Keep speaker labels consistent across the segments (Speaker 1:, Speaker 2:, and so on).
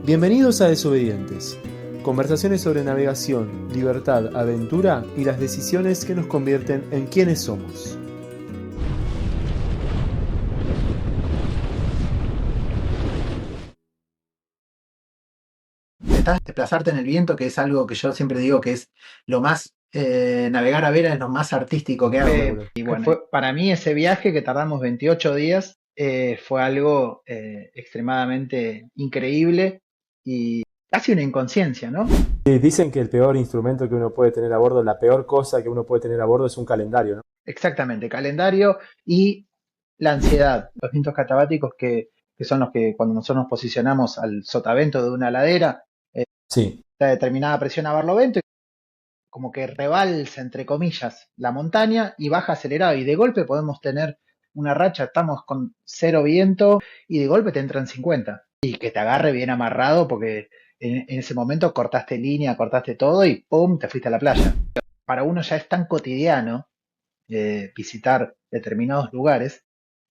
Speaker 1: Bienvenidos a Desobedientes, conversaciones sobre navegación, libertad, aventura y las decisiones que nos convierten en quienes somos.
Speaker 2: Desplazarte en el viento, que es algo que yo siempre digo que es lo más, navegar a vela es lo más artístico que hago. Y
Speaker 3: Que
Speaker 2: bueno,
Speaker 3: fue para mí ese viaje que tardamos 28 días, fue algo extremadamente increíble y casi una inconsciencia, ¿no?
Speaker 1: Sí, dicen que el peor instrumento que uno puede tener a bordo, la peor cosa que uno puede tener a bordo es un calendario, ¿no?
Speaker 3: Exactamente, calendario y la ansiedad, los vientos catabáticos que son los que cuando nosotros nos posicionamos al sotavento de una ladera,
Speaker 1: Sí.
Speaker 3: a determinada presión a barlovento, y como que rebalsa, entre comillas, la montaña y baja acelerado. Y de golpe podemos tener una racha, estamos con cero viento y de golpe te entran 50. Y que te agarre bien amarrado porque en ese momento cortaste línea, cortaste todo y ¡pum! Te fuiste a la playa. Para uno ya es tan cotidiano visitar determinados lugares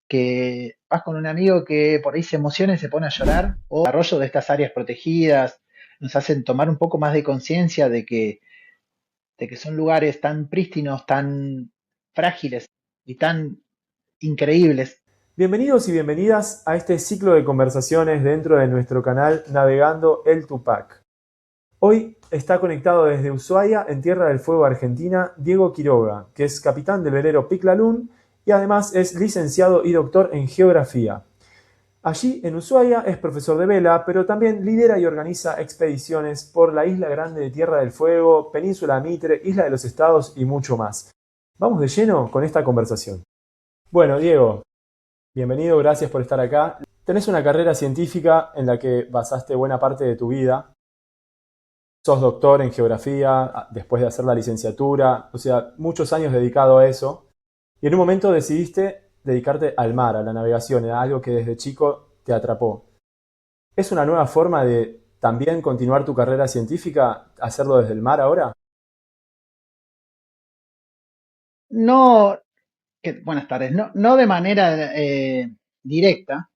Speaker 3: que vas con un amigo que por ahí se emociona y se pone a llorar, o el desarrollo de estas áreas protegidas nos hacen tomar un poco más de conciencia de que son lugares tan prístinos, tan frágiles y tan increíbles.
Speaker 1: Bienvenidos y bienvenidas a este ciclo de conversaciones dentro de nuestro canal Navegando el Tupac. Hoy está conectado desde Ushuaia, en Tierra del Fuego, Argentina, Diego Quiroga, que es capitán del velero Piclalún y además es licenciado y doctor en geografía. Allí, en Ushuaia, es profesor de vela, pero también lidera y organiza expediciones por la Isla Grande de Tierra del Fuego, Península Mitre, Isla de los Estados y mucho más. Vamos de lleno con esta conversación. Bueno, Diego, bienvenido, gracias por estar acá. Tenés una carrera científica en la que basaste buena parte de tu vida. Sos doctor en geografía después de hacer la licenciatura, o sea, muchos años dedicado a eso. Y en un momento decidiste dedicarte al mar, a la navegación, era algo que desde chico te atrapó. ¿Es una nueva forma de también continuar tu carrera científica, hacerlo desde el mar ahora?
Speaker 3: No, buenas tardes, no de manera directa,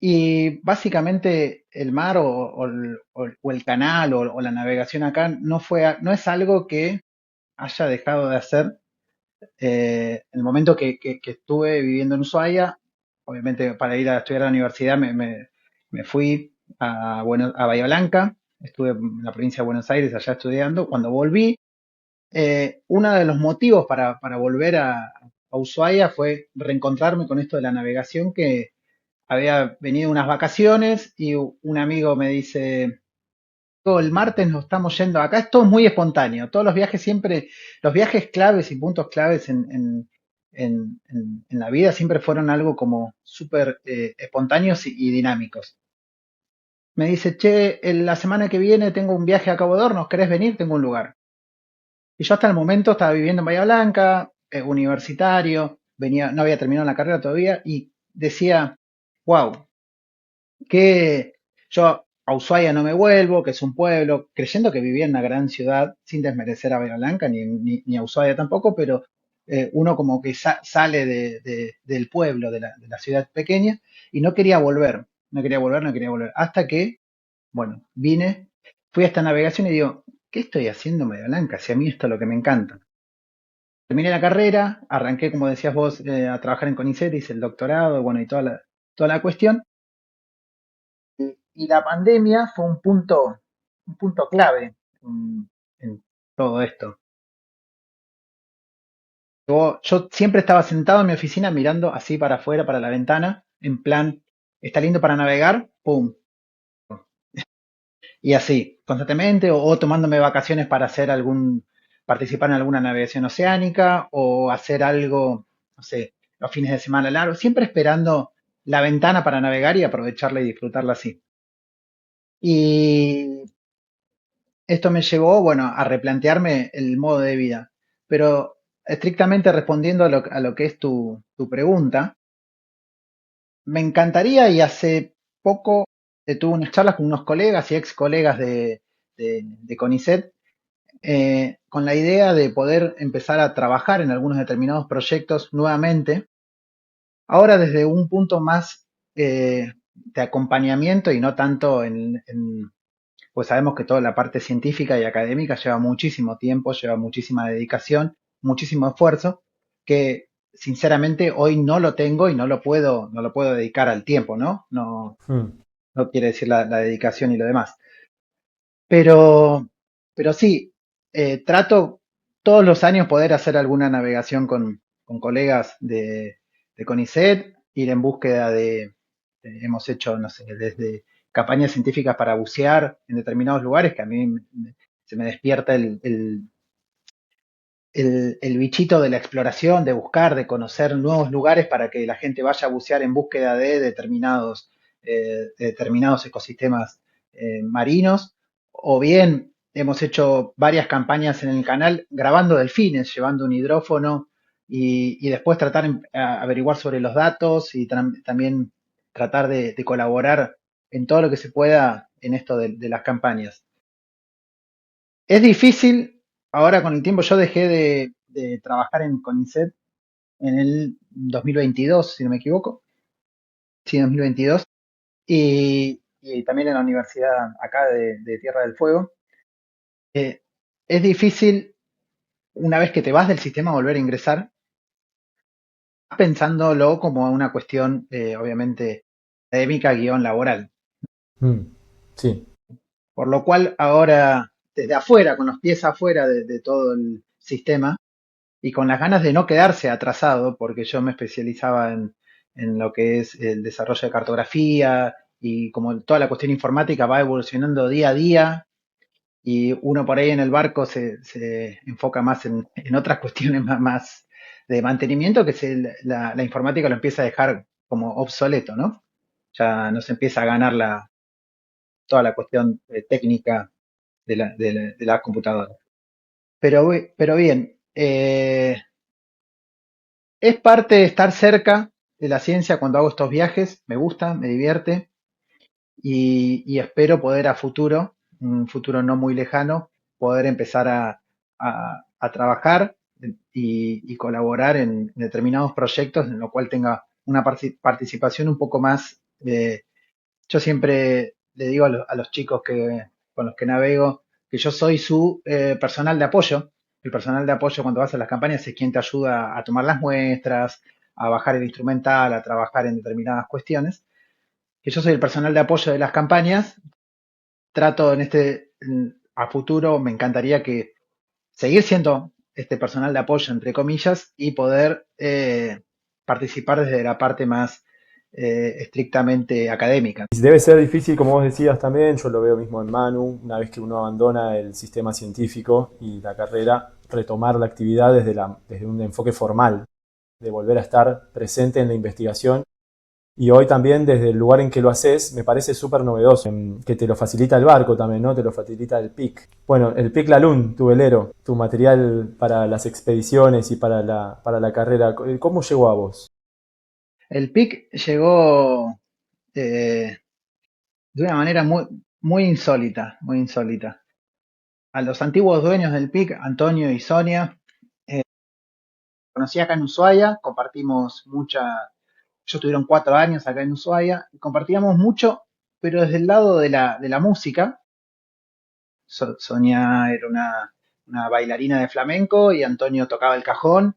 Speaker 3: y básicamente el mar o el canal o la navegación acá no es algo que haya dejado de hacer en el momento que estuve viviendo en Ushuaia. Obviamente para ir a estudiar a la universidad me fui a Bahía Blanca, estuve en la provincia de Buenos Aires allá estudiando. Cuando volví, uno de los motivos para volver a Ushuaia fue reencontrarme con esto de la navegación, que había venido unas vacaciones y un amigo me dice: "Todo el martes nos estamos yendo acá". Es todo muy espontáneo, todos los viajes siempre, los viajes claves y puntos claves en la vida siempre fueron algo como súper espontáneos y dinámicos. Me dice: "Che, en la semana que viene tengo un viaje a Cabo de Hornos, ¿querés venir? Tengo un lugar". Y yo hasta el momento estaba viviendo en Bahía Blanca, universitario, no había terminado la carrera todavía y decía: wow, que yo a Ushuaia no me vuelvo, que es un pueblo, creyendo que vivía en una gran ciudad, sin desmerecer a Bahía Blanca ni a Ushuaia tampoco, pero uno como que sale del pueblo, de la ciudad pequeña, y no quería volver, no quería volver, no quería volver, hasta que, bueno, fui a esta navegación y digo: ¿qué estoy haciendo en Bahía Blanca? Si a mí esto es lo que me encanta. Terminé la carrera, arranqué, como decías vos, a trabajar en CONICET, hice el doctorado, bueno, y toda la cuestión. Y la pandemia fue un punto clave en todo esto. Yo siempre estaba sentado en mi oficina mirando así para afuera, para la ventana, en plan, está lindo para navegar, pum. Y así, constantemente, o tomándome vacaciones para participar en alguna navegación oceánica, o hacer algo, no sé, los fines de semana largos, siempre esperando la ventana para navegar y aprovecharla y disfrutarla así. Y esto me llevó, bueno, a replantearme el modo de vida. Pero estrictamente respondiendo a lo que es tu pregunta, me encantaría, y hace poco tuve unas charlas con unos colegas y ex colegas de CONICET, con la idea de poder empezar a trabajar en algunos determinados proyectos nuevamente, ahora desde un punto más de acompañamiento y no tanto pues sabemos que toda la parte científica y académica lleva muchísimo tiempo, lleva muchísima dedicación, muchísimo esfuerzo, que sinceramente hoy no lo tengo y no lo puedo dedicar al tiempo, ¿no? No,
Speaker 1: Hmm.
Speaker 3: no quiere decir la dedicación y lo demás. Pero, pero sí, trato todos los años poder hacer alguna navegación con colegas de CONICET, ir en búsqueda hemos hecho, no sé, desde campañas científicas para bucear en determinados lugares, que a mí se me despierta el bichito de la exploración, de buscar, de conocer nuevos lugares para que la gente vaya a bucear en búsqueda de determinados ecosistemas marinos, o bien hemos hecho varias campañas en el canal grabando delfines, llevando un hidrófono y después tratar de averiguar sobre los datos y también tratar de colaborar en todo lo que se pueda en esto de las campañas. Es difícil, ahora con el tiempo yo dejé de trabajar en CONICET en el 2022, si no me equivoco, sí, 2022, y también en la universidad acá de Tierra del Fuego. Eh, es difícil, una vez que te vas del sistema, volver a ingresar, pensándolo como una cuestión, obviamente, académica guión laboral.
Speaker 1: Hmm. Sí.
Speaker 3: Por lo cual ahora, desde afuera, con los pies afuera de todo el sistema, y con las ganas de no quedarse atrasado, porque yo me especializaba en lo que es el desarrollo de cartografía y como toda la cuestión informática va evolucionando día a día y uno por ahí en el barco se enfoca más en otras cuestiones más de mantenimiento, que la informática lo empieza a dejar como obsoleto, ¿no? Ya no se empieza a ganar toda la cuestión técnica de la computadora. Pero bien, es parte de estar cerca de la ciencia cuando hago estos viajes, me gusta, me divierte y espero poder a futuro, un futuro no muy lejano, poder empezar a trabajar y colaborar en determinados proyectos en lo cual tenga una participación un poco más. Yo siempre le digo a los chicos con los que navego que yo soy su personal de apoyo. El personal de apoyo cuando vas a las campañas es quien te ayuda a tomar las muestras, a bajar el instrumental, a trabajar en determinadas cuestiones. Que yo soy el personal de apoyo de las campañas. Trato a futuro, me encantaría que seguir siendo este personal de apoyo, entre comillas, y poder participar desde la parte más estrictamente académica.
Speaker 1: Y debe ser difícil, como vos decías también, yo lo veo mismo en Manu, una vez que uno abandona el sistema científico y la carrera, retomar la actividad desde un enfoque formal, de volver a estar presente en la investigación. Y hoy también desde el lugar en que lo haces, me parece súper novedoso, que te lo facilita el barco también, ¿no? Te lo facilita el PIC. Bueno, el PIC Lalun, tu velero, tu material para las expediciones y para la carrera, ¿cómo llegó a vos?
Speaker 3: El PIC llegó de una manera muy, muy insólita, muy insólita. A los antiguos dueños del PIC, Antonio y Sonia, conocí acá en Ushuaia, compartimos ellos tuvieron 4 años acá en Ushuaia, y compartíamos mucho, pero desde el lado de la música. Sonia era una bailarina de flamenco y Antonio tocaba el cajón.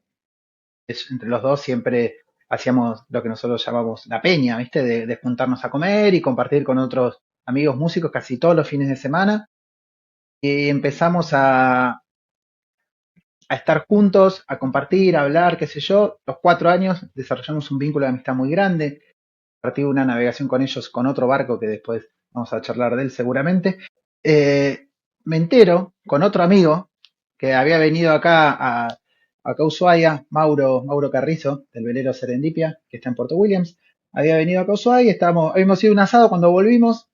Speaker 3: Entre los dos siempre hacíamos lo que nosotros llamamos la peña, ¿viste? De juntarnos a comer y compartir con otros amigos músicos casi todos los fines de semana. Y empezamos a estar juntos, a compartir, a hablar, qué sé yo. Los 4 años desarrollamos un vínculo de amistad muy grande. Partí una navegación con ellos con otro barco que después vamos a charlar de él seguramente. Eh, Me entero con otro amigo que había venido acá a Ushuaia, Mauro Carrizo, del velero Serendipia, que está en Puerto Williams. Había venido acá a Ushuaia, habíamos ido a un asado cuando volvimos.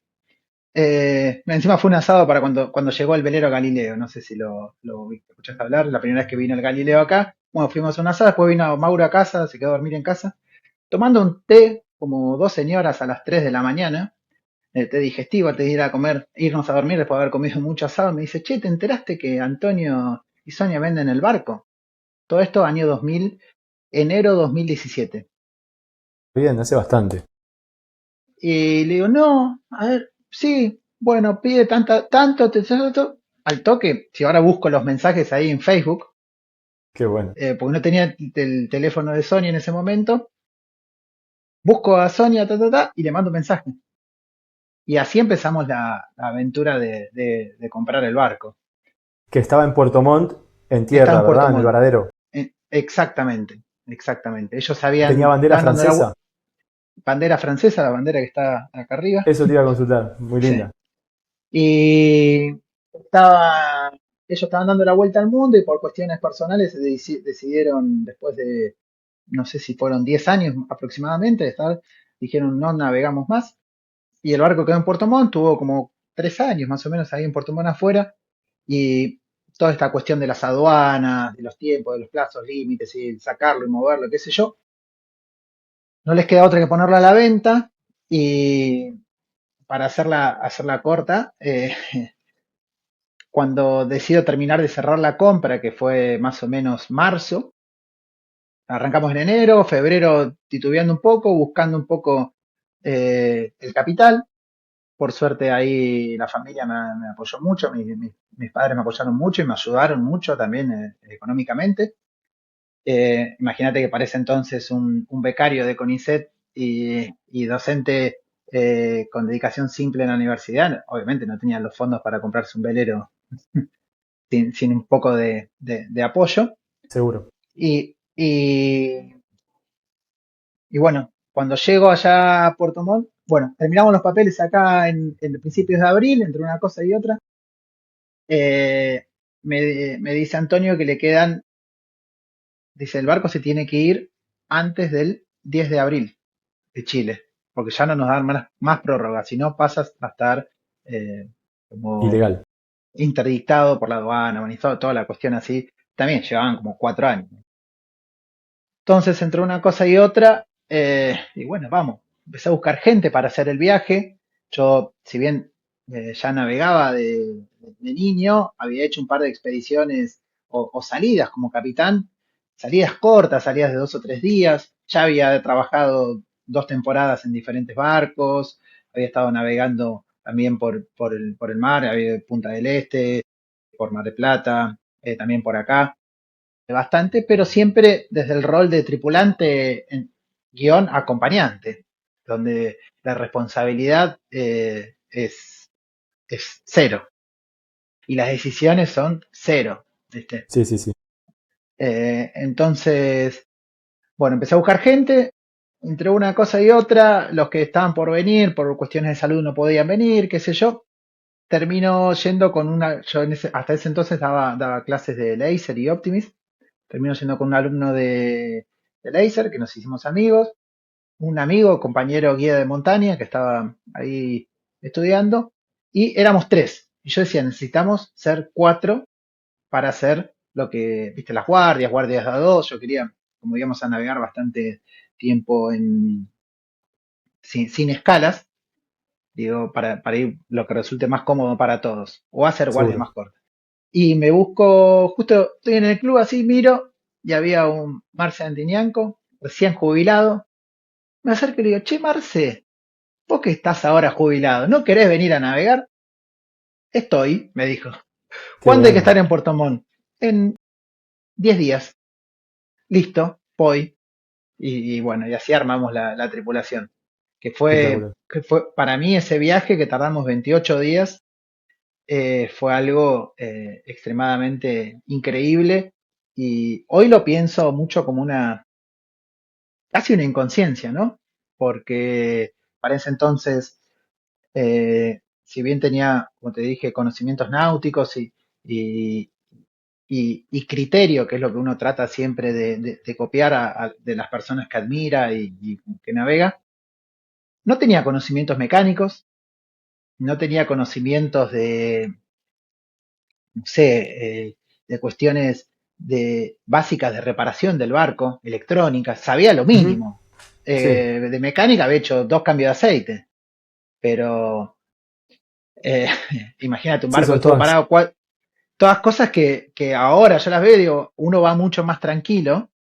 Speaker 3: Encima fue un asado para cuando llegó el velero Galileo, no sé si lo escuchaste hablar, la primera vez que vino el Galileo acá. Bueno, fuimos a un asado, después vino Mauro a casa, se quedó a dormir en casa, tomando un té, como dos señoras a las 3 de la mañana, el té digestivo, antes de ir a comer, irnos a dormir después de haber comido mucho asado, me dice, che, ¿te enteraste que Antonio y Sonia venden el barco? Todo esto año 2000, enero 2017.
Speaker 1: Bien, hace bastante.
Speaker 3: Y le digo, no, a ver, sí, bueno, pide tanto, al toque, si ahora busco los mensajes ahí en Facebook,
Speaker 1: Qué bueno.
Speaker 3: porque no tenía el teléfono de Sony en ese momento, busco a Sonia, y le mando un mensaje. Y así empezamos la aventura de comprar el barco.
Speaker 1: Que estaba en Puerto Montt, en
Speaker 3: Estaba
Speaker 1: tierra,
Speaker 3: en Puerto
Speaker 1: ¿verdad? En el
Speaker 3: Montt.
Speaker 1: varadero.
Speaker 3: Exactamente, exactamente. Ellos
Speaker 1: Tenía
Speaker 3: habían,
Speaker 1: bandera
Speaker 3: estaban dando la
Speaker 1: francesa.
Speaker 3: bandera francesa, la bandera que está acá arriba.
Speaker 1: Eso te iba a consultar. Muy
Speaker 3: Sí.
Speaker 1: linda.
Speaker 3: Y estaba, ellos estaban dando la vuelta al mundo y por cuestiones personales decidieron, después de, no sé si fueron 10 años aproximadamente, de estar, dijeron no navegamos más. Y el barco quedó en Puerto Montt, tuvo como 3 años más o menos ahí en Puerto Montt afuera. Y toda esta cuestión de las aduanas, de los tiempos, de los plazos límites y sacarlo y moverlo, qué sé yo, no les queda otra que ponerlo a la venta. Y para hacerla corta, cuando decido terminar de cerrar la compra, que fue más o menos marzo, arrancamos en enero, febrero titubeando un poco, buscando un poco el capital. Por suerte ahí la familia me apoyó mucho, mis padres me apoyaron mucho y me ayudaron mucho también económicamente. Imagínate que para ese entonces un becario de CONICET y docente con dedicación simple en la universidad, obviamente no tenía los fondos para comprarse un velero sin un poco de apoyo.
Speaker 1: Seguro.
Speaker 3: Y, y, y bueno, cuando llego allá a Puerto Montt, bueno, terminamos los papeles acá en principios de abril, entre una cosa y otra. Eh, me dice Antonio que le quedan, dice, el barco se tiene que ir antes del 10 de abril de Chile, porque ya no nos dan más prórroga, si no pasas a estar eh, como
Speaker 1: Ilegal.
Speaker 3: interdictado por la aduana, bueno, y toda la cuestión así. También llevaban como 4 años. Entonces, entre una cosa y otra, y bueno, vamos, empecé a buscar gente para hacer el viaje. Yo, si bien ya navegaba de niño, había hecho un par de expediciones o salidas como capitán, salidas cortas, salidas de 2 o 3 días. Ya había trabajado 2 temporadas en diferentes barcos, había estado navegando también por el mar, había ido de Punta del Este, por Mar del Plata, también por acá bastante, pero siempre desde el rol de tripulante en guión acompañante, donde la responsabilidad es cero y las decisiones son cero, ¿viste?
Speaker 1: Sí, sí, sí.
Speaker 3: Entonces, bueno, empecé a buscar gente, entre una cosa y otra, los que estaban por venir, por cuestiones de salud no podían venir, qué sé yo. Termino yendo con yo hasta ese entonces daba clases de Laser y Optimis. Termino yendo con un alumno de Laser, que nos hicimos amigos, un amigo, compañero guía de montaña, que estaba ahí estudiando, y éramos tres. Y yo decía, necesitamos ser cuatro para hacer lo que, viste, las guardias de a dos. Yo quería, como íbamos a navegar bastante tiempo sin escalas, digo, para ir lo que resulte más cómodo para todos, o hacer guardias
Speaker 1: Seguro.
Speaker 3: más cortas. Y me busco, justo estoy en el club así, miro, y había un Marce Antinianco, recién jubilado. Me acerco y le digo, che, Marce, vos que estás ahora jubilado, ¿no querés venir a navegar? Estoy, me dijo.
Speaker 1: Qué
Speaker 3: ¿Cuándo hay que
Speaker 1: bueno.
Speaker 3: estar en Puerto Montt? En 10 días. Listo, voy. Y bueno, y así armamos la tripulación. Que fue,
Speaker 1: Espectacular.
Speaker 3: que fue para mí ese viaje que tardamos 28 días, fue algo extremadamente increíble. Y hoy lo pienso mucho como casi una inconsciencia, ¿no? Porque para ese entonces, si bien tenía, como te dije, conocimientos náuticos y, y criterio, que es lo que uno trata siempre de copiar de las personas que admira y que navega, no tenía conocimientos mecánicos, no tenía conocimientos no sé, de cuestiones básicas de reparación del barco, electrónica, sabía lo
Speaker 1: Ujú.
Speaker 3: mínimo.
Speaker 1: Sí.
Speaker 3: De mecánica había hecho 2 cambios de aceite, pero eh, imagínate un
Speaker 1: Sí,
Speaker 3: barco que
Speaker 1: son
Speaker 3: estuvo
Speaker 1: todas.
Speaker 3: parado, todas cosas que ahora yo las veo y digo, uno va mucho más tranquilo,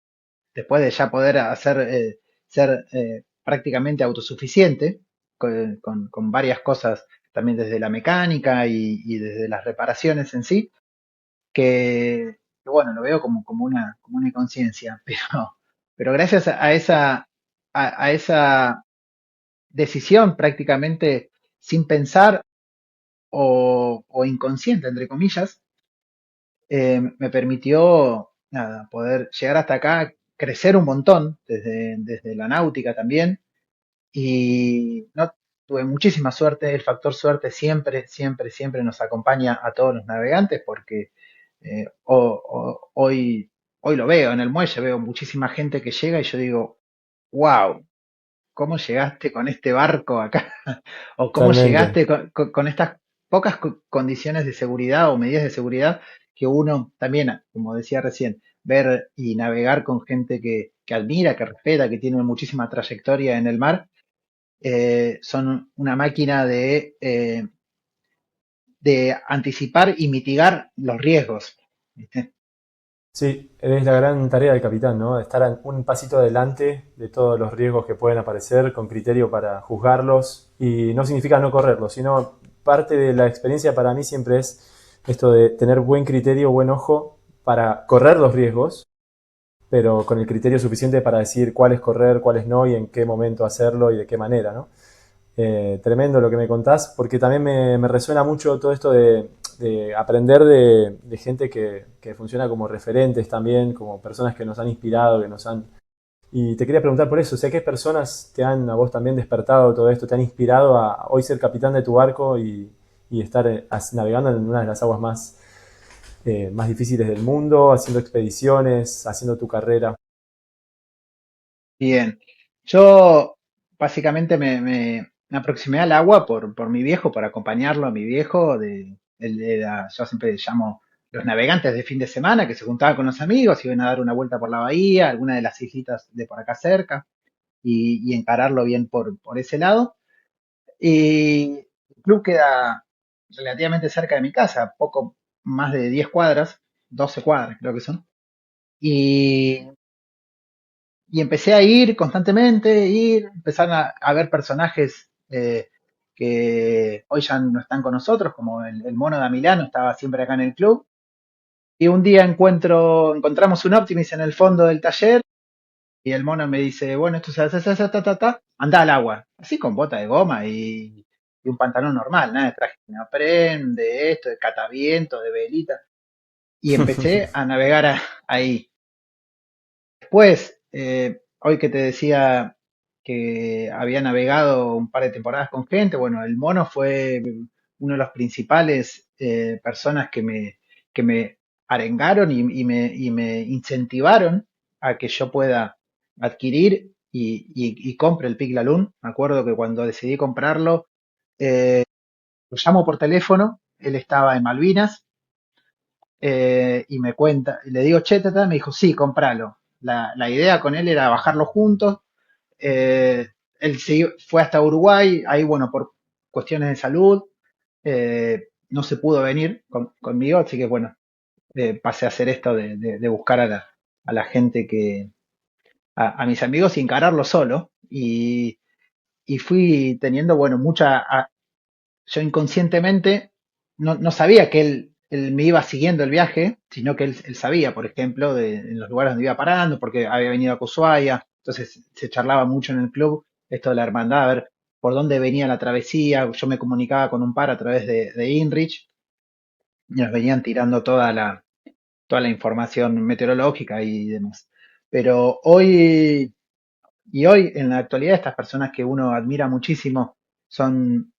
Speaker 3: después de ya poder ser prácticamente autosuficiente, con varias cosas, también desde la mecánica y desde las reparaciones en sí, que bueno, lo veo como una inconsciencia, pero gracias a esa decisión prácticamente sin pensar o inconsciente, entre comillas, me permitió nada, poder llegar hasta acá, crecer un montón desde la náutica también y no tuve muchísima suerte. El factor suerte siempre, siempre, siempre nos acompaña a todos los navegantes porque hoy lo veo en el muelle, veo muchísima gente que llega y yo digo, wow, ¿cómo llegaste con este barco acá? ¿O cómo
Speaker 1: Totalmente.
Speaker 3: llegaste con estas pocas condiciones de seguridad o medidas de seguridad que uno también, como decía recién, ver y navegar con gente que admira, que respeta, que tiene muchísima trayectoria en el mar, son una máquina de anticipar y mitigar los riesgos. ¿Viste?
Speaker 1: Sí, es la gran tarea del capitán, ¿no? Estar un pasito adelante de todos los riesgos que pueden aparecer con criterio para juzgarlos y no significa no correrlos, sino parte de la experiencia para mí siempre es esto de tener buen criterio, buen ojo para correr los riesgos, pero con el criterio suficiente para decir cuáles correr, cuáles no y en qué momento hacerlo y de qué manera, ¿no? Tremendo lo que me contás, porque también me resuena mucho todo esto de aprender de gente que funciona como referentes también, como personas que nos han inspirado, que nos han... Y te quería preguntar por eso, o sea, ¿qué personas te han a vos también despertado todo esto, te han inspirado a hoy ser capitán de tu barco y estar navegando en una de las aguas más difíciles del mundo, haciendo expediciones, haciendo tu carrera?
Speaker 3: Bien, yo básicamente me aproximé al agua por mi viejo, por acompañarlo a mi viejo. Yo siempre llamo los navegantes de fin de semana, que se juntaban con los amigos, iban a dar una vuelta por la bahía, alguna de las islitas de por acá cerca, y encararlo bien por ese lado. Y el club queda relativamente cerca de mi casa, poco más de 10 cuadras, 12 cuadras creo que son. Y y empecé a ir constantemente, empezaron a ver personajes que hoy ya no están con nosotros, como el mono de Milano, estaba siempre acá en el club. Y un día encontramos un Optimus en el fondo del taller y el mono me dice, bueno, esto se hace, anda al agua, así con bota de goma y un pantalón normal, nada de traje de neopren, de esto, de cataviento, de velita. Y empecé a navegar ahí. Después, hoy que te decía que había navegado un par de temporadas con gente, bueno, el mono fue uno de los principales personas que me arengaron y me incentivaron a que yo pueda adquirir y compre el Piglalún. Me acuerdo que cuando decidí comprarlo, lo llamo por teléfono, él estaba en Malvinas y me cuenta, y le digo, che, tata, me dijo, sí, compralo. La idea con él era bajarlo juntos. eh, Él fue hasta Uruguay, ahí, bueno, por cuestiones de salud, no se pudo venir conmigo, así que, bueno, pasé a hacer esto de buscar a la gente a mis amigos y encararlo solo. Y fui teniendo, bueno, yo inconscientemente no sabía que él me iba siguiendo el viaje, sino que él sabía, por ejemplo, en los lugares donde iba parando, porque había venido a Ushuaia, entonces se charlaba mucho en el club esto de la hermandad, a ver por dónde venía la travesía, yo me comunicaba con un par a través de InReach y nos venían tirando toda la información meteorológica y demás. Pero hoy, en la actualidad, estas personas que uno admira muchísimo son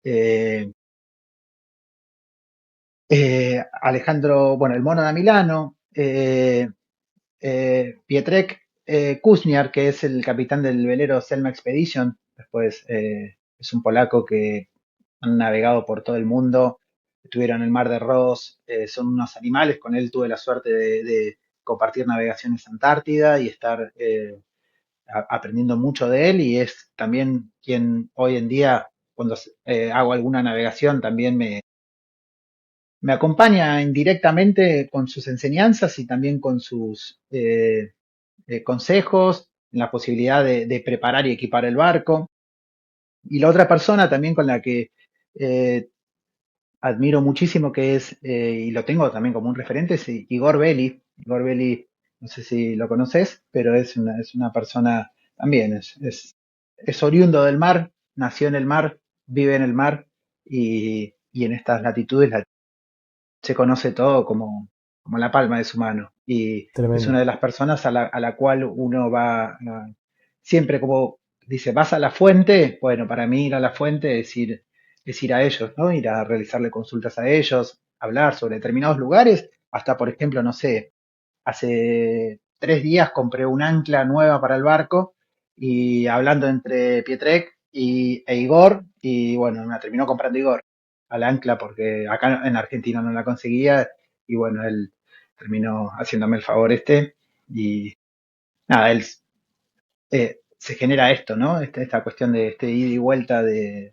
Speaker 3: Alejandro, bueno, el mono da Milano, Pietrek Kuzniar, que es el capitán del velero Selma Expedition, después es un polaco que han navegado por todo el mundo, estuvieron en el Mar de Ross, son unos animales, con él tuve la suerte de compartir navegaciones Antártida y estar aprendiendo mucho de él y es también quien hoy en día, cuando hago alguna navegación, también me acompaña indirectamente con sus enseñanzas y también con sus consejos, en la posibilidad de preparar y equipar el barco. Y la otra persona también con la que admiro muchísimo, que es, y lo tengo también como un referente, es Igor Belli. Igor Belli, no sé si lo conoces, pero es una persona también, es oriundo del mar, nació en el mar, vive en el mar y en estas latitudes se conoce todo como la palma de su mano. Y es una
Speaker 1: Tremendo.
Speaker 3: de las personas a la cual uno va siempre como dice, vas a la fuente. Bueno, para mí ir a la fuente es ir a ellos, ¿no? Ir a realizarle consultas a ellos, hablar sobre determinados lugares, hasta por ejemplo, no sé, hace 3 días compré un ancla nueva para el barco y hablando entre Pietrek e Igor, y bueno, me la terminó comprando Igor al ancla porque acá en Argentina no la conseguía y bueno, él terminó haciéndome el favor y nada, él se genera esto, ¿no? Esta cuestión de este ida y vuelta de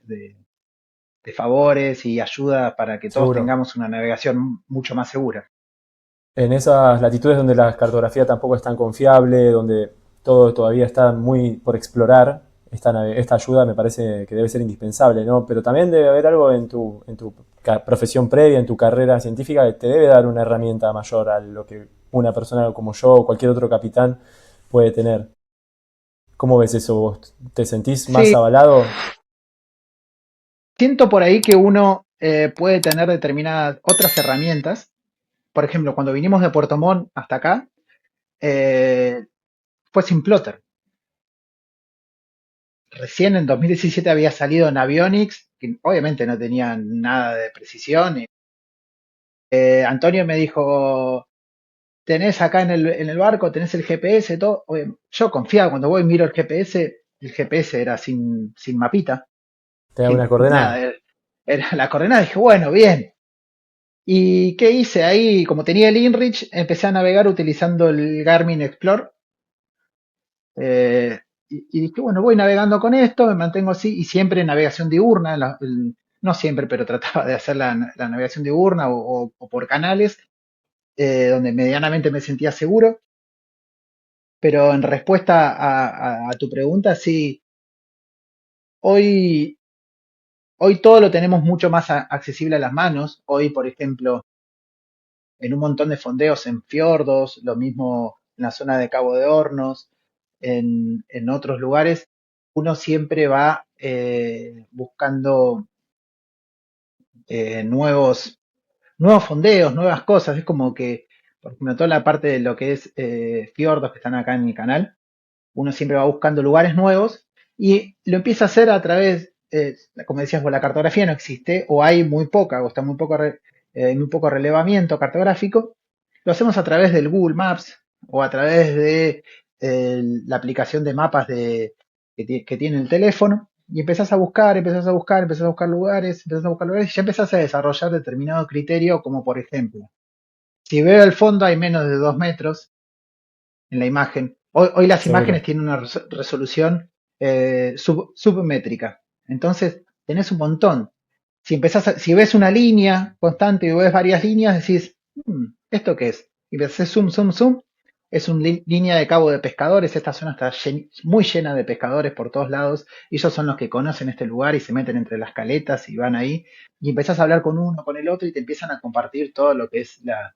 Speaker 3: favores y ayuda para que todos
Speaker 1: Seguro.
Speaker 3: tengamos una navegación mucho más segura.
Speaker 1: En esas latitudes donde la cartografía tampoco es tan confiable, donde todo todavía está muy por explorar, esta ayuda me parece que debe ser indispensable, ¿no? Pero también debe haber algo en tu profesión previa, en tu carrera científica, que te debe dar una herramienta mayor a lo que una persona como yo o cualquier otro capitán puede tener. ¿Cómo ves eso vos? ¿Te sentís más
Speaker 3: Sí,
Speaker 1: avalado?
Speaker 3: siento por ahí que uno puede tener determinadas otras herramientas. Por ejemplo, cuando vinimos de Puerto Montt hasta acá, eh, fue sin plotter. Recién en 2017 había salido en Avionics, que obviamente no tenía nada de precisión. Antonio me dijo, tenés acá en el barco, tenés el GPS, todo. Yo confiaba, cuando voy y miro el GPS era sin mapita,
Speaker 1: ¿Te da una
Speaker 3: nada,
Speaker 1: coordenada?
Speaker 3: era la coordenada, dije, bueno, bien. ¿Y qué hice ahí? Como tenía el InReach, empecé a navegar utilizando el Garmin Explore. Y dije, bueno, voy navegando con esto, me mantengo así, y siempre en navegación diurna, no siempre, pero trataba de hacer la navegación diurna o por canales, donde medianamente me sentía seguro. Pero en respuesta a tu pregunta, sí, hoy, hoy todo lo tenemos mucho más accesible a las manos. Hoy, por ejemplo, en un montón de fondeos en fiordos, lo mismo en la zona de Cabo de Hornos, en otros lugares, uno siempre va buscando nuevos fondeos, nuevas cosas. Es como que, por ejemplo, toda la parte de lo que es fiordos que están acá en mi canal, uno siempre va buscando lugares nuevos y lo empieza a hacer a través, como decías vos, la cartografía no existe o hay muy poca o está muy poco relevamiento cartográfico. Lo hacemos a través del Google Maps o a través de la aplicación de mapas que tiene el teléfono y empezás a buscar, empezás a buscar, empezás a buscar lugares y ya empezás a desarrollar determinado criterio como por ejemplo, si veo el fondo hay menos de 2 metros, en la imagen. Hoy las imágenes
Speaker 1: Seguro.
Speaker 3: tienen una resolución submétrica. Entonces, tenés un montón. Si ves una línea constante y ves varias líneas, decís, ¿esto qué es? Y ves zoom, zoom, zoom. Es una línea de cabo de pescadores. Esta zona está muy llena de pescadores por todos lados. Y ellos son los que conocen este lugar y se meten entre las caletas y van ahí. Y empezás a hablar con uno, con el otro y te empiezan a compartir todo lo que es la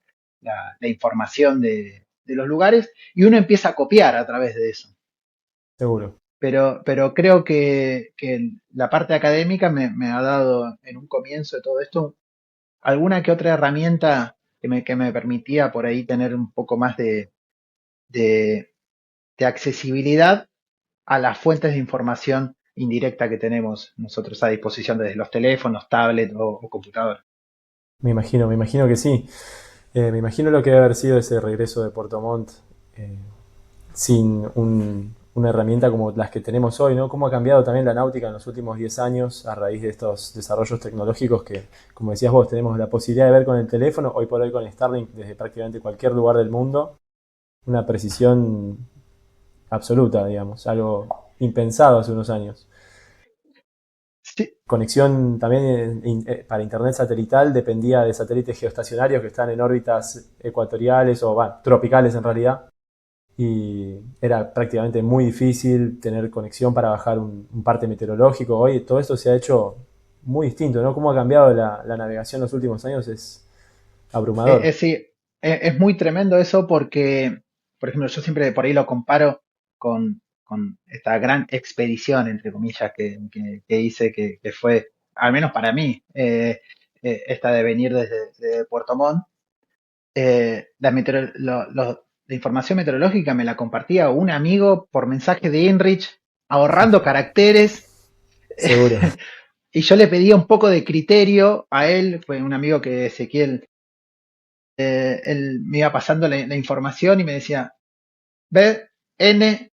Speaker 3: información de los lugares y uno empieza a copiar a través de eso.
Speaker 1: Seguro.
Speaker 3: Pero creo que la parte académica me ha dado en un comienzo de todo esto alguna que otra herramienta que me permitía por ahí tener un poco más de, de accesibilidad a las fuentes de información indirecta que tenemos nosotros a disposición desde los teléfonos, tablets o computadores.
Speaker 1: Me imagino que sí. Me imagino lo que debe haber sido ese regreso de Puerto Montt eh, sin una herramienta como las que tenemos hoy, ¿no? Cómo ha cambiado también la náutica en los últimos 10 años a raíz de estos desarrollos tecnológicos que, como decías vos, tenemos la posibilidad de ver con el teléfono, hoy por hoy con Starlink desde prácticamente cualquier lugar del mundo, una precisión absoluta, digamos, algo impensado hace unos años.
Speaker 3: Sí,
Speaker 1: Conexión también para internet satelital dependía de satélites geoestacionarios que están en órbitas ecuatoriales o bueno, tropicales en realidad. y era prácticamente muy difícil tener conexión para bajar un parte meteorológico. Hoy todo esto se ha hecho muy distinto, ¿no? Cómo ha cambiado la navegación en los últimos años es abrumador.
Speaker 3: Sí, es muy tremendo eso porque, por ejemplo, yo siempre por ahí lo comparo con esta gran expedición, entre comillas, que hice, que fue, al menos para mí, esta de venir desde Puerto Montt. La información meteorológica me la compartía un amigo por mensaje de InReach, ahorrando caracteres,
Speaker 1: Seguro.
Speaker 3: y yo le pedía un poco de criterio a él, fue un amigo que Ezequiel, él me iba pasando la información y me decía, B, N,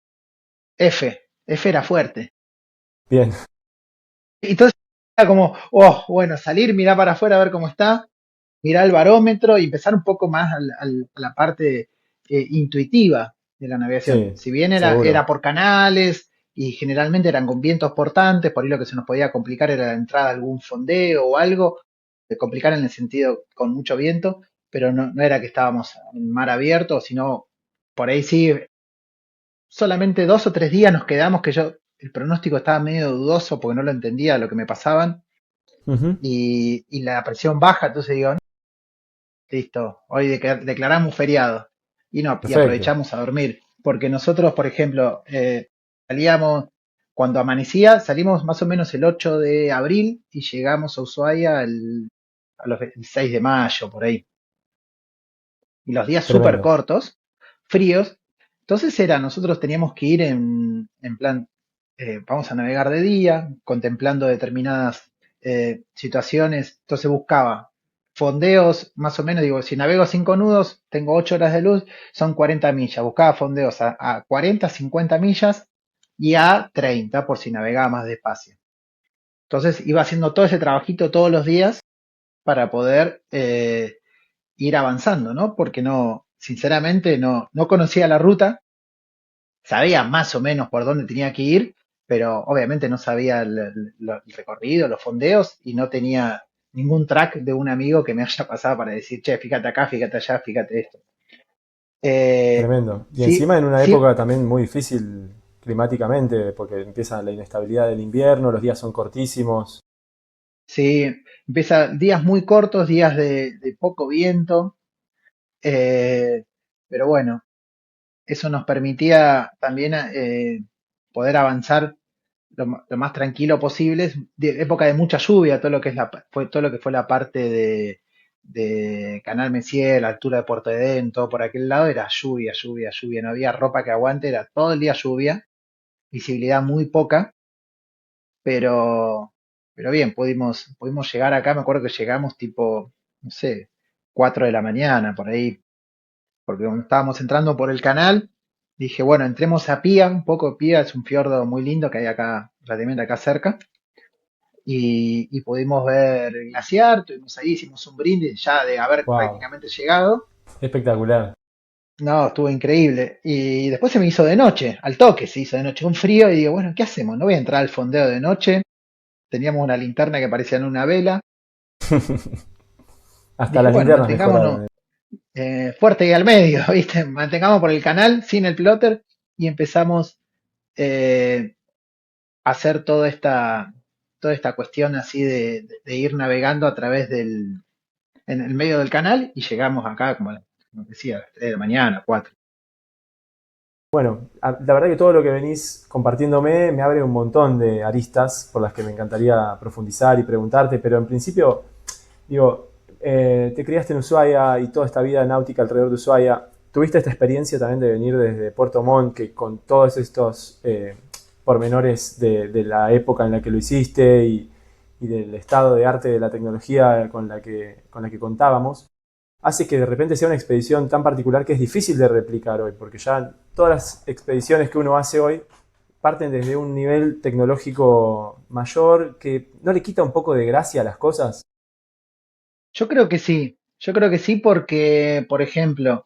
Speaker 3: F, F era fuerte.
Speaker 1: Bien,
Speaker 3: Y entonces era como, oh, bueno, salir, mirar para afuera a ver cómo está, mirar el barómetro y empezar un poco más a la parte intuitiva de la navegación.
Speaker 1: sí,
Speaker 3: Si bien era
Speaker 1: seguro.
Speaker 3: por canales y generalmente eran con vientos portantes, por ahí lo que se nos podía complicar era la entrada de algún fondeo o algo, de complicar en el sentido con mucho viento, pero no era que estábamos en mar abierto, sino por ahí sí, solamente 2 o 3 días nos quedamos que yo, el pronóstico estaba medio dudoso porque no lo entendía lo que me pasaban
Speaker 1: Ujú.
Speaker 3: y la presión baja, entonces digo, listo, hoy declaramos feriado. Y no, y
Speaker 1: Perfecto,
Speaker 3: aprovechamos a dormir. Porque nosotros, por ejemplo, salíamos, cuando amanecía, salimos más o menos el 8 de abril y llegamos a Ushuaia el 6 de mayo, por ahí. Y los días súper
Speaker 1: tremendo.
Speaker 3: cortos, fríos. Entonces nosotros teníamos que ir en plan, vamos a navegar de día, contemplando determinadas situaciones. Entonces buscaba fondeos, más o menos, digo, si navego 5 nudos, tengo 8 horas de luz, son 40 millas. Buscaba fondeos a 40, 50 millas y a 30 por si navegaba más despacio. Entonces iba haciendo todo ese trabajito todos los días para poder ir avanzando, ¿no? Porque no, sinceramente no conocía la ruta, sabía más o menos por dónde tenía que ir, pero obviamente no sabía el recorrido, los fondeos y no tenía ningún track de un amigo que me haya pasado para decir, che, fíjate acá, fíjate allá, fíjate esto.
Speaker 1: Tremendo. Y
Speaker 3: Sí,
Speaker 1: encima en una
Speaker 3: sí,
Speaker 1: época también muy difícil climáticamente, porque empieza la inestabilidad del invierno, los días son cortísimos.
Speaker 3: sí, empieza días muy cortos, días de poco viento, eh, pero bueno, eso nos permitía también poder avanzar lo más tranquilo posible. Es de época de mucha lluvia, todo lo que fue todo lo que fue la parte de Canal Messier, la altura de Puerto Edén, todo por aquel lado era lluvia, lluvia, lluvia. No había ropa que aguante, era todo el día lluvia, visibilidad muy poca, pero, pero bien, pudimos llegar acá. Me acuerdo que llegamos tipo, no sé, 4 de la mañana, por ahí, porque cuando estábamos entrando por el canal, dije, bueno, entremos a Pía, un poco. Pía es un fiordo muy lindo que hay acá, relativamente acá cerca, y pudimos ver el glaciar, estuvimos ahí, hicimos un brindis ya de haber
Speaker 1: Wow,
Speaker 3: prácticamente llegado.
Speaker 1: espectacular.
Speaker 3: No, estuvo increíble. Y después se me hizo de noche, al toque se hizo de noche, un frío, y digo, bueno, ¿qué hacemos? No voy a entrar al fondeo de noche. Teníamos una linterna que parecía en una vela.
Speaker 1: Hasta
Speaker 3: Dije,
Speaker 1: las
Speaker 3: bueno,
Speaker 1: linternas
Speaker 3: mantengámonos
Speaker 1: mejoraron.
Speaker 3: fuerte y al medio, ¿viste? Mantengamos por el canal, sin el plotter, y empezamos eh, a hacer toda esta cuestión así de ir navegando a través en el medio del canal, y llegamos acá, como decía, a las 3 de la mañana, 4.
Speaker 1: Bueno, la verdad que todo lo que venís compartiéndome me abre un montón de aristas por las que me encantaría profundizar y preguntarte, pero en principio, digo, te criaste en Ushuaia y toda esta vida náutica alrededor de Ushuaia. ¿Tuviste esta experiencia también de venir desde Puerto Montt, que con todos estos pormenores de la época en la que lo hiciste y del estado de arte de la tecnología con la que contábamos, hace que de repente sea una expedición tan particular que es difícil de replicar hoy, porque ya todas las expediciones que uno hace hoy parten desde un nivel tecnológico mayor que no le quita un poco de gracia a las cosas?
Speaker 3: Yo creo que sí porque, por ejemplo,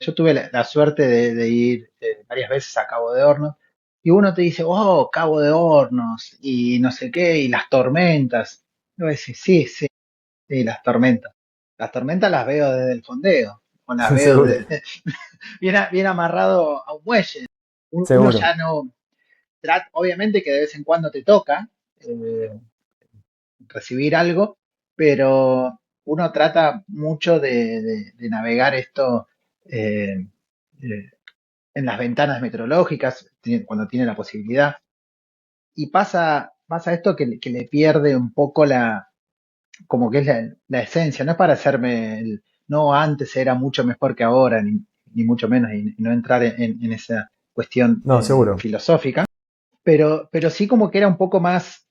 Speaker 3: yo tuve la suerte de ir varias veces a Cabo de Hornos y uno te dice, oh, Cabo de Hornos y no sé qué, y las tormentas. Y vos decís, sí, sí, sí, las tormentas. Las tormentas las veo desde el fondeo. con las veo
Speaker 1: Seguro,
Speaker 3: bien amarrado a un muelle. Uno
Speaker 1: seguro.
Speaker 3: ya no trata, obviamente que de vez en cuando te toca eh, recibir algo, pero uno trata mucho de navegar esto eh, eh, en las ventanas meteorológicas, cuando tiene la posibilidad. Y pasa esto que le pierde un poco como que es la esencia, no es para hacerme no antes era mucho mejor que ahora, ni mucho menos, y no entrar en esa cuestión
Speaker 1: No, seguro.
Speaker 3: filosófica, pero sí como que era un poco más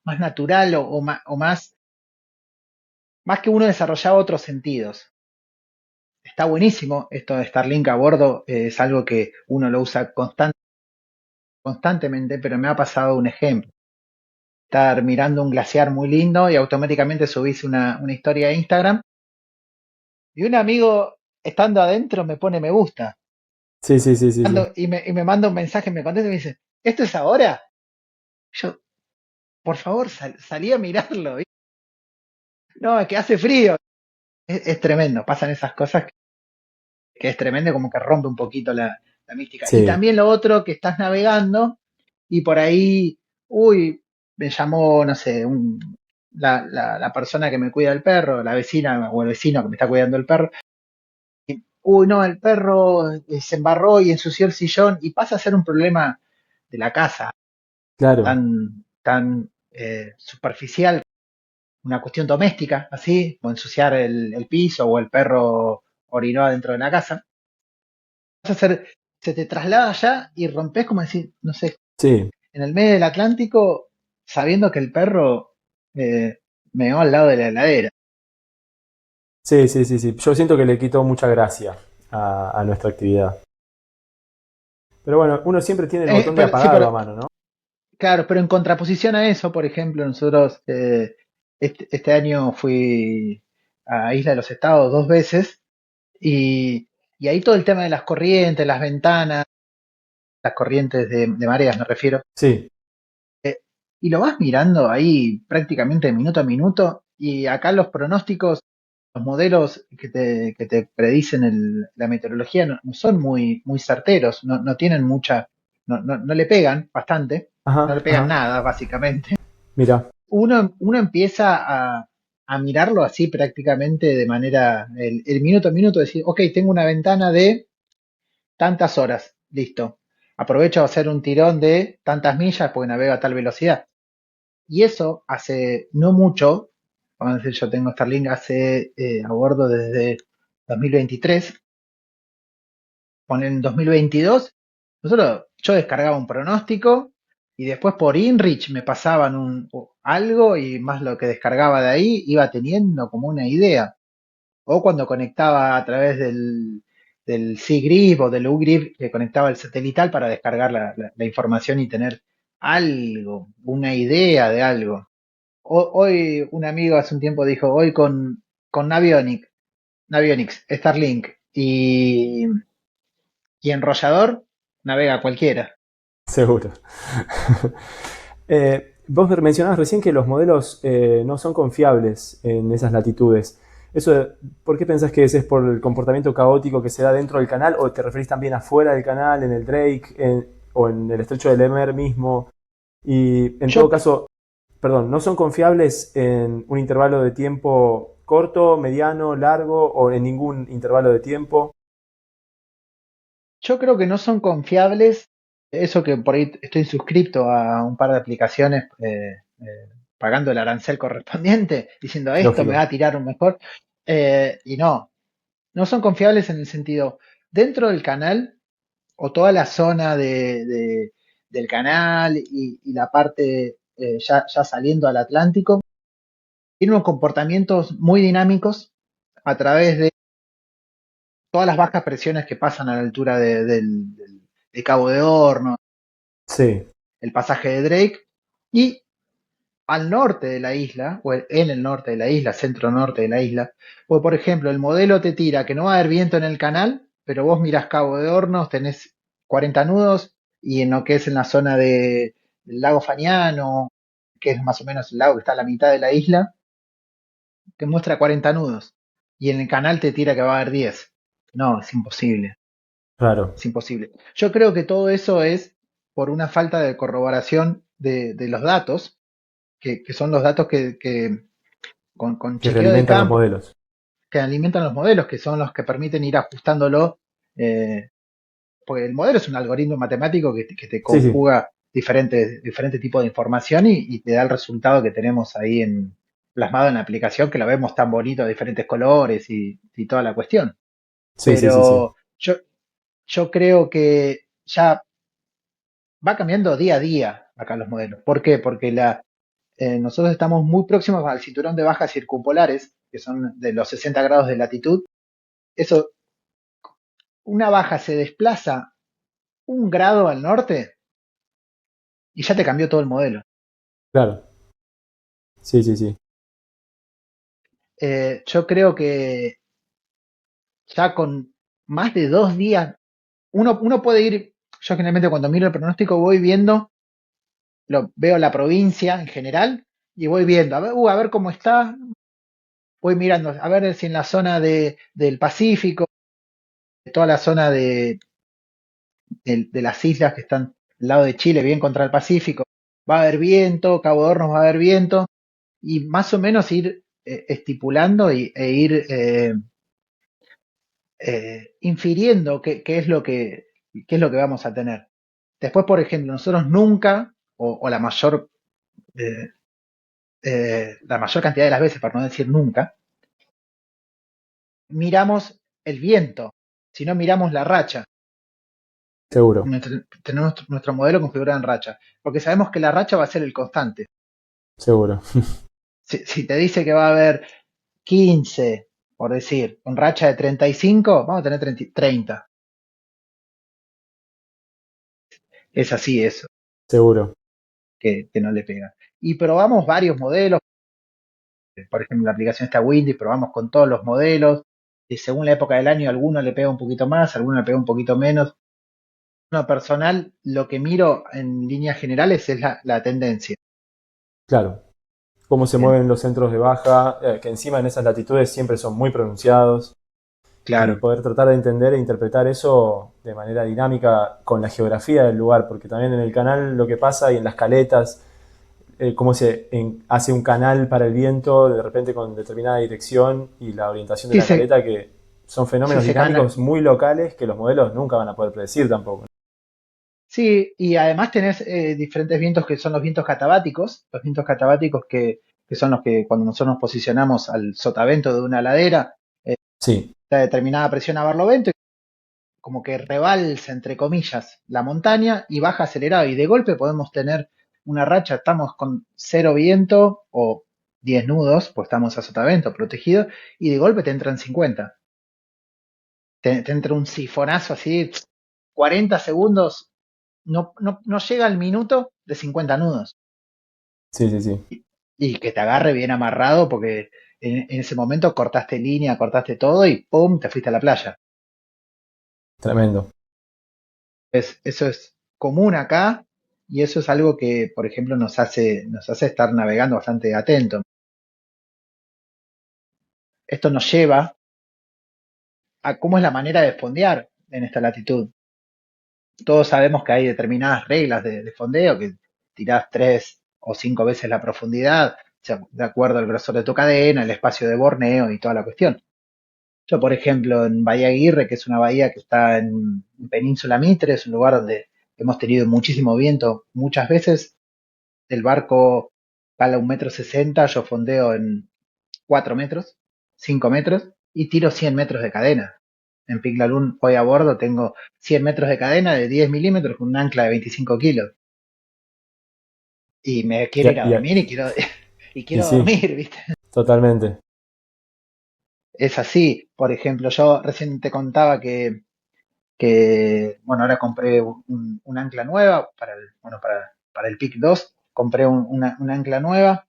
Speaker 3: natural o más que uno desarrollaba otros sentidos. Está buenísimo esto de Starlink a bordo, es algo que uno lo usa constantemente, pero me ha pasado un ejemplo. Estar mirando un glaciar muy lindo y automáticamente subís una historia a Instagram y un amigo estando adentro me pone me gusta
Speaker 1: Sí, sí, sí, sí, sí.
Speaker 3: y me manda un mensaje, me contesta y me dice, ¿esto es ahora? Yo, por favor, salí a mirarlo. No, es que hace frío. Es tremendo, pasan esas cosas que es tremendo, como que rompe un poquito la mística. Y
Speaker 1: Sí,
Speaker 3: también lo otro, que estás navegando y por ahí, uy, me llamó, no sé, la persona que me cuida el perro, la vecina o el vecino que me está cuidando el perro. Uy, no, el perro se embarró y ensució el sillón y pasa a ser un problema de la casa,
Speaker 1: claro,
Speaker 3: tan superficial, una cuestión doméstica, así, o ensuciar el piso o el perro orinó adentro de la casa. Pasa a ser, se te traslada allá y rompes como decir, no sé,
Speaker 1: sí,
Speaker 3: en el medio del Atlántico, sabiendo que el perro meó al lado de la heladera.
Speaker 1: sí, sí, sí, sí. Yo siento que le quitó mucha gracia a nuestra actividad. Pero bueno, uno siempre tiene el botón de
Speaker 3: Pero, sí,
Speaker 1: apagado a
Speaker 3: pero
Speaker 1: mano, ¿no?
Speaker 3: claro, pero en contraposición a eso, por ejemplo, nosotros este año fui a Isla de los Estados 2 veces y ahí todo el tema de las corrientes, las ventanas, las corrientes de mareas me refiero,
Speaker 1: Sí,
Speaker 3: y lo vas mirando ahí prácticamente minuto a minuto y acá los pronósticos, los modelos que te predicen la meteorología no son muy certeros, no tienen no le pegan bastante, no le
Speaker 1: ajá,
Speaker 3: pegan
Speaker 1: ajá.
Speaker 3: nada básicamente.
Speaker 1: Mira,
Speaker 3: Uno empieza a mirarlo así prácticamente de manera, el minuto a minuto, decir, ok, tengo una ventana de tantas horas, listo. Aprovecho a hacer un tirón de tantas millas porque navego a tal velocidad. Y eso hace no mucho, vamos a decir, yo tengo Starlink hace a bordo desde 2023, en 2022, yo descargaba un pronóstico y después por InReach me pasaban algo y más lo que descargaba de ahí iba teniendo como una idea. O cuando conectaba a través del Seagrip o del UGRIP que conectaba el satelital para descargar la información y tener algo, una idea de algo. Hoy un amigo hace un tiempo dijo, hoy con Navionics, Starlink y enrollador, navega cualquiera.
Speaker 1: seguro. Vos mencionabas recién que los modelos no son confiables en esas latitudes. Eso, ¿por qué pensás que ese es por el comportamiento caótico que se da dentro del canal o te referís también afuera del canal, en el Drake o en el estrecho de Lemer mismo? Y en todo
Speaker 3: Yo,
Speaker 1: caso, perdón, ¿no son confiables en un intervalo de tiempo corto, mediano, largo o en ningún intervalo de tiempo?
Speaker 3: yo creo que no son confiables. Eso que por ahí estoy suscripto a un par de aplicaciones pagando el arancel correspondiente, diciendo esto me va
Speaker 1: Lógico.
Speaker 3: a tirar un mejor. Y no son confiables en el sentido, dentro del canal o toda la zona del canal y la parte ya saliendo al Atlántico, tiene unos comportamientos muy dinámicos a través de todas las bajas presiones que pasan a la altura de Cabo de Horno,
Speaker 1: Sí,
Speaker 3: el pasaje de Drake, y al norte de la isla, o en el norte de la isla, centro norte de la isla, o por ejemplo, el modelo te tira que no va a haber viento en el canal, pero vos mirás Cabo de Hornos, tenés 40 nudos, y en lo que es en la zona del lago Faniano, que es más o menos el lago que está a la mitad de la isla, te muestra 40 nudos. y en el canal te tira que va a haber 10. No, es imposible,
Speaker 1: Claro,
Speaker 3: es imposible. Yo creo que todo eso es por una falta de corroboración de los datos, que son los datos que con
Speaker 1: que
Speaker 3: chequeo de
Speaker 1: realimentan los
Speaker 3: campo
Speaker 1: modelos.
Speaker 3: que alimentan los modelos, que son los que permiten ir ajustándolo, eh, porque el modelo es un algoritmo matemático que te
Speaker 1: Sí, sí,
Speaker 3: conjuga diferentes tipos de información y te da el resultado que tenemos ahí plasmado en la aplicación, que lo vemos tan bonito de diferentes colores y toda la cuestión.
Speaker 1: sí, sí, sí, sí.
Speaker 3: Pero yo creo que ya va cambiando día a día acá los modelos. ¿Por qué? Porque nosotros estamos muy próximos al cinturón de bajas circumpolares, que son de los 60 grados de latitud. Eso, una baja se desplaza 1 grado al norte y ya te cambió todo el modelo.
Speaker 1: Claro, sí, sí, sí.
Speaker 3: Yo creo que ya con más de 2 días, uno puede ir, yo generalmente cuando miro el pronóstico voy viendo, veo la provincia en general y voy viendo, a ver cómo está, voy mirando, a ver si en la zona del Pacífico, toda la zona de las islas que están al lado de Chile, bien contra el Pacífico, va a haber viento, Cabo de Hornos va a haber viento, y más o menos ir estipulando e ir infiriendo qué es lo que vamos a tener. Después, por ejemplo, nosotros nunca, o eh, la mayor cantidad de las veces, para no decir nunca, miramos el viento, sino miramos la racha.
Speaker 1: Seguro,
Speaker 3: Tenemos nuestro modelo configurado en racha, porque sabemos que la racha va a ser el constante.
Speaker 1: seguro.
Speaker 3: Si te dice que va a haber 15, por decir, con racha de 35, vamos a tener 30. Es así eso,
Speaker 1: Seguro.
Speaker 3: que no le pega. Y probamos varios modelos, por ejemplo, la aplicación está Windy, probamos con todos los modelos, y según la época del año, alguno le pega un poquito más, alguno le pega un poquito menos. No, personal, lo que miro en líneas generales es la tendencia.
Speaker 1: Claro. Cómo se
Speaker 3: Bien,
Speaker 1: mueven los centros de baja, que encima en esas latitudes siempre son muy pronunciados, y
Speaker 3: claro.
Speaker 1: poder tratar de entender e interpretar eso de manera dinámica con la geografía del lugar, porque también en el canal lo que pasa y en las caletas, cómo hace un canal para el viento de repente con determinada dirección y la orientación de
Speaker 3: Sí,
Speaker 1: la caleta, que son
Speaker 3: sí,
Speaker 1: fenómenos dinámicos muy locales que los modelos nunca van a poder predecir tampoco.
Speaker 3: sí, y además tenés diferentes vientos que son los vientos catabáticos que son los que cuando nosotros nos posicionamos al sotavento de una ladera,
Speaker 1: Sí,
Speaker 3: está determinada presión a barlovento, y como que rebalsa, entre comillas, la montaña y baja acelerado, y de golpe podemos tener una racha, estamos con 0 viento o 10 nudos, pues estamos a sotavento protegido, y de golpe te entran 50. Te entra un sifonazo así, 40 segundos, no llega al minuto de 50 nudos.
Speaker 1: sí, sí, sí.
Speaker 3: Y que te agarre bien amarrado porque en ese momento cortaste línea, cortaste todo y ¡pum! Te fuiste a la playa.
Speaker 1: Tremendo.
Speaker 3: Eso es común acá y eso es algo que, por ejemplo, nos hace estar navegando bastante atento. Esto nos lleva a cómo es la manera de fondear en esta latitud. Todos sabemos que hay determinadas reglas de fondeo, que tirás 3 o 5 veces la profundidad, o sea, de acuerdo al grosor de tu cadena, el espacio de borneo y toda la cuestión. Yo, por ejemplo, en Bahía Aguirre, que es una bahía que está en Península Mitre, es un lugar donde hemos tenido muchísimo viento muchas veces. El barco cala 1,60 m, yo fondeo en 4 metros, 5 metros y tiro 100 metros de cadena. En Piclalún, hoy a bordo, tengo 100 metros de cadena de 10 milímetros con un ancla de 25 kilos. Y me
Speaker 1: Y,
Speaker 3: quiero ir a dormir y
Speaker 1: y
Speaker 3: quiero
Speaker 1: sí,
Speaker 3: dormir, ¿viste?
Speaker 1: totalmente.
Speaker 3: Es así. Por ejemplo, yo recién te contaba bueno, ahora compré un ancla nueva para el PIC 2, compré una ancla nueva,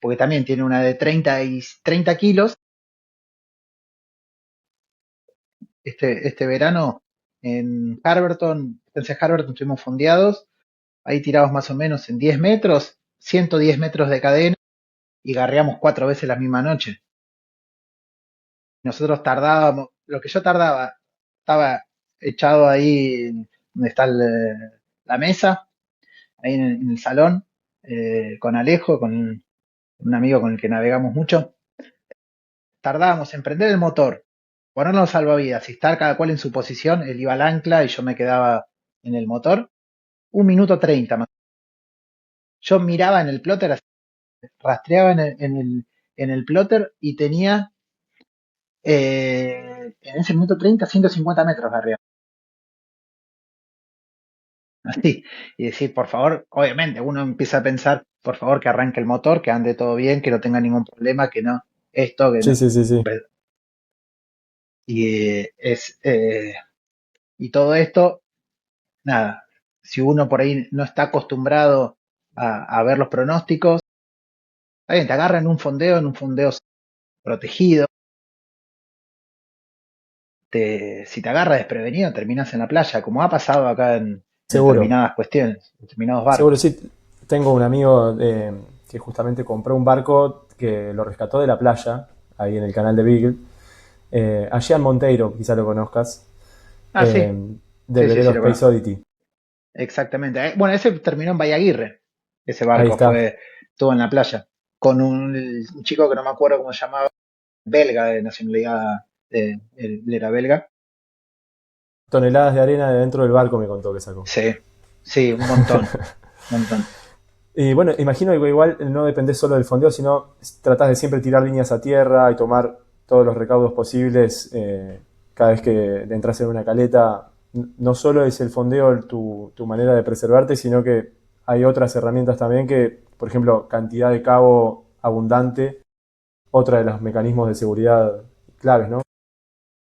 Speaker 3: porque también tiene una de 30 kilos. Este verano en Harberton, pensé Harberton, estuvimos fondeados, ahí tirados más o menos en 10 metros, 110 metros de cadena y garreamos 4 veces la misma noche. Nosotros tardábamos, lo que yo tardaba, estaba echado ahí donde está la mesa, ahí en el salón, con Alejo, con un amigo con el que navegamos mucho. Tardábamos en prender el motor, ponernos los salvavidas y estar cada cual en su posición. Él iba al ancla y yo me quedaba en el motor. 1 minuto 30 más. Yo miraba en el plotter, rastreaba en el plotter y tenía en ese minuto 30 150 metros de arriba. Así. Y decir, por favor, obviamente, uno empieza a pensar, por favor, que arranque el motor, que ande todo bien, que no tenga ningún problema, que no, esto, que
Speaker 1: Sí,
Speaker 3: no.
Speaker 1: sí, sí, sí.
Speaker 3: Y y todo esto, nada, si uno por ahí no está acostumbrado a ver los pronósticos, está bien, te agarra en un fondeo protegido, si te agarra desprevenido, terminas en la playa, como ha pasado acá en
Speaker 1: Seguro.
Speaker 3: determinadas cuestiones, en determinados
Speaker 1: Seguro,
Speaker 3: barcos.
Speaker 1: sí. Tengo un amigo que justamente compró un barco que lo rescató de la playa, ahí en el canal de Beagle. Allá en Monteiro, quizá lo conozcas,
Speaker 3: Ah,
Speaker 1: eh,
Speaker 3: sí,
Speaker 1: del
Speaker 3: sí, sí, sí,
Speaker 1: velero
Speaker 3: lo
Speaker 1: Space
Speaker 3: conozco.
Speaker 1: Oddity.
Speaker 3: Exactamente. Bueno, ese terminó en Bahía Aguirre, ese
Speaker 1: Ahí
Speaker 3: barco
Speaker 1: está.
Speaker 3: estuvo en la playa, con un chico que no me acuerdo cómo se llamaba, belga, de nacionalidad, él era belga.
Speaker 1: Toneladas de arena de dentro del barco me contó que sacó.
Speaker 3: Sí, sí, un montón, un montón.
Speaker 1: Y bueno, imagino que igual no dependés solo del fondeo, sino tratás de siempre tirar líneas a tierra y tomar todos los recaudos posibles cada vez que entras en una caleta. No solo es el fondeo tu manera de preservarte, sino que hay otras herramientas también que, por ejemplo, cantidad de cabo abundante, otra de los mecanismos de seguridad claves, ¿no?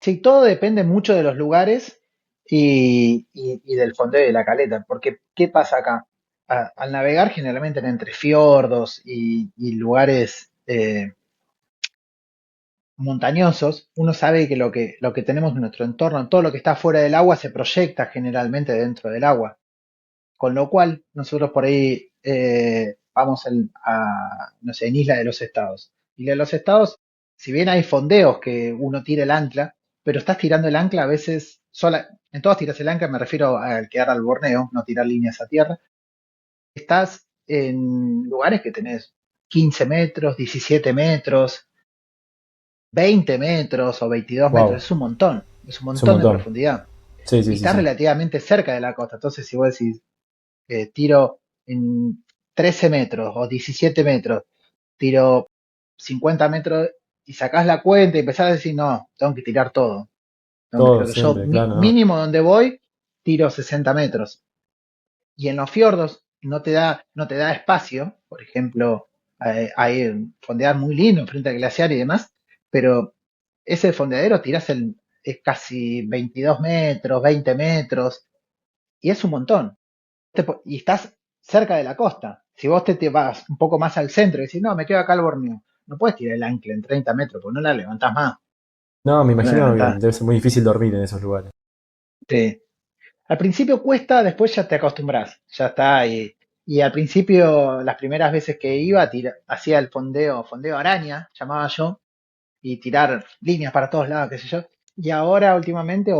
Speaker 3: Sí, todo depende mucho de los lugares y del fondeo de la caleta, porque ¿qué pasa acá? Al navegar generalmente entre fiordos y lugares montañosos, uno sabe que lo que tenemos en nuestro entorno, todo lo que está fuera del agua se proyecta generalmente dentro del agua. Con lo cual, nosotros por ahí vamos no sé, en Isla de los Estados. Isla de los Estados, si bien hay fondeos que uno tira el ancla, pero estás tirando el ancla a veces en todas tiras el ancla, me refiero al quedar al borneo, no tirar líneas a tierra. Estás en lugares que tenés 15 metros, 17 metros, 20 metros o 22 metros,
Speaker 1: Wow,
Speaker 3: es un
Speaker 1: es un
Speaker 3: montón de
Speaker 1: montón.
Speaker 3: profundidad.
Speaker 1: Sí, sí,
Speaker 3: Y
Speaker 1: sí,
Speaker 3: estás
Speaker 1: sí.
Speaker 3: relativamente cerca de la costa, entonces si vos decís, tiro en 13 metros o 17 metros, tiro 50 metros y sacás la cuenta y empezás a decir, no, tengo que tirar todo.
Speaker 1: Todo
Speaker 3: Yo
Speaker 1: siempre, claro, ¿no?
Speaker 3: mínimo donde voy, tiro 60 metros. Y en los fiordos no te da espacio, por ejemplo, hay fondear muy lindo frente al glaciar y demás, pero ese fondeadero es casi 22 metros, 20 metros, y es un montón. Y estás cerca de la costa. Si vos te vas un poco más al centro y decís, no, me quedo acá al Borneo, no puedes tirar el ancla en 30 metros, porque no la levantás más.
Speaker 1: No, me
Speaker 3: No la
Speaker 1: imagino que
Speaker 3: levantás.
Speaker 1: debe ser muy difícil dormir en esos lugares.
Speaker 3: Sí. Al principio cuesta, después ya te acostumbras. Ya está. Y al principio, las primeras veces que iba, hacía el fondeo araña, llamaba yo, y tirar líneas para todos lados, qué sé yo. Y ahora últimamente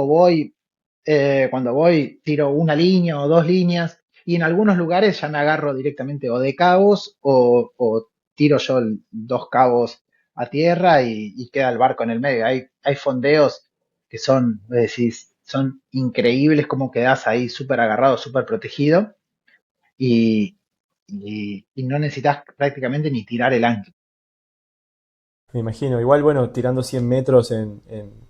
Speaker 3: cuando voy, tiro una línea o dos líneas, y en algunos lugares ya me agarro directamente o de cabos o tiro yo dos cabos a tierra y queda el barco en el medio. Hay fondeos que decís, son increíbles como quedás ahí súper agarrado, súper protegido y, y no necesitas prácticamente ni tirar el ancla.
Speaker 1: Me imagino. Igual, bueno, tirando 100 metros en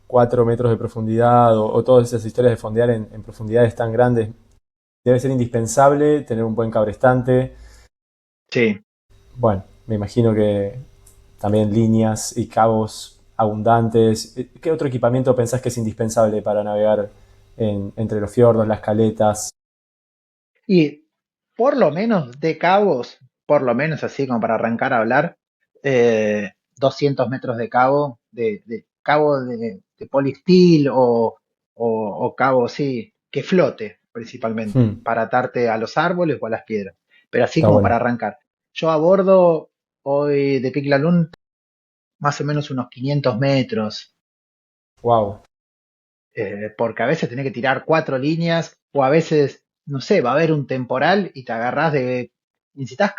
Speaker 1: 4 metros de profundidad o todas esas historias de fondear en profundidades tan grandes, debe ser indispensable tener un buen cabrestante.
Speaker 3: Sí.
Speaker 1: Bueno, me imagino que también líneas y cabos abundantes. ¿Qué otro equipamiento pensás que es indispensable para navegar entre los fiordos, las caletas?
Speaker 3: Y por lo menos de cabos, por lo menos así como para arrancar a hablar, 200 metros de cabo, de cabo de polistil o cabo, sí, que flote principalmente,
Speaker 1: Hmm,
Speaker 3: para atarte a los árboles o a las piedras, pero así
Speaker 1: está
Speaker 3: como para
Speaker 1: bueno.
Speaker 3: arrancar. Yo a bordo hoy de Piclalun más o menos unos 500 metros,
Speaker 1: Wow,
Speaker 3: Porque a veces tenés que tirar 4 líneas, o a veces, no sé, va a haber un temporal y te agarrás de. Necesitas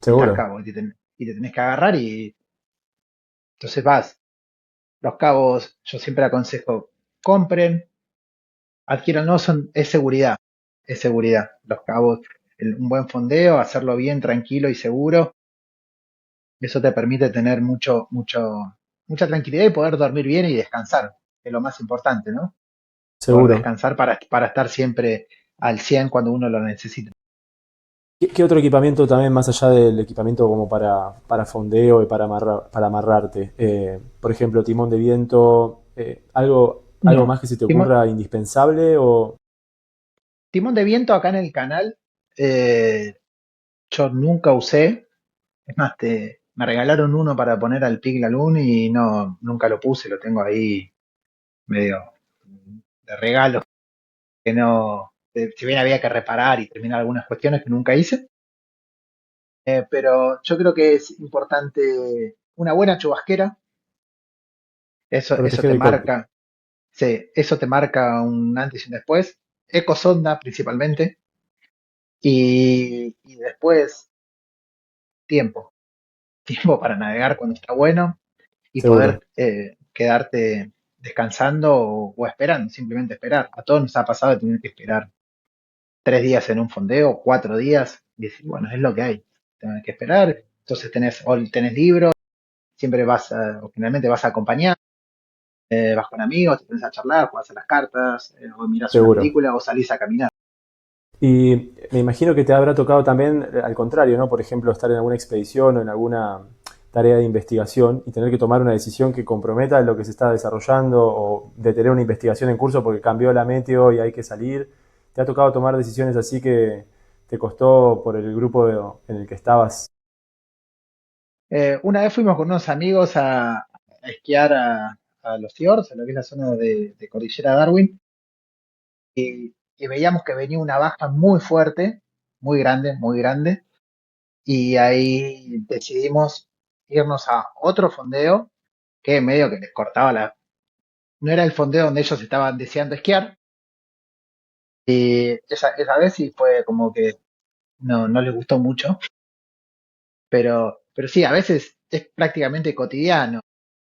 Speaker 1: seguro.
Speaker 3: cabo, y te tenés que agarrar y entonces vas. Los cabos, yo siempre aconsejo, compren, adquieran, no son, es seguridad. Los cabos, un buen fondeo, hacerlo bien, tranquilo y seguro, eso te permite tener mucha tranquilidad y poder dormir bien y descansar, que es lo más importante, ¿no? Poder
Speaker 1: Seguro.
Speaker 3: descansar para estar siempre al 100 cuando uno lo necesita.
Speaker 1: ¿Qué otro equipamiento también más allá del equipamiento como para fondeo y para amarrarte? Por ejemplo, timón de viento, algo
Speaker 3: No,
Speaker 1: más que se te
Speaker 3: timón,
Speaker 1: ocurra indispensable o...
Speaker 3: timón de viento acá en el canal, eh, yo nunca usé. Es más, me regalaron uno para poner al Pig Lagoon y no, nunca lo puse, lo tengo ahí medio de regalo, que no, si bien había que reparar y terminar algunas cuestiones que nunca hice, pero yo creo que es importante una buena chubasquera, eso
Speaker 1: Proteger
Speaker 3: te
Speaker 1: el cockpit.
Speaker 3: marca, sí, eso te marca un antes y un después, ecosonda principalmente, y después tiempo, tiempo para navegar cuando está bueno, y
Speaker 1: Seguro.
Speaker 3: poder quedarte descansando o esperando, simplemente esperar. A todos nos ha pasado de tener que esperar 3 días en un fondeo, 4 días, y decir, bueno, es lo que hay, tener que esperar. Entonces tenés libros, siempre o generalmente vas acompañado, vas con amigos, te pones a charlar, jugás a las cartas, o mirás una
Speaker 1: Seguro.
Speaker 3: película, o salís a caminar.
Speaker 1: Y me imagino que te habrá tocado también, al contrario, ¿no? Por ejemplo, estar en alguna expedición o en alguna tarea de investigación y tener que tomar una decisión que comprometa lo que se está desarrollando o detener una investigación en curso porque cambió la meteo y hay que salir. ¿Te ha tocado tomar decisiones así que te costó por el grupo en el que estabas?
Speaker 3: Una vez fuimos con unos amigos a esquiar a los fiords, a lo que es la zona de Cordillera Darwin, y veíamos que venía una baja muy fuerte, muy grande, y ahí decidimos irnos a otro fondeo que medio que les cortaba No era el fondeo donde ellos estaban deseando esquiar, y esa vez sí fue como que no les gustó mucho, pero sí, a veces es prácticamente cotidiano.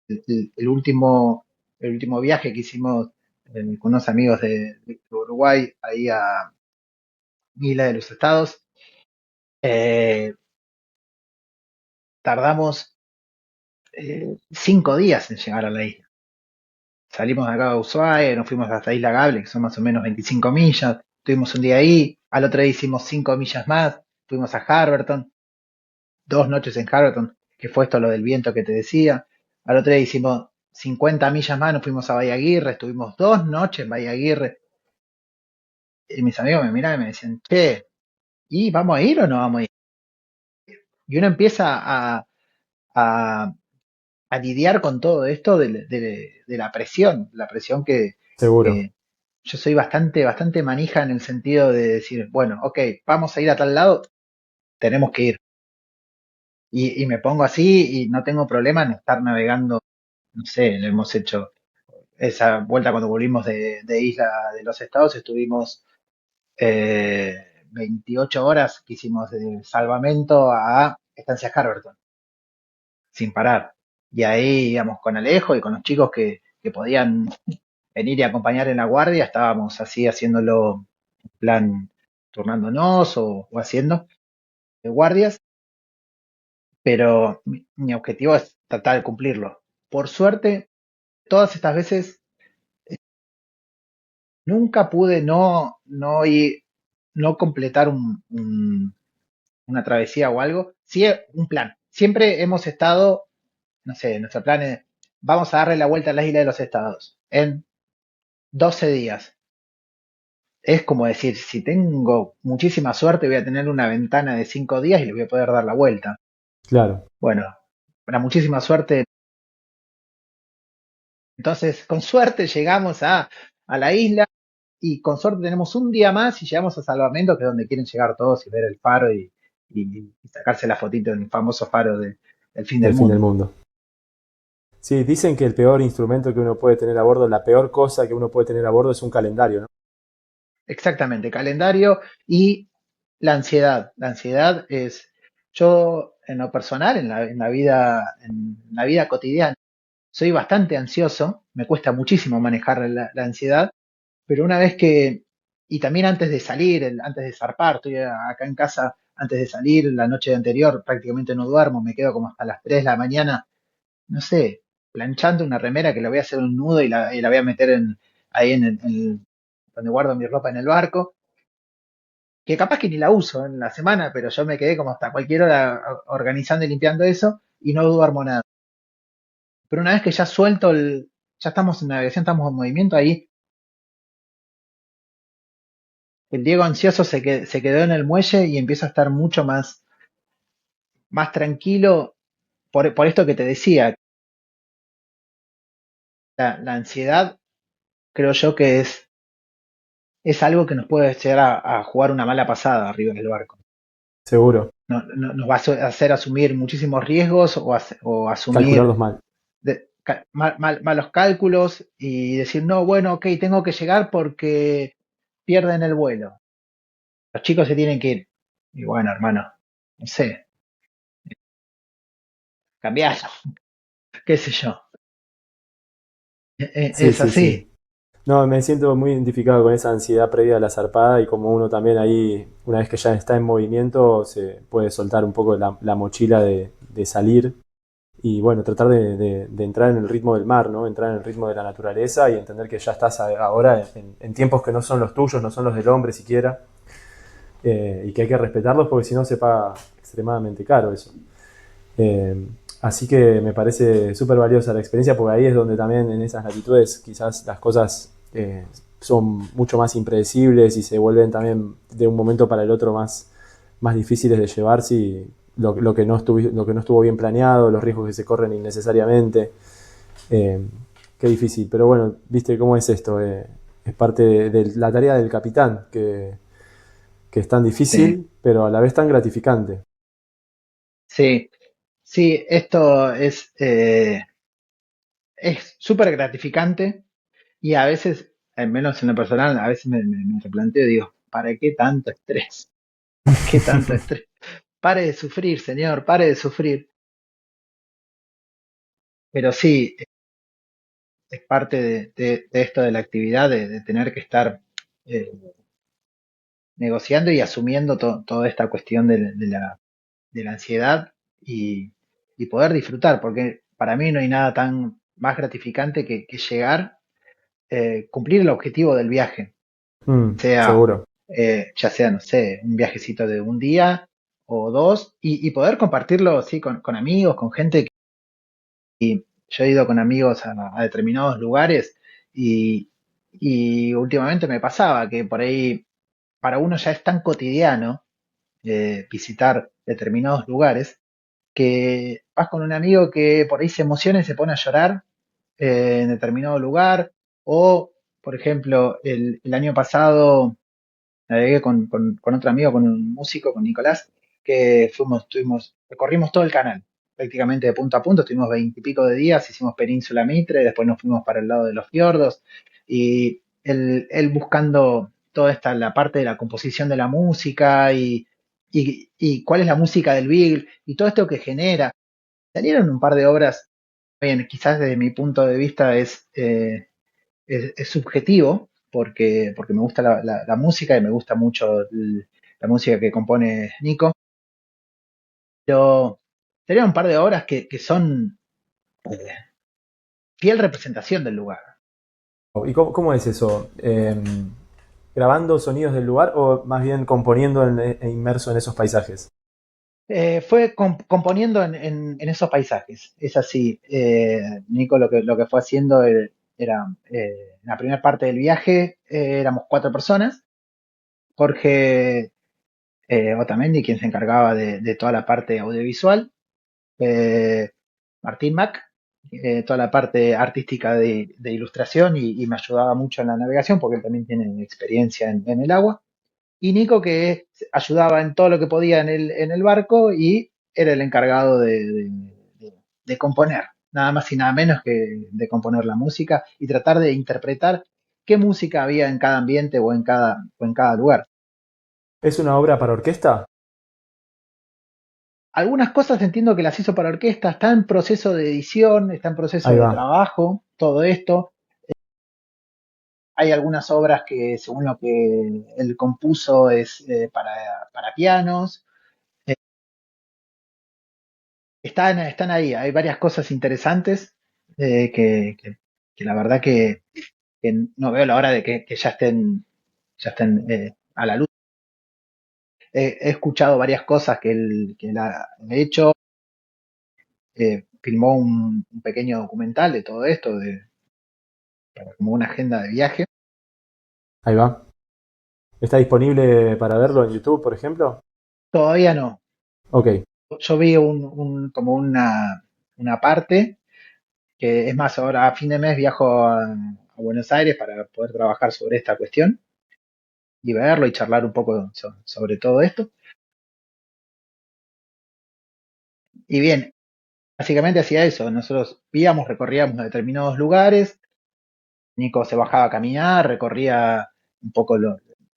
Speaker 3: El último viaje que hicimos con unos amigos de Uruguay, ahí a Isla de los Estados, eh, tardamos 5 días en llegar a la isla. Salimos de acá de Ushuaia, nos fuimos hasta Isla Gable, que son más o menos 25 millas. Estuvimos un día ahí, al otro día hicimos 5 millas más, fuimos a Harberton, 2 noches en Harberton, que fue esto lo del viento que te decía. Al otro día hicimos 50 millas más, nos fuimos a Bahía Aguirre, estuvimos 2 noches en Bahía Aguirre. Y mis amigos me miraban y me decían, che, ¿y vamos a ir o no vamos a ir? Y uno empieza a, a lidiar con todo esto de la presión
Speaker 1: Seguro.
Speaker 3: que yo soy bastante manija en el sentido de decir, bueno, ok, vamos a ir a tal lado, tenemos que ir. Y me pongo así y no tengo problema en estar navegando, no sé, lo hemos hecho esa vuelta cuando volvimos de Isla de los Estados, estuvimos 28 horas que hicimos de salvamento a Estancia Harberton, sin parar. Y ahí íbamos con Alejo y con los chicos que podían venir y acompañar en la guardia, estábamos así haciéndolo en plan turnándonos o haciendo guardias, pero mi objetivo es tratar de cumplirlo. Por suerte, todas estas veces nunca pude no completar una travesía o algo. Sí, un plan. Siempre hemos estado, no sé, nuestro plan es, vamos a darle la vuelta a la isla de los Estados en 12 días. Es como decir, si tengo muchísima suerte, voy a tener una ventana de 5 días y le voy a poder dar la vuelta.
Speaker 1: Claro.
Speaker 3: Bueno, para muchísima suerte. Entonces, con suerte llegamos a la isla y con suerte tenemos un día más y llegamos a Salvamento, que es donde quieren llegar todos y ver el faro y sacarse la fotito en el famoso faro del fin del
Speaker 1: Del fin del
Speaker 3: mundo.
Speaker 1: mundo. Sí, dicen que el peor instrumento que uno puede tener a bordo, la peor cosa que uno puede tener a bordo es un calendario, ¿no?
Speaker 3: Exactamente, calendario y la ansiedad. La ansiedad es, yo en lo personal, en la vida cotidiana, soy bastante ansioso, me cuesta muchísimo manejar la ansiedad, pero una vez que, y también antes de salir, antes de zarpar, estoy acá en casa, antes de salir, la noche anterior prácticamente no duermo, me quedo como hasta las 3 de la mañana, no sé, planchando una remera que le voy a hacer un nudo y la voy a meter ahí donde guardo mi ropa en el barco, que capaz que ni la uso en la semana, pero yo me quedé como hasta cualquier hora organizando y limpiando eso y no duermo nada. Pero una vez que ya suelto ya estamos en navegación, estamos en movimiento, ahí el Diego ansioso se quedó en el muelle y empieza a estar mucho más tranquilo por esto que te decía. La ansiedad creo yo que es algo que nos puede llegar a jugar una mala pasada arriba del barco.
Speaker 1: Seguro.
Speaker 3: Nos va a hacer asumir muchísimos riesgos o asumir
Speaker 1: Calcularlos mal.
Speaker 3: malos cálculos y decir, no, bueno, ok, tengo que llegar porque pierden el vuelo. Los chicos se tienen que ir. Y bueno, hermano, no sé, cambiarlo, qué sé yo.
Speaker 1: Sí,
Speaker 3: Es
Speaker 1: sí,
Speaker 3: así.
Speaker 1: sí. No, me siento muy identificado con esa ansiedad previa a la zarpada y como uno también ahí, una vez que ya está en movimiento, se puede soltar un poco la mochila de salir y bueno, tratar de entrar en el ritmo del mar, ¿no? Entrar en el ritmo de la naturaleza y entender que ya estás ahora en tiempos que no son los tuyos, no son los del hombre siquiera, y que hay que respetarlos porque si no se paga extremadamente caro eso. Eh, Así que me parece súper valiosa la experiencia porque ahí es donde también en esas latitudes quizás las cosas son mucho más impredecibles y se vuelven también de un momento para el otro más difíciles de llevar si lo que no estuvo bien planeado, los riesgos que se corren innecesariamente. Eh, Qué difícil, pero bueno, viste cómo es esto. Es parte de la tarea del capitán, que es tan
Speaker 3: Sí,
Speaker 1: difícil, pero a la vez tan gratificante.
Speaker 3: sí, sí, esto es súper gratificante y a veces, al menos en lo personal, a veces me replanteo y digo, ¿para qué tanto estrés? ¿Para qué tanto estrés? Pare de sufrir, señor, pare de sufrir. Pero sí, es parte de esto de la actividad, de tener que estar eh, negociando y asumiendo toda esta cuestión de la ansiedad y poder disfrutar, porque para mí no hay nada tan más gratificante que llegar, cumplir el objetivo del viaje, sea,
Speaker 1: Seguro.
Speaker 3: ya sea, no sé, un viajecito de un día o dos, y poder compartirlo, sí, con amigos, con gente. Yo he ido con amigos a determinados lugares y, y últimamente me pasaba que por ahí para uno ya es tan cotidiano visitar determinados lugares que vas con un amigo que por ahí se emociona y se pone a llorar en determinado lugar o, por ejemplo, el año pasado navegué con otro amigo, con un músico, con Nicolás, que recorrimos todo el canal, prácticamente de punto a punto, estuvimos 20 y pico de días, hicimos Península Mitre, después nos fuimos para el lado de los fiordos, y él buscando toda la parte de la composición de la música y cuál es la música del Beagle, y todo esto que genera. Salieron un par de obras, bien, quizás desde mi punto de vista es subjetivo porque me gusta la música y me gusta mucho la música que compone Nico, pero serían un par de obras que son fiel representación del lugar.
Speaker 1: ¿Y cómo es eso? ¿Grabando sonidos del lugar o más bien componiendo inmerso en esos paisajes?
Speaker 3: Fue componiendo en esos paisajes, es así. Nico lo que fue haciendo era, en la primera parte del viaje éramos 4 personas. Jorge Otamendi, quien se encargaba de toda la parte audiovisual, eh, Martín Mac, toda la parte artística de ilustración y me ayudaba mucho en la navegación porque él también tiene experiencia en el agua. Y Nico que ayudaba en todo lo que podía en el barco y era el encargado de componer. nada más y nada menos que de componer la música y tratar de interpretar qué música había en cada ambiente o en cada lugar.
Speaker 1: ¿Es una obra para orquesta?
Speaker 3: Algunas cosas entiendo que las hizo para orquesta, está en proceso de edición, está en proceso
Speaker 1: Ahí
Speaker 3: de
Speaker 1: va.
Speaker 3: trabajo, todo esto. Hay algunas obras que, según lo que él compuso, es para pianos. Eh, están ahí, hay varias cosas interesantes que la verdad que no veo la hora de que ya estén a la luz. He escuchado varias cosas que él ha hecho. Filmó un pequeño documental de todo esto, como una agenda de viaje.
Speaker 1: Ahí va. ¿Está disponible para verlo en YouTube, por ejemplo?
Speaker 3: Todavía no.
Speaker 1: Ok.
Speaker 3: Yo vi como una parte, que es más, ahora a fin de mes viajo a Buenos Aires para poder trabajar sobre esta cuestión y verlo y charlar un poco sobre todo esto. Y bien, básicamente hacía eso. Nosotros íbamos, recorríamos determinados lugares. Nico se bajaba a caminar, recorría un poco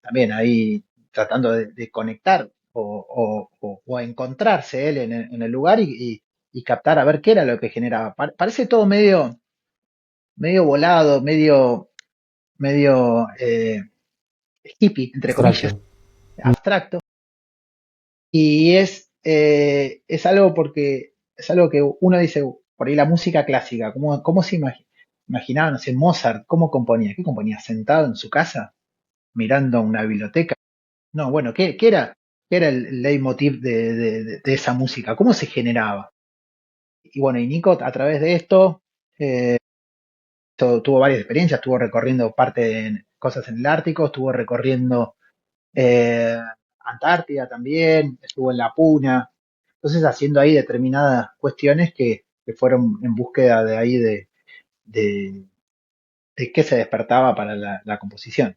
Speaker 3: también ahí tratando de conectar o a encontrarse él en el lugar y captar a ver qué era lo que generaba. Parece todo medio volado, medio hippie, entre comillas,
Speaker 1: Abstracto. Mm.
Speaker 3: abstracto. Y es algo porque es algo que uno dice, por ahí la música clásica, ¿cómo se imaginaba, no sé, Mozart, cómo componía? ¿Qué componía? ¿Sentado en su casa, mirando una biblioteca? No, bueno, ¿qué era el leitmotiv de esa música? ¿Cómo se generaba? Y bueno, y Nico a través de esto tuvo varias experiencias, estuvo recorriendo cosas en el Ártico, estuvo recorriendo eh, Antártida también, estuvo en la Puna, entonces haciendo ahí determinadas cuestiones que fueron en búsqueda de ahí de, de qué se despertaba para la composición.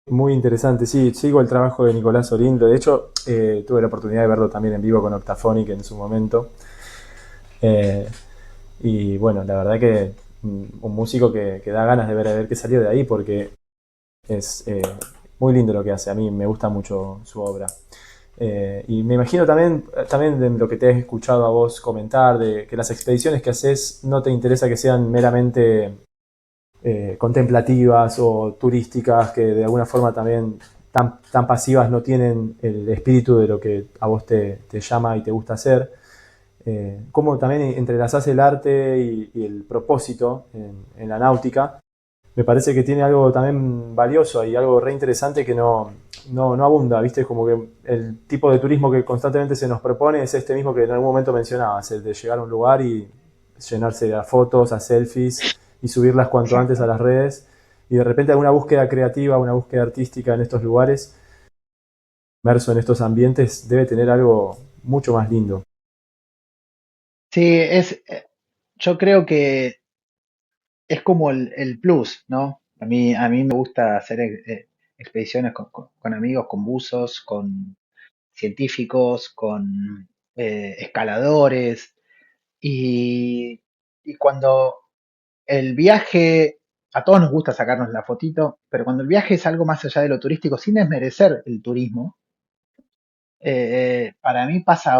Speaker 1: Muy interesante, sí, sigo el trabajo de Nicolás Orindo. De hecho, tuve la oportunidad de verlo también en vivo con Octaphonic en su momento. Eh, y bueno, la verdad que un músico que da ganas de ver a ver qué salió de ahí porque es muy lindo lo que hace. A mí me gusta mucho su obra. Y me imagino también de lo que te he escuchado a vos comentar, de que las expediciones que haces no te interesa que sean meramente contemplativas o turísticas, que de alguna forma también tan pasivas no tienen el espíritu de lo que a vos te llama y te gusta hacer. Cómo también entrelazás el arte y el propósito en la náutica. Me parece que tiene algo también valioso y algo re interesante que no abunda, ¿viste? Como que el tipo de turismo que constantemente se nos propone es este mismo que en algún momento mencionabas, el de llegar a un lugar y llenarse de fotos, a selfies y subirlas cuanto antes a
Speaker 3: Exacto.
Speaker 1: las redes. Y de repente alguna búsqueda creativa, una búsqueda artística en estos lugares, inmerso en estos ambientes, debe tener algo mucho más lindo.
Speaker 3: Sí, yo creo que es como el plus, ¿no? A mí me gusta hacer expediciones con amigos, con buzos, con científicos, con escaladores. Y, y cuando el viaje, a todos nos gusta sacarnos la fotito, pero cuando el viaje es algo más allá de lo turístico, sin desmerecer el turismo, para mí pasa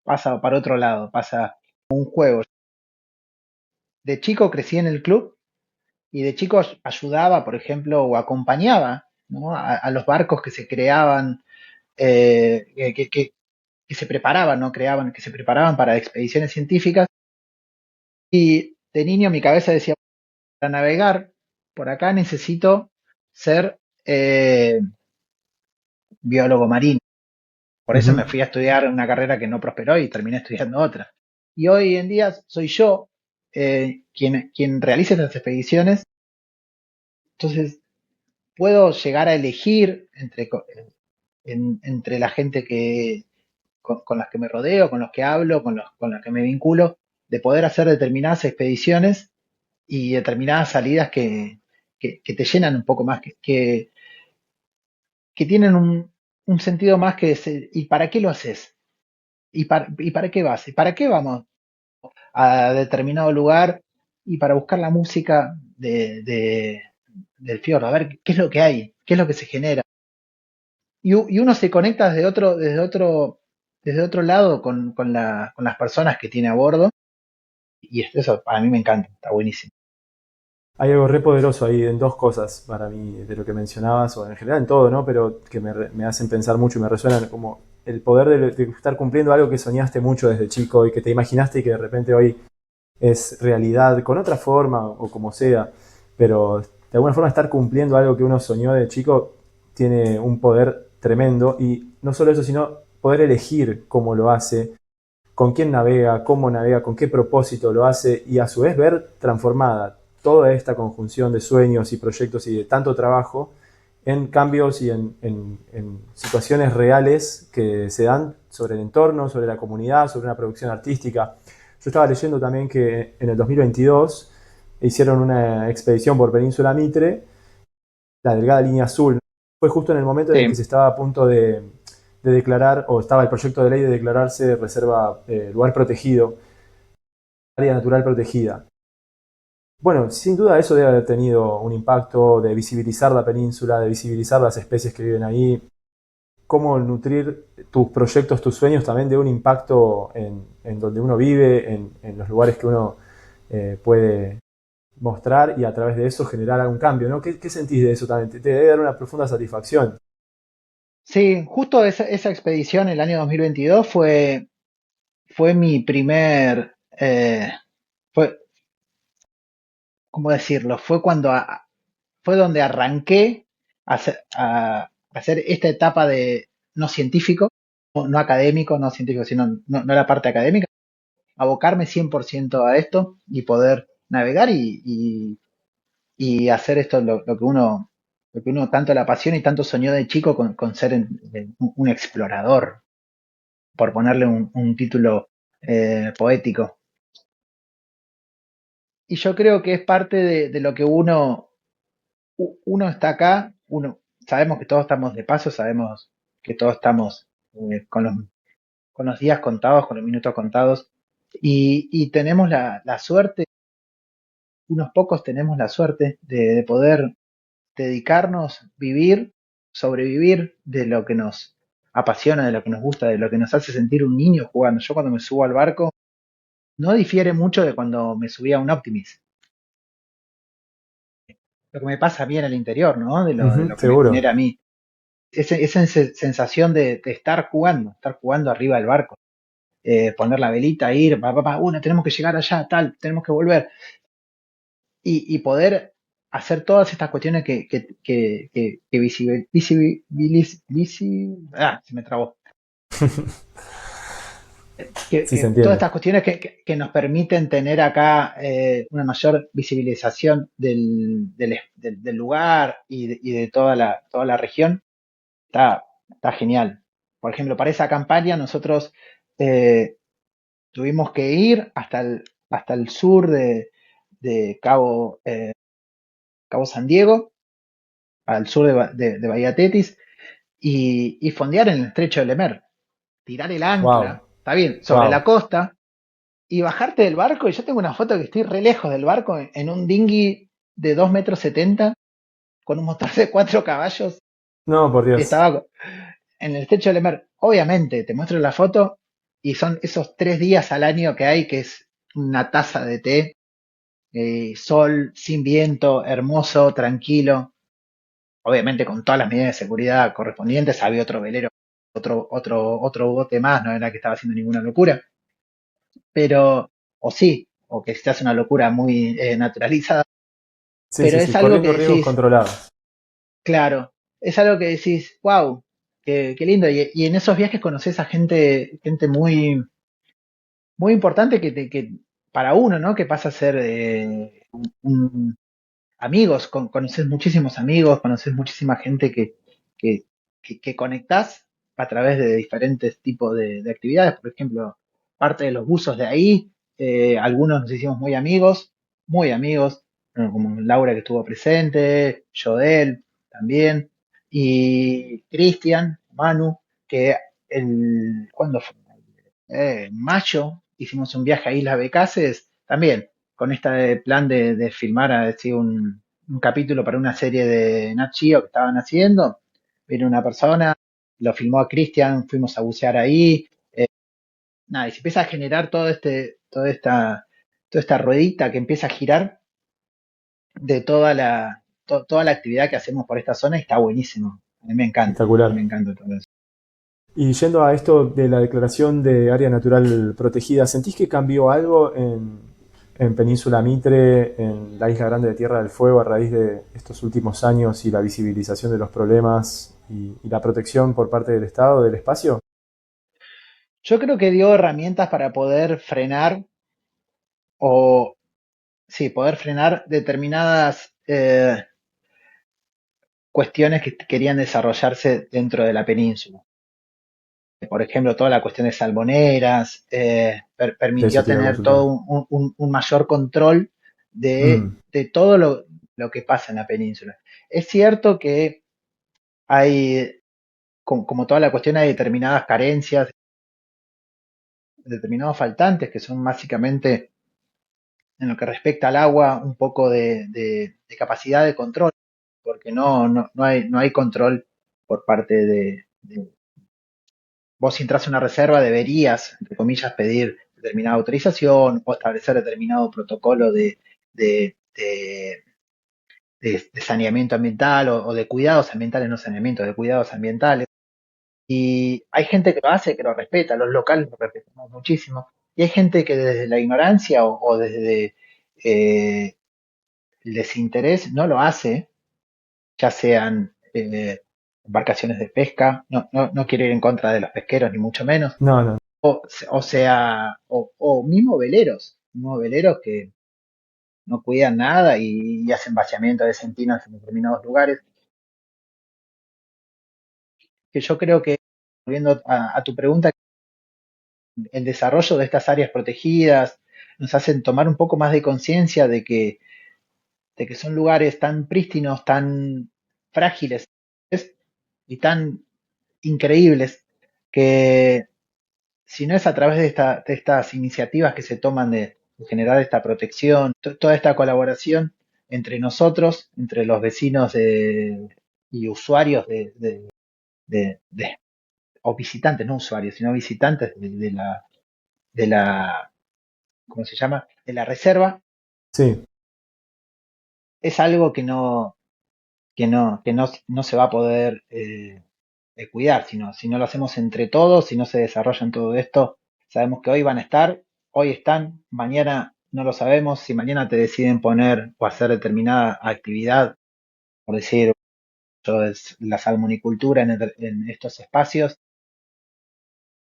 Speaker 3: para otro lado, pasa un juego. De chico crecí en el club y de chico ayudaba, por ejemplo, o acompañaba, ¿no? a los barcos que se creaban, que se preparaban, no creaban, que se preparaban para expediciones científicas. Y de niño mi cabeza decía, para navegar por acá necesito ser biólogo marino. Por eso me
Speaker 1: Ujú.
Speaker 3: fui a estudiar una carrera que no prosperó y terminé estudiando otra. Y hoy en día soy yo quien realiza estas expediciones. Entonces puedo llegar a elegir entre la gente con las que me rodeo, con los que hablo, con los que me vinculo, de poder hacer determinadas expediciones y determinadas salidas que te llenan un poco más, que tienen un sentido más que ¿y para qué lo haces? ¿Y para qué vas? ¿Y para qué vamos? a determinado lugar y para buscar la música del fiordo, a ver qué es lo que hay, qué es lo que se genera. Y uno se conecta desde otro lado con las personas que tiene a bordo y eso para mí me encanta, está buenísimo.
Speaker 1: Hay algo re poderoso ahí en dos cosas para mí de lo que mencionabas, o en general en todo, ¿no? Pero que me hacen pensar mucho y me resuenan como el poder de estar cumpliendo algo que soñaste mucho desde chico y que te imaginaste y que de repente hoy es realidad con otra forma o como sea, pero de alguna forma estar cumpliendo algo que uno soñó de chico tiene un poder tremendo y no solo eso, sino poder elegir cómo lo hace, con quién navega, cómo navega, con qué propósito lo hace y a su vez ver transformada toda esta conjunción de sueños y proyectos y de tanto trabajo en cambios y en situaciones reales que se dan sobre el entorno, sobre la comunidad, sobre una producción artística. Yo estaba leyendo también que en el 2022 hicieron una expedición por Península Mitre, la delgada línea azul. Fue justo en el momento en el que
Speaker 3: Sí,
Speaker 1: se estaba a punto de declarar, o estaba el proyecto de ley de declararse reserva, lugar protegido, área natural protegida. Bueno, sin duda eso debe haber tenido un impacto de visibilizar la península, de visibilizar las especies que viven ahí, cómo nutrir tus proyectos, tus sueños también de un impacto en donde uno vive, en los lugares que uno puede mostrar y a través de eso generar algún cambio, ¿no? ¿Qué sentís de eso también? Te debe dar una profunda satisfacción.
Speaker 3: sí, justo esa expedición el año 2022 fue mi primer, fue, ¿cómo decirlo? Fue donde arranqué a hacer esta etapa de no científico, no académico, no científico, sino no la parte académica, abocarme 100% a esto y poder navegar y hacer esto lo que uno tanto le apasiona y tanto soñó de chico con ser un explorador, por ponerle un título poético. Y yo creo que es parte de lo que uno está acá, sabemos que todos estamos de paso, sabemos que todos estamos con los días contados, con los minutos contados, y tenemos la suerte, unos pocos tenemos la suerte de poder dedicarnos, vivir, sobrevivir de lo que nos apasiona, de lo que nos gusta, de lo que nos hace sentir un niño jugando. Yo cuando me subo al barco, no difiere mucho de cuando me subía a un Optimus. Lo que me pasa a mí en el interior, ¿no? De
Speaker 1: Ujú,
Speaker 3: lo que me
Speaker 1: seguro.
Speaker 3: genera a mí. Esa sensación de estar jugando arriba del barco. Poner la velita, ir, no, tenemos que llegar allá, tal, tenemos que volver. Y poder hacer todas estas cuestiones que se me trabó.
Speaker 1: Sí, se
Speaker 3: Todas
Speaker 1: entiende.
Speaker 3: estas cuestiones que nos permiten tener acá una mayor visibilización del lugar y de toda la región, está genial. Por ejemplo, para esa campaña nosotros eh, tuvimos que ir hasta el sur de Cabo San Diego, al sur de Bahía Tetis, y fondear en el estrecho de Lemer, tirar el
Speaker 1: Wow,
Speaker 3: ancla, está bien, sobre la
Speaker 1: wow.
Speaker 3: costa, y bajarte del barco. Y yo tengo una foto que estoy re lejos del barco en un dinghy de 2,70 m con un motor de 4 caballos.
Speaker 1: No, por Dios.
Speaker 3: Estaba en el techo del Emer. Obviamente, te muestro la foto y son esos 3 días al año que hay, que es una taza de té, sol, sin viento, hermoso, tranquilo. Obviamente con todas las medidas de seguridad correspondientes. Había otro velero, otro bote más, no era que estaba haciendo ninguna locura. Pero, o sí, o que se hace una locura muy naturalizada,
Speaker 1: Sí,
Speaker 3: pero
Speaker 1: sí,
Speaker 3: es
Speaker 1: sí,
Speaker 3: algo
Speaker 1: corriendo
Speaker 3: que
Speaker 1: riesgos
Speaker 3: decís,
Speaker 1: controlados.
Speaker 3: claro, es algo que decís, wow, qué lindo. Y en esos viajes conoces a gente muy importante que para uno, ¿no? Que pasa a ser amigos, conoces muchísimos amigos, conoces muchísima gente que, que conectás a través de diferentes tipos de actividades. Por ejemplo, parte de los buzos de ahí, algunos nos hicimos muy amigos, como Laura que estuvo presente, Joel también, y Cristian, Manu, que ¿cuándo fue? En mayo hicimos un viaje a Islas Becaces, también con este plan de filmar así un capítulo para una serie de Nat Geo que estaban haciendo. Vino una persona, lo filmó a Cristian, fuimos a bucear ahí. Nada, y se empieza a generar toda esta ruedita que empieza a girar de toda la actividad que hacemos por esta zona y está buenísimo. A mí
Speaker 1: Espectacular.
Speaker 3: me encanta todo eso.
Speaker 1: Y yendo a esto de la declaración de área natural protegida, ¿sentís que cambió algo en Península Mitre, en la Isla Grande de Tierra del Fuego, a raíz de estos últimos años y la visibilización de los problemas y la protección por parte del Estado del espacio?
Speaker 3: Yo creo que dio herramientas para poder frenar o, sí, poder frenar determinadas cuestiones que querían desarrollarse dentro de la península. Por ejemplo, toda la cuestión de salmoneras,
Speaker 1: De eso
Speaker 3: permitió
Speaker 1: te iba a
Speaker 3: tener
Speaker 1: consultar.
Speaker 3: todo un mayor control
Speaker 1: Mm,
Speaker 3: de todo lo que pasa en la península. Es cierto que hay, como toda la cuestión, hay determinadas carencias, determinados faltantes que son básicamente en lo que respecta al agua un poco de capacidad de control, porque no hay control por parte vos si entras a una reserva deberías, entre comillas, pedir determinada autorización o establecer determinado protocolo de saneamiento ambiental o de cuidados ambientales, no saneamiento, de cuidados ambientales. Y hay gente que lo hace, que lo respeta, los locales lo respetamos muchísimo. Y hay gente que desde la ignorancia o desde el desinterés no lo hace, ya sean embarcaciones de pesca, no quiero ir en contra de los pesqueros ni mucho menos,
Speaker 1: no, no,
Speaker 3: o sea, o mismos veleros que no cuidan nada y hacen vaciamiento de sentinas en determinados lugares, que yo creo que, volviendo a tu pregunta, el desarrollo de estas áreas protegidas nos hacen tomar un poco más de conciencia de que son lugares tan prístinos, tan frágiles ¿ves? Y tan increíbles que si no es a través de estas iniciativas que se toman de generar esta protección, toda esta colaboración entre nosotros, entre los vecinos y usuarios de- o visitantes, no usuarios, sino visitantes de la, ¿cómo se llama? De la reserva,
Speaker 1: sí,
Speaker 3: es algo que no se va a poder cuidar, si no lo hacemos entre todos, si no se desarrolla en todo esto, sabemos que hoy van a estar, hoy están, mañana no lo sabemos, si mañana te deciden poner o hacer determinada actividad, por decir, la salmonicultura en estos espacios,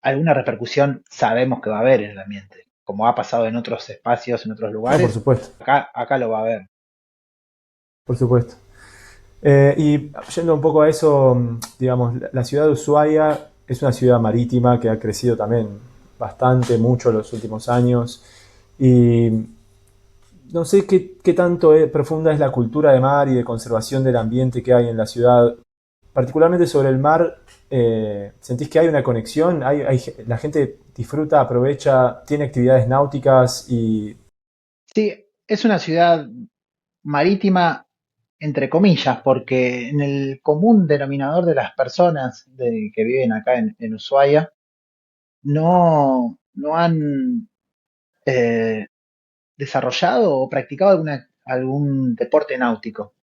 Speaker 3: alguna repercusión sabemos que va a haber en el ambiente, como ha pasado en otros espacios, en otros
Speaker 1: no, por
Speaker 3: lugares,
Speaker 1: supuesto,
Speaker 3: acá lo va a haber.
Speaker 1: por supuesto. Y yendo un poco a eso, digamos, la ciudad de Ushuaia es una ciudad marítima que ha crecido también bastante, mucho en los últimos años. Y no sé qué tanto profunda es la cultura de mar y de conservación del ambiente que hay en la ciudad. Particularmente sobre el mar, ¿sentís que hay una conexión? La gente disfruta, aprovecha, tiene actividades náuticas y...
Speaker 3: Sí, es una ciudad marítima, entre comillas, porque en el común denominador de las personas que viven acá en Ushuaia no han eh, desarrollado o practicado algún deporte náutico.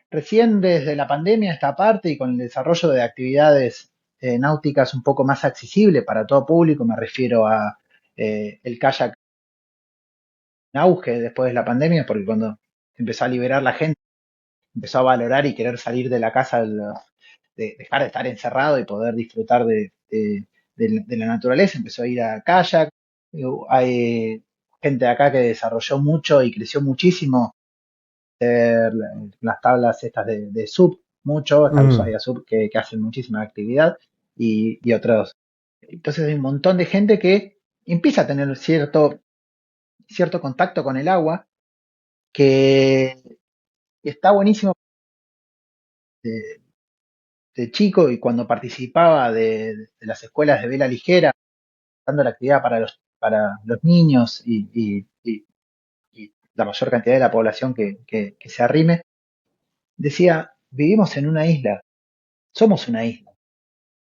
Speaker 3: Recién desde la pandemia esta parte y con el desarrollo de actividades náuticas un poco más accesible para todo público, me refiero a el kayak en auge después de la pandemia, porque cuando empezó a liberar la gente, empezó a valorar y querer salir de la casa, dejar de estar encerrado y poder disfrutar de la naturaleza, empezó a ir a kayak. Hay gente de acá que desarrolló mucho y creció muchísimo las tablas estas de sub, mucho, está
Speaker 1: Mm,
Speaker 3: Ushuaia Sub que hacen muchísima actividad y otros. Entonces hay un montón de gente que empieza a tener cierto contacto con el agua, que está buenísimo de, de chico y cuando participaba de las escuelas de vela ligera, dando la actividad para los niños y la mayor cantidad de la población que se arrime, decía, vivimos en una isla, somos una isla.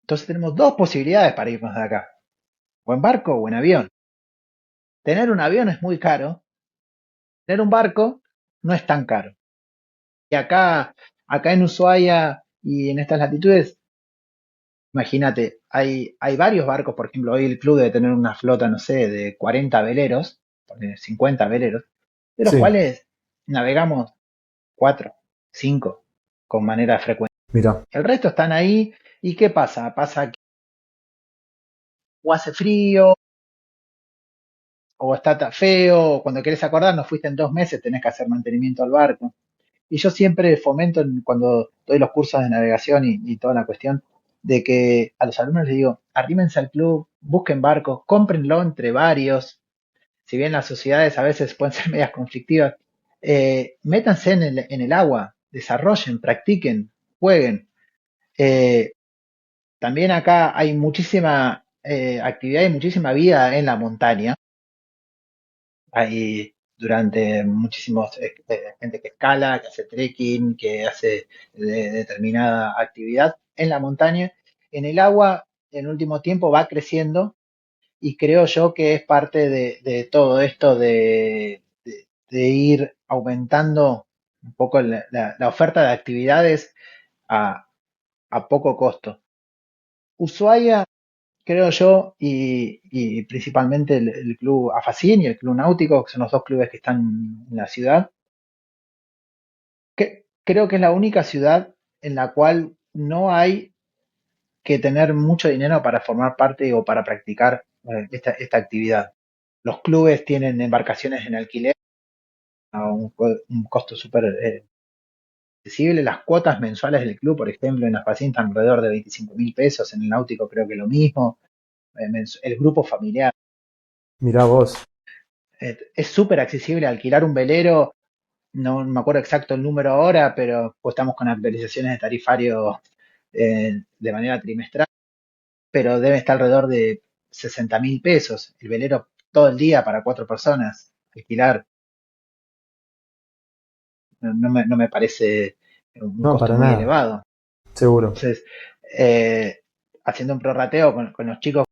Speaker 3: Entonces tenemos dos posibilidades para irnos de acá, o en barco o en avión. Tener un avión es muy caro, tener un barco no es tan caro. Y acá en Ushuaia y en estas latitudes, imagínate, hay varios barcos, por ejemplo, hoy el club debe tener una flota, no sé, de 40 veleros, 50 veleros, de los
Speaker 1: Sí,
Speaker 3: cuales navegamos 4, 5 con manera frecuente.
Speaker 1: mira,
Speaker 3: El resto están ahí, ¿y qué pasa? Pasa que o hace frío, o está feo, o cuando querés acordar, no fuiste en 2 meses, tenés que hacer mantenimiento al barco. Y yo siempre fomento cuando doy los cursos de navegación y toda la cuestión, de que a los alumnos les digo, arrímense al club, busquen barcos, cómprenlo entre varios, si bien las sociedades a veces pueden ser medias conflictivas, métanse en el agua, desarrollen, practiquen, jueguen. Eh, También acá hay muchísima actividad y muchísima vida en la montaña. Hay durante muchísimos gente que escala, que hace trekking, que hace determinada actividad en la montaña. En el agua, en último tiempo, va creciendo y creo yo que es parte de todo esto de ir aumentando un poco la oferta de actividades a, a poco costo. Ushuaia, creo yo, y principalmente el club Afacín y el club Náutico, que son los dos clubes que están en la ciudad, creo que es la única ciudad en la cual no hay que tener mucho dinero para formar parte o para practicar esta actividad. Los clubes tienen embarcaciones en alquiler a un costo súper accesible. Las cuotas mensuales del club, por ejemplo, en Afacín están alrededor de 25.000 pesos, en el Náutico creo que lo mismo. El grupo familiar.
Speaker 1: mira vos.
Speaker 3: Es súper accesible alquilar un velero, no me acuerdo exacto el número ahora, pero pues estamos con actualizaciones de tarifario de manera trimestral, pero debe estar alrededor de 60.000 pesos. El velero todo el día para 4 personas, alquilar, no me parece un
Speaker 1: No,
Speaker 3: costo
Speaker 1: para
Speaker 3: muy
Speaker 1: nada,
Speaker 3: elevado.
Speaker 1: seguro.
Speaker 3: Entonces, eh, haciendo un prorrateo con los chicos,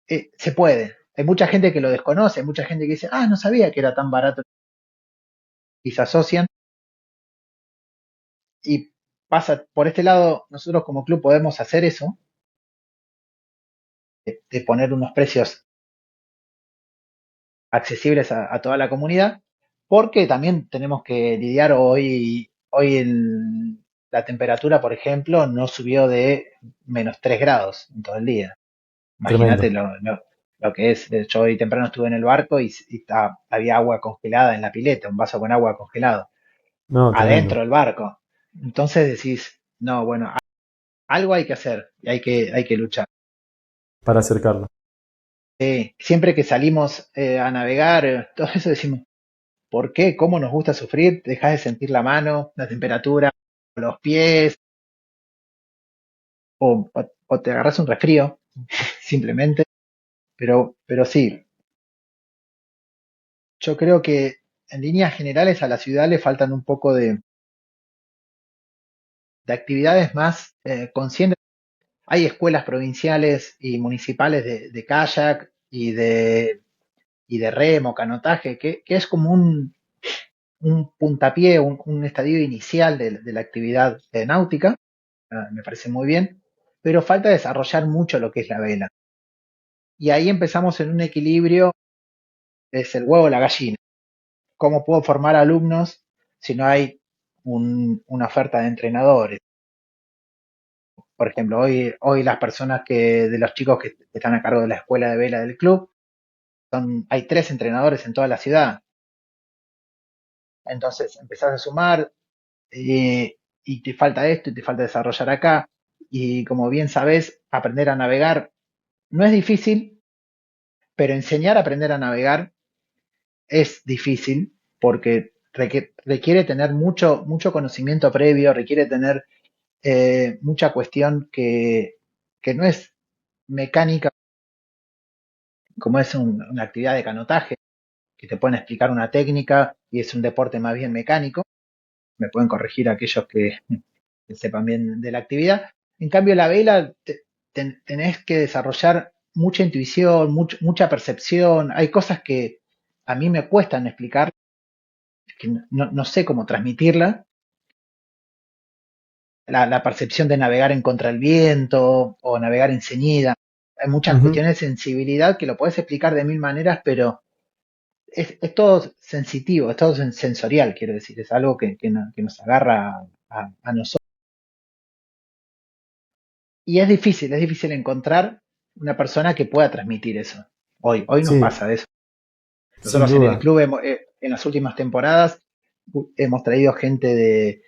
Speaker 3: se puede. Hay mucha gente que lo desconoce, hay mucha gente que dice, no sabía que era tan barato y se asocian. Y pasa por este lado, nosotros como club podemos hacer eso, de poner unos precios accesibles a toda la comunidad, porque también tenemos que lidiar la temperatura, por ejemplo, no subió de -3 grados en todo el día. Imagínate
Speaker 1: Tremendo.
Speaker 3: lo que es. Yo hoy temprano estuve en el barco y había agua congelada en la pileta, un vaso con agua congelado,
Speaker 1: No,
Speaker 3: adentro
Speaker 1: tremendo.
Speaker 3: del barco. Entonces decís, no, bueno, algo hay que hacer y hay que luchar.
Speaker 1: Para acercarlo.
Speaker 3: Siempre que salimos a navegar, todo eso decimos, ¿por qué? ¿Cómo nos gusta sufrir? Dejas de sentir la mano, la temperatura, los pies, o te agarras un resfrío, simplemente. Pero sí, yo creo que en líneas generales a la ciudad le faltan un poco de actividades más conscientes. Hay escuelas provinciales y municipales de kayak y de remo, canotaje, que es como un puntapié, un estadio inicial de la actividad náutica. Me parece muy bien, pero falta desarrollar mucho lo que es la vela. Y ahí empezamos en un equilibrio, es el huevo o la gallina. ¿Cómo puedo formar alumnos si no hay una oferta de entrenadores? Por ejemplo, hoy las personas de los chicos que están a cargo de la escuela de vela del club, hay 3 entrenadores en toda la ciudad. Entonces empezás a sumar, y te falta esto y te falta desarrollar acá. Y como bien sabes, aprender a navegar no es difícil, pero enseñar a aprender a navegar es difícil porque requiere tener mucho conocimiento previo, requiere tener mucha cuestión que no es mecánica, como es una actividad de canotaje, que te pueden explicar una técnica y es un deporte más bien mecánico. Me pueden corregir aquellos que sepan bien de la actividad. En cambio, la vela tenés que desarrollar mucha intuición, mucha percepción. Hay cosas que a mí me cuestan explicar, que no sé cómo transmitirla. La percepción de navegar en contra del viento o navegar en ceñida. Hay muchas
Speaker 1: Ujú.
Speaker 3: cuestiones de sensibilidad que lo podés explicar de mil maneras, pero es todo sensitivo, es todo sensorial, quiero decir. Es algo que nos agarra a nosotros. Y es difícil encontrar una persona que pueda transmitir eso. Hoy nos
Speaker 1: Sí,
Speaker 3: pasa eso.
Speaker 1: sin
Speaker 3: Nosotros en el
Speaker 1: duda.
Speaker 3: club, en las últimas temporadas, hemos traído gente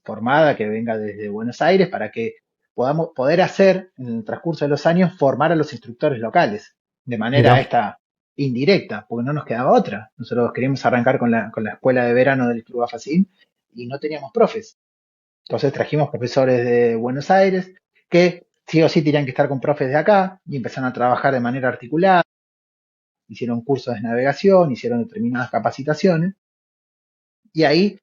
Speaker 3: formada que venga desde Buenos Aires para que podamos poder hacer, en el transcurso de los años, formar a los instructores locales de manera
Speaker 1: Mirá,
Speaker 3: esta indirecta, porque no nos quedaba otra. Nosotros queríamos arrancar con la escuela de verano del Club AFACIN y no teníamos profes. Entonces trajimos profesores de Buenos Aires que sí o sí tenían que estar con profes de acá y empezaron a trabajar de manera articulada, hicieron cursos de navegación, hicieron determinadas capacitaciones y ahí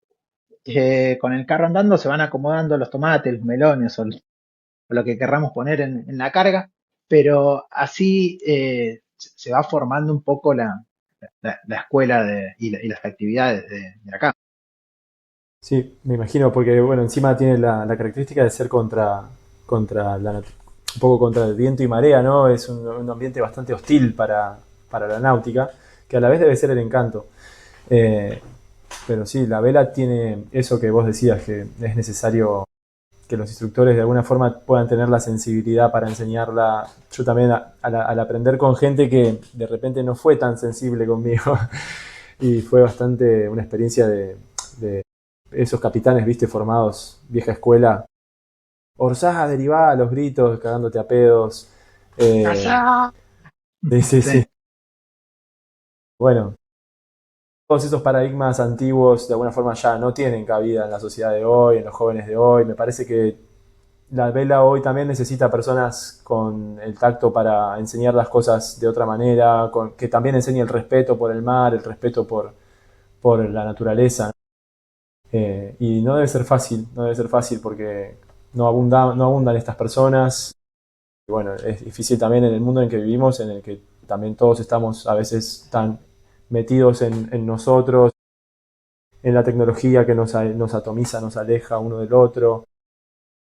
Speaker 3: con el carro andando se van acomodando los tomates, los melones o lo que querramos poner en la carga, pero así se va formando un poco la escuela y las actividades de acá.
Speaker 1: sí, me imagino, porque bueno, encima tiene la característica de ser contra un poco contra el viento y marea, ¿no? Es un ambiente bastante hostil para la náutica, que a la vez debe ser el encanto. Eh, pero sí, la vela tiene eso que vos decías, que es necesario que los instructores de alguna forma puedan tener la sensibilidad para enseñarla. Yo también al aprender con gente que de repente no fue tan sensible conmigo y fue bastante una experiencia de esos capitanes, viste, formados, vieja escuela, orzá, derivá, los gritos, cagándote a pedos. Eh,
Speaker 3: ¡Allá!
Speaker 1: sí, sí,
Speaker 3: Sí,
Speaker 1: sí. Bueno, todos esos paradigmas antiguos de alguna forma ya no tienen cabida en la sociedad de hoy, en los jóvenes de hoy. Me parece que la vela hoy también necesita personas con el tacto para enseñar las cosas de otra manera, que también enseñe el respeto por el mar, el respeto por la naturaleza. Y no debe ser fácil, no debe ser fácil porque no abundan estas personas. Y bueno, es difícil también en el mundo en que vivimos, en el que también todos estamos a veces tan metidos en nosotros, en la tecnología que nos atomiza, nos aleja uno del otro.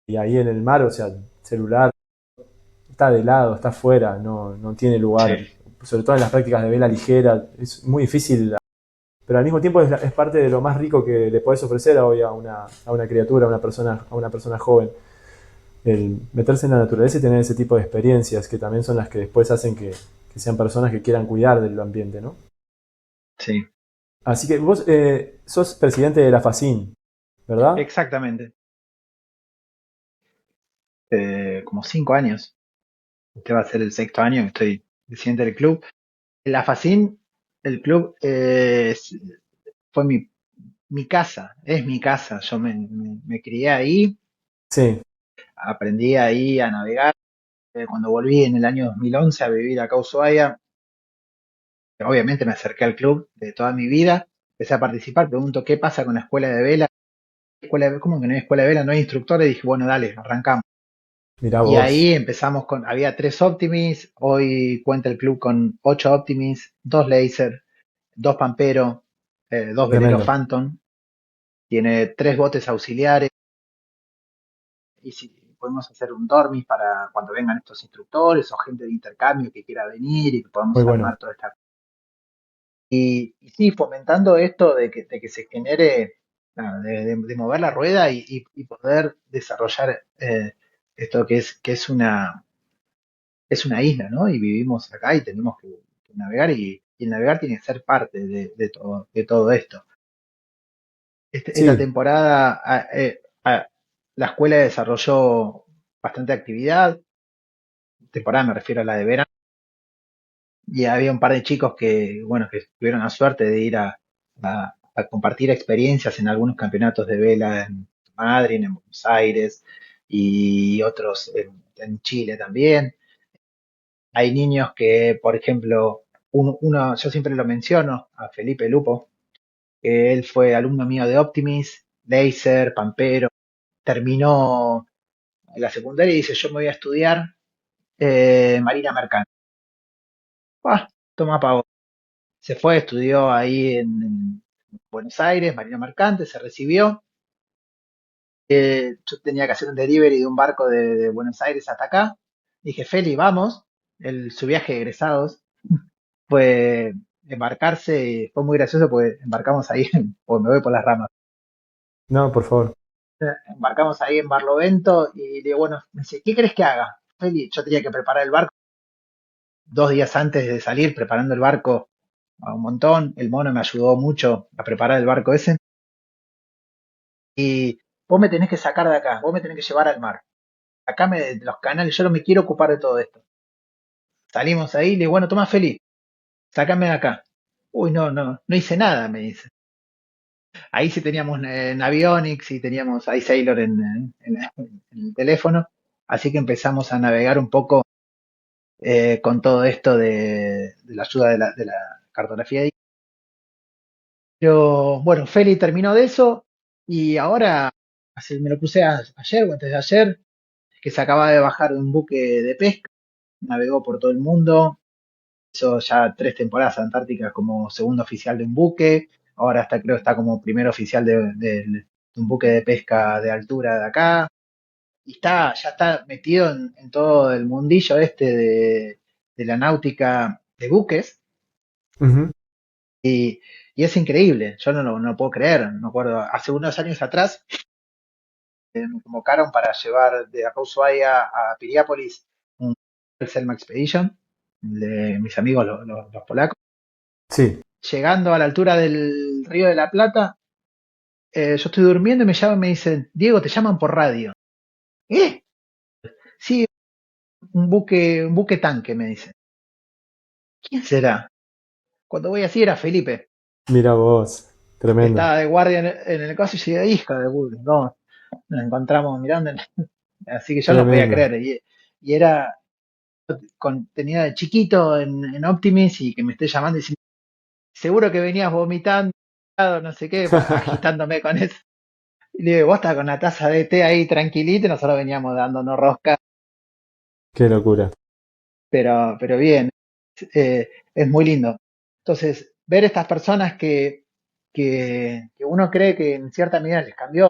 Speaker 1: Y ahí en el mar, o sea, celular está de lado, está fuera, no tiene lugar.
Speaker 3: sí.
Speaker 1: Sobre todo en las prácticas de vela ligera, es muy difícil, pero al mismo tiempo es parte de lo más rico que le podés ofrecer hoy a una criatura, a una persona joven. El meterse en la naturaleza y tener ese tipo de experiencias que también son las que después hacen que sean personas que quieran cuidar del ambiente, ¿no?
Speaker 3: Sí,
Speaker 1: Así que vos sos presidente de la FACIN, ¿verdad?
Speaker 3: exactamente. Como 5 años. Este va a ser el sexto año que estoy presidente del club. La Facín, el club, fue mi casa, es mi casa. Yo me crié ahí,
Speaker 1: Sí,
Speaker 3: aprendí ahí a navegar. Cuando volví en el año 2011 a vivir acá a Ushuaia, obviamente me acerqué al club de toda mi vida, empecé a participar, pregunto qué pasa con la escuela de vela. ¿Cómo que no hay escuela de vela? No hay instructores. Dije, bueno, dale, arrancamos.
Speaker 1: mirá
Speaker 3: Y
Speaker 1: vos,
Speaker 3: ahí empezamos había 3 Optimis, hoy cuenta el club con 8 Optimis, 2 Laser, 2 Pampero, 2 veleros
Speaker 1: tremendo.
Speaker 3: Phantom, tiene 3 botes auxiliares y si podemos hacer un dormis para cuando vengan estos instructores o gente de intercambio que quiera venir y que
Speaker 1: Muy
Speaker 3: podamos
Speaker 1: bueno.
Speaker 3: armar toda esta. Y sí, fomentando esto de que se genere, nada, de mover la rueda y poder desarrollar esto que es una isla, ¿no? Y vivimos acá y tenemos que navegar y el navegar tiene que ser parte de todo esto. Esta
Speaker 1: Sí,
Speaker 3: temporada la escuela desarrolló bastante actividad, temporada me refiero a la de verano, y había un par de chicos bueno, que tuvieron la suerte de ir a compartir experiencias en algunos campeonatos de vela en Madrid, en Buenos Aires y otros en Chile también. Hay niños que, por ejemplo, yo siempre lo menciono, a Felipe Lupo, que él fue alumno mío de Optimis, Laser, Pampero, terminó la secundaria y dice, yo me voy a estudiar Marina Mercante. Ah, toma pavo. Se fue, estudió ahí en Buenos Aires, Marina Mercante, se recibió. Yo tenía que hacer un delivery de un barco de Buenos Aires hasta acá. Dije, Feli, vamos. Su viaje de egresados fue embarcarse y fue muy gracioso porque embarcamos ahí, pues me voy por las ramas.
Speaker 1: No, por favor.
Speaker 3: Embarcamos ahí en Barlovento y le digo, bueno, me dice, ¿qué crees que haga? Feli, yo tenía que preparar el barco 2 días antes de salir, preparando el barco a un montón. El mono me ayudó mucho a preparar el barco ese. Y vos me tenés que sacar de acá, vos me tenés que llevar al mar. Sacame de los canales, yo no me quiero ocupar de todo esto. Salimos ahí y le digo, bueno, toma Feli, sácame de acá. Uy, no hice nada, me dice. Ahí sí teníamos Navionics y teníamos iSailor en el teléfono, así que empezamos a navegar un poco con todo esto de la ayuda de la cartografía. Pero bueno, Feli terminó de eso y ahora me lo puse ayer o antes de ayer, que se acaba de bajar de un buque de pesca, navegó por todo el mundo, hizo ya 3 temporadas antárticas como segundo oficial de un buque, ahora creo que está como primer oficial de un buque de pesca de altura de acá, y ya está metido en todo el mundillo de la náutica de buques,
Speaker 1: Ujú.
Speaker 3: y es increíble, yo no puedo creer, me acuerdo, hace unos años atrás me convocaron para llevar de acá a Ushuaia a Piriápolis un Selma Expedition de mis amigos los polacos.
Speaker 1: Sí,
Speaker 3: Llegando a la altura del Río de la Plata, yo estoy durmiendo y me llaman y me dicen, Diego, te llaman por radio. ¿Eh? Sí, un buque tanque, me dicen. ¿Quién será? Cuando voy así era Felipe,
Speaker 1: mira vos.
Speaker 3: que
Speaker 1: Tremendo.
Speaker 3: estaba de guardia en el caso y llegué, hija de puta, no, nos encontramos mirando, así que yo no podía
Speaker 1: Tremendo.
Speaker 3: creer. Y era, tenía de chiquito en Optimis y que me esté llamando y diciendo, seguro que venías vomitando, no sé qué, agitándome con eso. Y le digo, vos estás con la taza de té ahí tranquilito y nosotros veníamos dándonos rosca,
Speaker 1: Qué locura.
Speaker 3: pero bien, es muy lindo. Entonces, ver estas personas que uno cree que en cierta medida les cambió,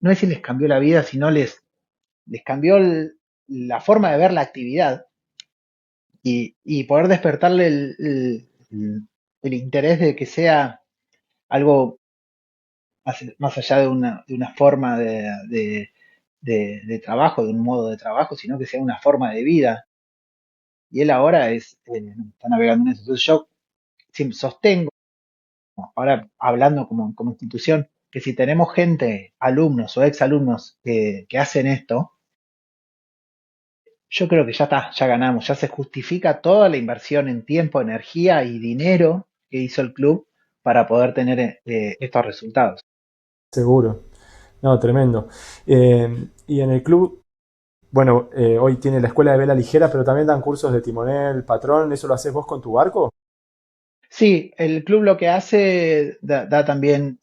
Speaker 3: no es si les cambió la vida, sino les cambió la forma de ver la actividad y poder despertarle el interés de que sea algo más allá de una forma de trabajo, de un modo de trabajo, sino que sea una forma de vida. Y él ahora está navegando en eso. Entonces yo siempre sostengo, ahora hablando como institución, que si tenemos gente, alumnos o exalumnos que hacen esto, yo creo que ya está, ya ganamos, ya se justifica toda la inversión en tiempo, energía y dinero que hizo el club para poder tener estos resultados.
Speaker 1: Seguro. No, tremendo. Y en el club, bueno, hoy tiene la escuela de vela ligera, pero también dan cursos de timonel, patrón. ¿Eso lo haces vos con tu barco?
Speaker 3: Sí, el club lo que hace, da también,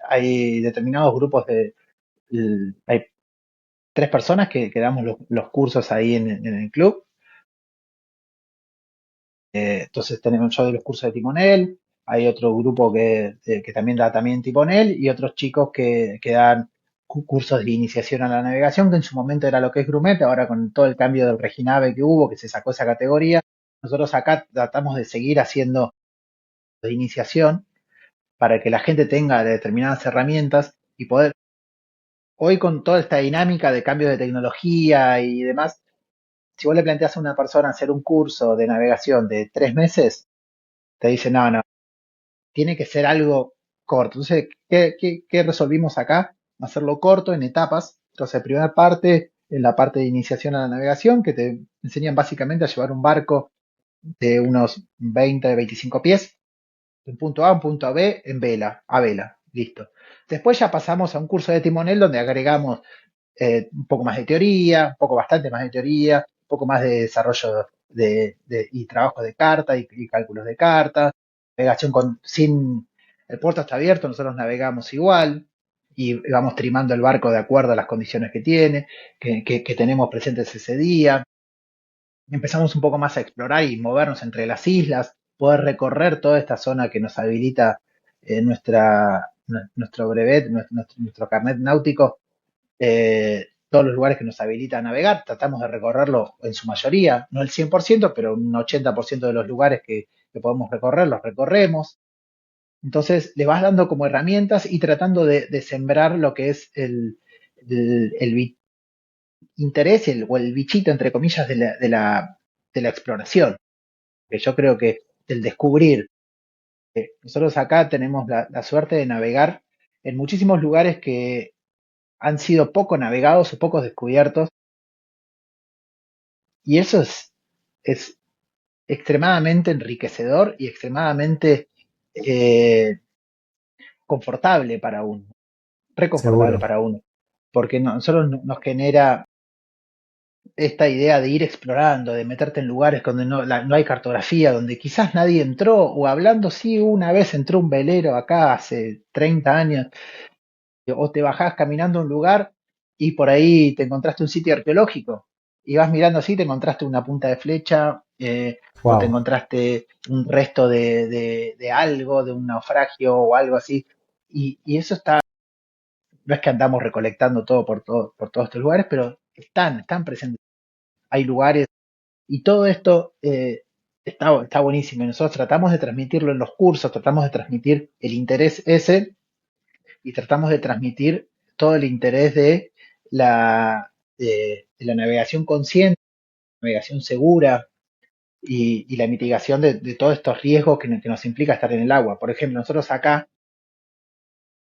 Speaker 3: hay determinados grupos hay 3 personas que damos los cursos ahí en el club. Entonces tenemos yo de los cursos de timonel, hay otro grupo que también da también timonel y otros chicos que dan cursos de iniciación a la navegación, que en su momento era lo que es Grumete, ahora con todo el cambio del Reginave que hubo, que se sacó esa categoría, nosotros acá tratamos de seguir haciendo de iniciación para que la gente tenga determinadas herramientas y poder, hoy con toda esta dinámica de cambio de tecnología y demás, si vos le planteas a una persona hacer un curso de navegación de 3 meses, te dice, no, tiene que ser algo corto. Entonces, ¿qué resolvimos acá? Hacerlo corto en etapas. Entonces, primera parte, en la parte de iniciación a la navegación, que te enseñan básicamente a llevar un barco de unos 20, 25 pies, de un punto A a un punto B en vela, a vela, listo. Después ya pasamos a un curso de timonel donde agregamos un poco más de teoría, un poco bastante más de teoría, poco más de desarrollo y trabajo de carta y cálculos de carta, navegación sin el puerto está abierto, nosotros navegamos igual y vamos trimando el barco de acuerdo a las condiciones que tiene, que tenemos presentes ese día. Empezamos un poco más a explorar y movernos entre las islas, poder recorrer toda esta zona que nos habilita nuestro brevet, nuestro carnet náutico, todos los lugares que nos habilita a navegar, tratamos de recorrerlo en su mayoría, no el 100%, pero un 80% de los lugares que podemos recorrer, los recorremos. Entonces le vas dando como herramientas y tratando de sembrar lo que es el interés o el bichito, entre comillas, de la exploración. Que yo creo que el descubrir, nosotros acá tenemos la suerte de navegar en muchísimos lugares que han sido poco navegados o poco descubiertos, y eso es extremadamente enriquecedor y extremadamente eh, confortable para uno, reconfortable
Speaker 1: Seguro.
Speaker 3: para uno, porque nosotros nos genera esta idea de ir explorando, de meterte en lugares donde no hay cartografía, donde quizás nadie entró, o hablando, sí, una vez entró un velero acá hace 30 años, o te bajás caminando a un lugar y por ahí te encontraste un sitio arqueológico, y vas mirando así, te encontraste una punta de flecha, o te
Speaker 1: Wow.
Speaker 3: encontraste un resto de algo, de un naufragio o algo así, y eso está, no es que andamos recolectando todo por todos estos lugares, pero están presentes. Hay lugares y todo esto está buenísimo. Y nosotros tratamos de transmitirlo en los cursos, tratamos de transmitir el interés ese y tratamos de transmitir todo el interés de la navegación consciente, navegación segura y la mitigación de todos estos riesgos que nos implica estar en el agua. Por ejemplo, nosotros acá,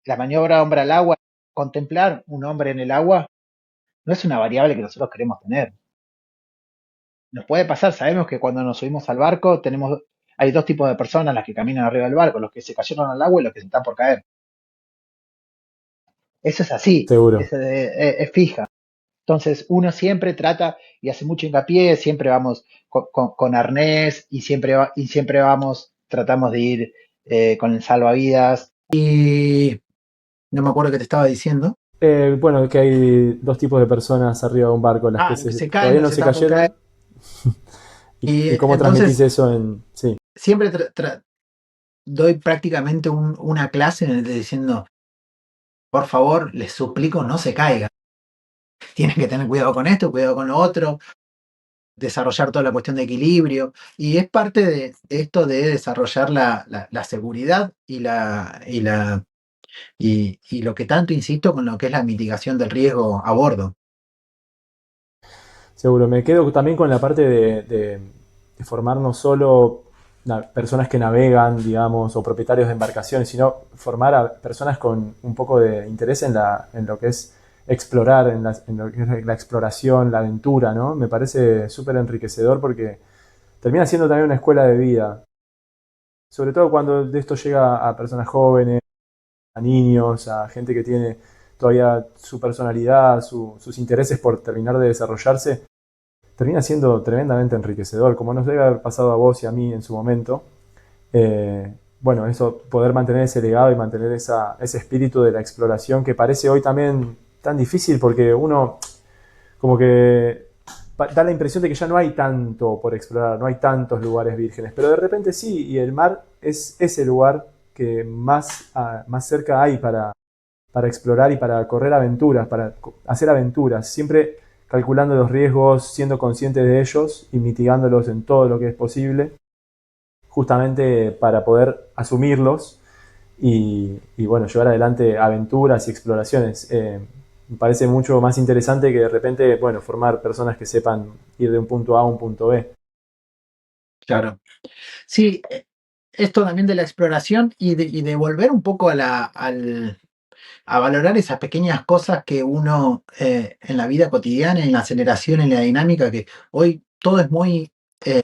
Speaker 3: la maniobra hombre al agua, contemplar un hombre en el agua no es una variable que nosotros queremos tener. Nos puede pasar, sabemos que cuando nos subimos al barco hay dos tipos de personas las que caminan arriba del barco, los que se cayeron al agua y los que se están por caer. Eso es así,
Speaker 1: Seguro.
Speaker 3: es fija. Entonces uno siempre trata y hace mucho hincapié, siempre vamos con arnés y siempre tratamos de ir con el salvavidas.
Speaker 2: Y no me acuerdo qué te estaba diciendo.
Speaker 1: Bueno, que hay dos tipos de personas arriba de un barco, las que
Speaker 2: Los que se caen,
Speaker 1: todavía
Speaker 2: los
Speaker 1: no
Speaker 2: que se
Speaker 1: se
Speaker 2: están por caer.
Speaker 1: cayeron.
Speaker 2: Y
Speaker 1: Y cómo transmitís
Speaker 2: entonces
Speaker 1: eso en... Sí,
Speaker 2: siempre doy prácticamente una clase diciendo, por favor, les suplico, no se caigan. Tienen que tener cuidado con esto, cuidado con lo otro, desarrollar toda la cuestión de equilibrio. Y es parte de esto de desarrollar la seguridad y lo que tanto insisto con lo que es la mitigación del riesgo a bordo.
Speaker 1: seguro. Me quedo también con la parte de formar no solo personas que navegan, digamos, o propietarios de embarcaciones, sino formar a personas con un poco de interés en lo que es explorar, en lo que es la exploración, la aventura, ¿no? Me parece súper enriquecedor porque termina siendo también una escuela de vida. Sobre todo cuando de esto llega a personas jóvenes, a niños, a gente que tiene todavía su personalidad, sus intereses por terminar de desarrollarse, termina siendo tremendamente enriquecedor, como nos debe haber pasado a vos y a mí en su momento. Bueno, eso, poder mantener ese legado y mantener ese espíritu de la exploración que parece hoy también tan difícil porque uno como que da la impresión de que ya no hay tanto por explorar, no hay tantos lugares vírgenes, pero de repente sí, y el mar es ese lugar que más cerca hay para explorar y para correr aventuras, para hacer aventuras, siempre calculando los riesgos, siendo consciente de ellos y mitigándolos en todo lo que es posible, justamente para poder asumirlos y bueno, llevar adelante aventuras y exploraciones. Me parece mucho más interesante que de repente, bueno, formar personas que sepan ir de un punto A a un punto B.
Speaker 2: Claro. Sí, esto también de la exploración y de volver un poco a valorar esas pequeñas cosas que uno en la vida cotidiana, en la aceleración, en la dinámica, que hoy todo es muy, eh,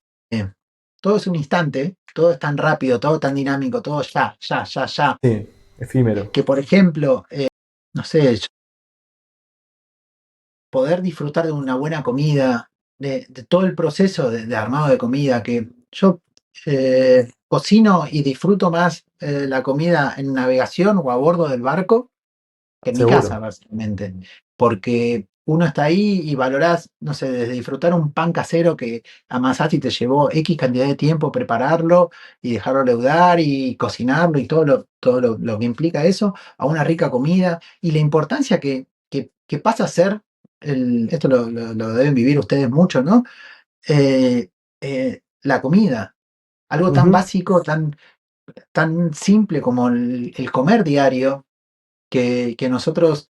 Speaker 2: todo es un instante, todo es tan rápido, todo tan dinámico, todo ya, ya, ya, ya,
Speaker 1: Sí, efímero.
Speaker 2: que por ejemplo, no sé, poder disfrutar de una buena comida, de todo el proceso de armado de comida, que yo cocino y disfruto más la comida en navegación o a bordo del barco que en mi casa,
Speaker 1: Seguro.
Speaker 2: básicamente. Porque uno está ahí y valorás, no sé, desde disfrutar un pan casero que amasaste y te llevó X cantidad de tiempo prepararlo y dejarlo leudar y cocinarlo y todo lo que implica eso, a una rica comida y la importancia que pasa a ser, esto lo deben vivir ustedes mucho, ¿no? Eh, la comida, algo tan
Speaker 1: Ujú.
Speaker 2: básico, tan simple como el comer diario, que nosotros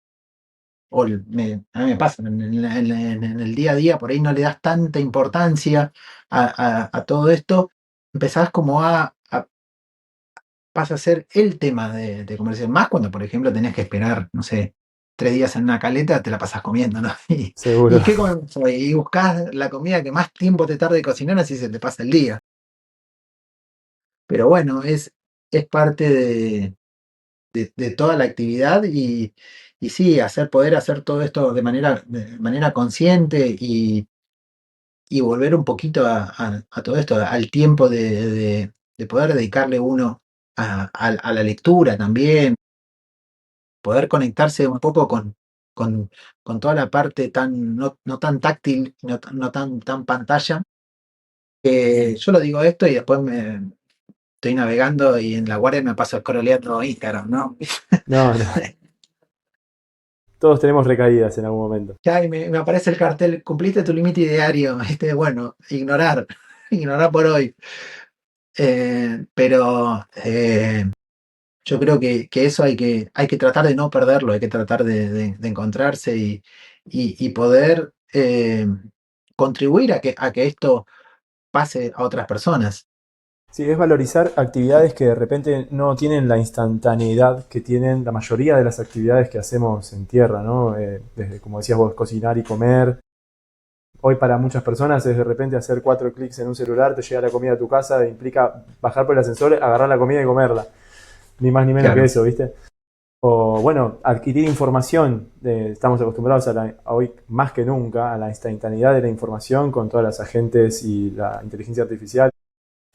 Speaker 2: a mí me pasa, en el día a día por ahí no le das tanta importancia a todo esto, empezás como pasa a ser el tema de conversación, más cuando, por ejemplo, tenés que esperar, no sé, 3 días en una caleta, te la pasás comiendo, ¿no?
Speaker 1: Seguro.
Speaker 2: ¿Y qué comemos hoy? Y buscás la comida que más tiempo te tarde cocinar, así se te pasa el día. Pero bueno, es parte de toda la actividad y sí, poder hacer todo esto de manera consciente y volver un poquito a todo esto, al tiempo de poder dedicarle uno a la lectura también, poder conectarse un poco con toda la parte no tan táctil, no tan pantalla. Yo lo digo esto y después me estoy navegando y en la guardia me paso scrolleando Instagram, ¿no?
Speaker 1: No, no. Todos tenemos recaídas en algún momento.
Speaker 2: Ya, y me aparece el cartel, cumpliste tu límite diario, bueno, ignorar, ignorar por hoy. Pero yo creo que eso hay que tratar de no perderlo, hay que tratar de encontrarse y poder contribuir a que esto pase a otras personas.
Speaker 1: Sí, es valorizar actividades que de repente no tienen la instantaneidad que tienen la mayoría de las actividades que hacemos en tierra, ¿no? Desde, como decías vos, cocinar y comer. Hoy para muchas personas es de repente hacer 4 clics en un celular, te llega la comida a tu casa, implica bajar por el ascensor, agarrar la comida y comerla. Ni más ni menos que
Speaker 2: Claro,
Speaker 1: eso, ¿viste? O bueno, adquirir información. Estamos acostumbrados a hoy más que nunca a la instantaneidad de la información con todas las agentes y la inteligencia artificial.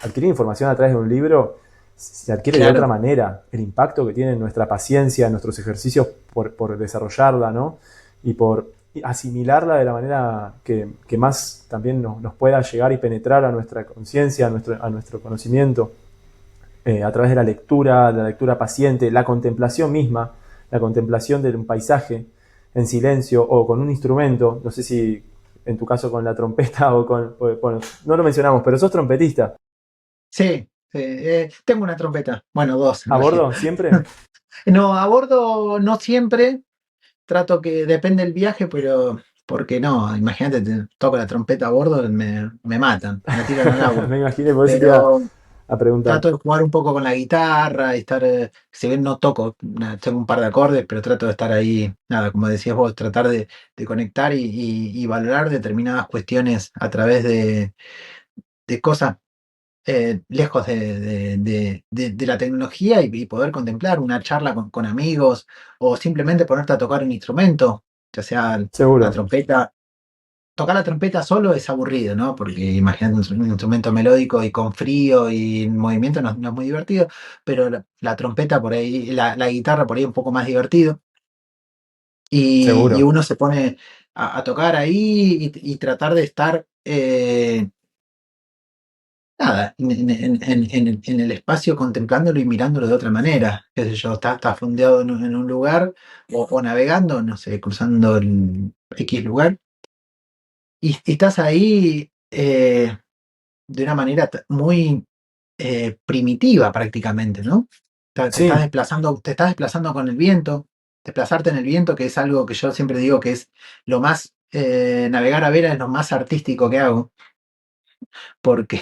Speaker 1: Adquirir información a través de un libro se adquiere de otra
Speaker 2: claro,
Speaker 1: manera. El impacto que tiene nuestra paciencia, nuestros ejercicios por desarrollarla, ¿no? Y por asimilarla de la manera que más también nos pueda llegar y penetrar a nuestra conciencia, a nuestro conocimiento, a través de la lectura paciente, la contemplación misma, la contemplación de un paisaje en silencio o con un instrumento. No sé si en tu caso con la trompeta o bueno, no lo mencionamos, pero sos trompetista.
Speaker 2: sí, tengo una trompeta, bueno, dos en
Speaker 1: ¿A
Speaker 2: realidad.
Speaker 1: bordo siempre?
Speaker 2: No, a bordo no siempre, trato que depende del viaje, pero porque no, imagínate, toco la trompeta a bordo, me matan, me tiran al agua.
Speaker 1: Me imaginé, por eso te iba
Speaker 2: Pero
Speaker 1: a preguntar.
Speaker 2: trato de jugar un poco con la guitarra y estar, si bien no toco, tengo un par de acordes, pero trato de estar ahí, nada, como decías vos, tratar de conectar y valorar determinadas cuestiones a través de cosas lejos de la tecnología y poder contemplar una charla con amigos o simplemente ponerte a tocar un instrumento, ya sea la
Speaker 1: Seguro,
Speaker 2: trompeta. Tocar la trompeta solo es aburrido, ¿no? Porque imagínate un instrumento melódico y con frío y en movimiento no es muy divertido, pero la trompeta por ahí, la guitarra por ahí un poco más divertido. Y
Speaker 1: seguro.
Speaker 2: uno se pone a tocar ahí y tratar de estar nada, en el espacio contemplándolo y mirándolo de otra manera. Qué sé yo, estás fondeado en un lugar o navegando, no sé, cruzando el X lugar y estás ahí de una manera muy primitiva prácticamente, ¿no?
Speaker 1: Sí,
Speaker 2: Te estás desplazando con el viento, desplazarte en el viento, que es algo que yo siempre digo que es lo más, navegar a vela es lo más artístico que hago porque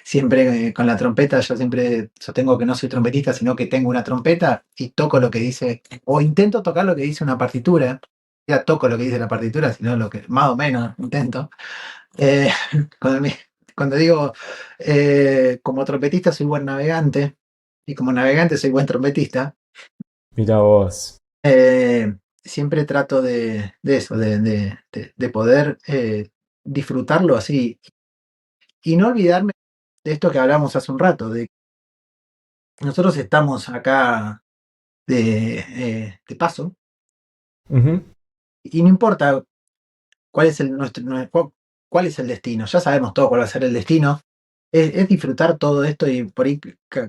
Speaker 2: siempre con la trompeta, yo siempre sostengo que no soy trompetista, sino que tengo una trompeta y toco lo que dice, o intento tocar lo que dice una partitura. Ya toco lo que dice la partitura, sino lo que más o menos intento. Eh, cuando, me- cuando digo, como trompetista soy buen navegante y como navegante soy buen trompetista,
Speaker 1: mira vos.
Speaker 2: siempre trato de eso, de poder disfrutarlo así. Y no olvidarme de esto que hablamos hace un rato, de que nosotros estamos acá de paso,
Speaker 1: Ujú.
Speaker 2: y no importa cuál es cuál es el destino, ya sabemos todo cuál va a ser el destino, es disfrutar todo esto y por ahí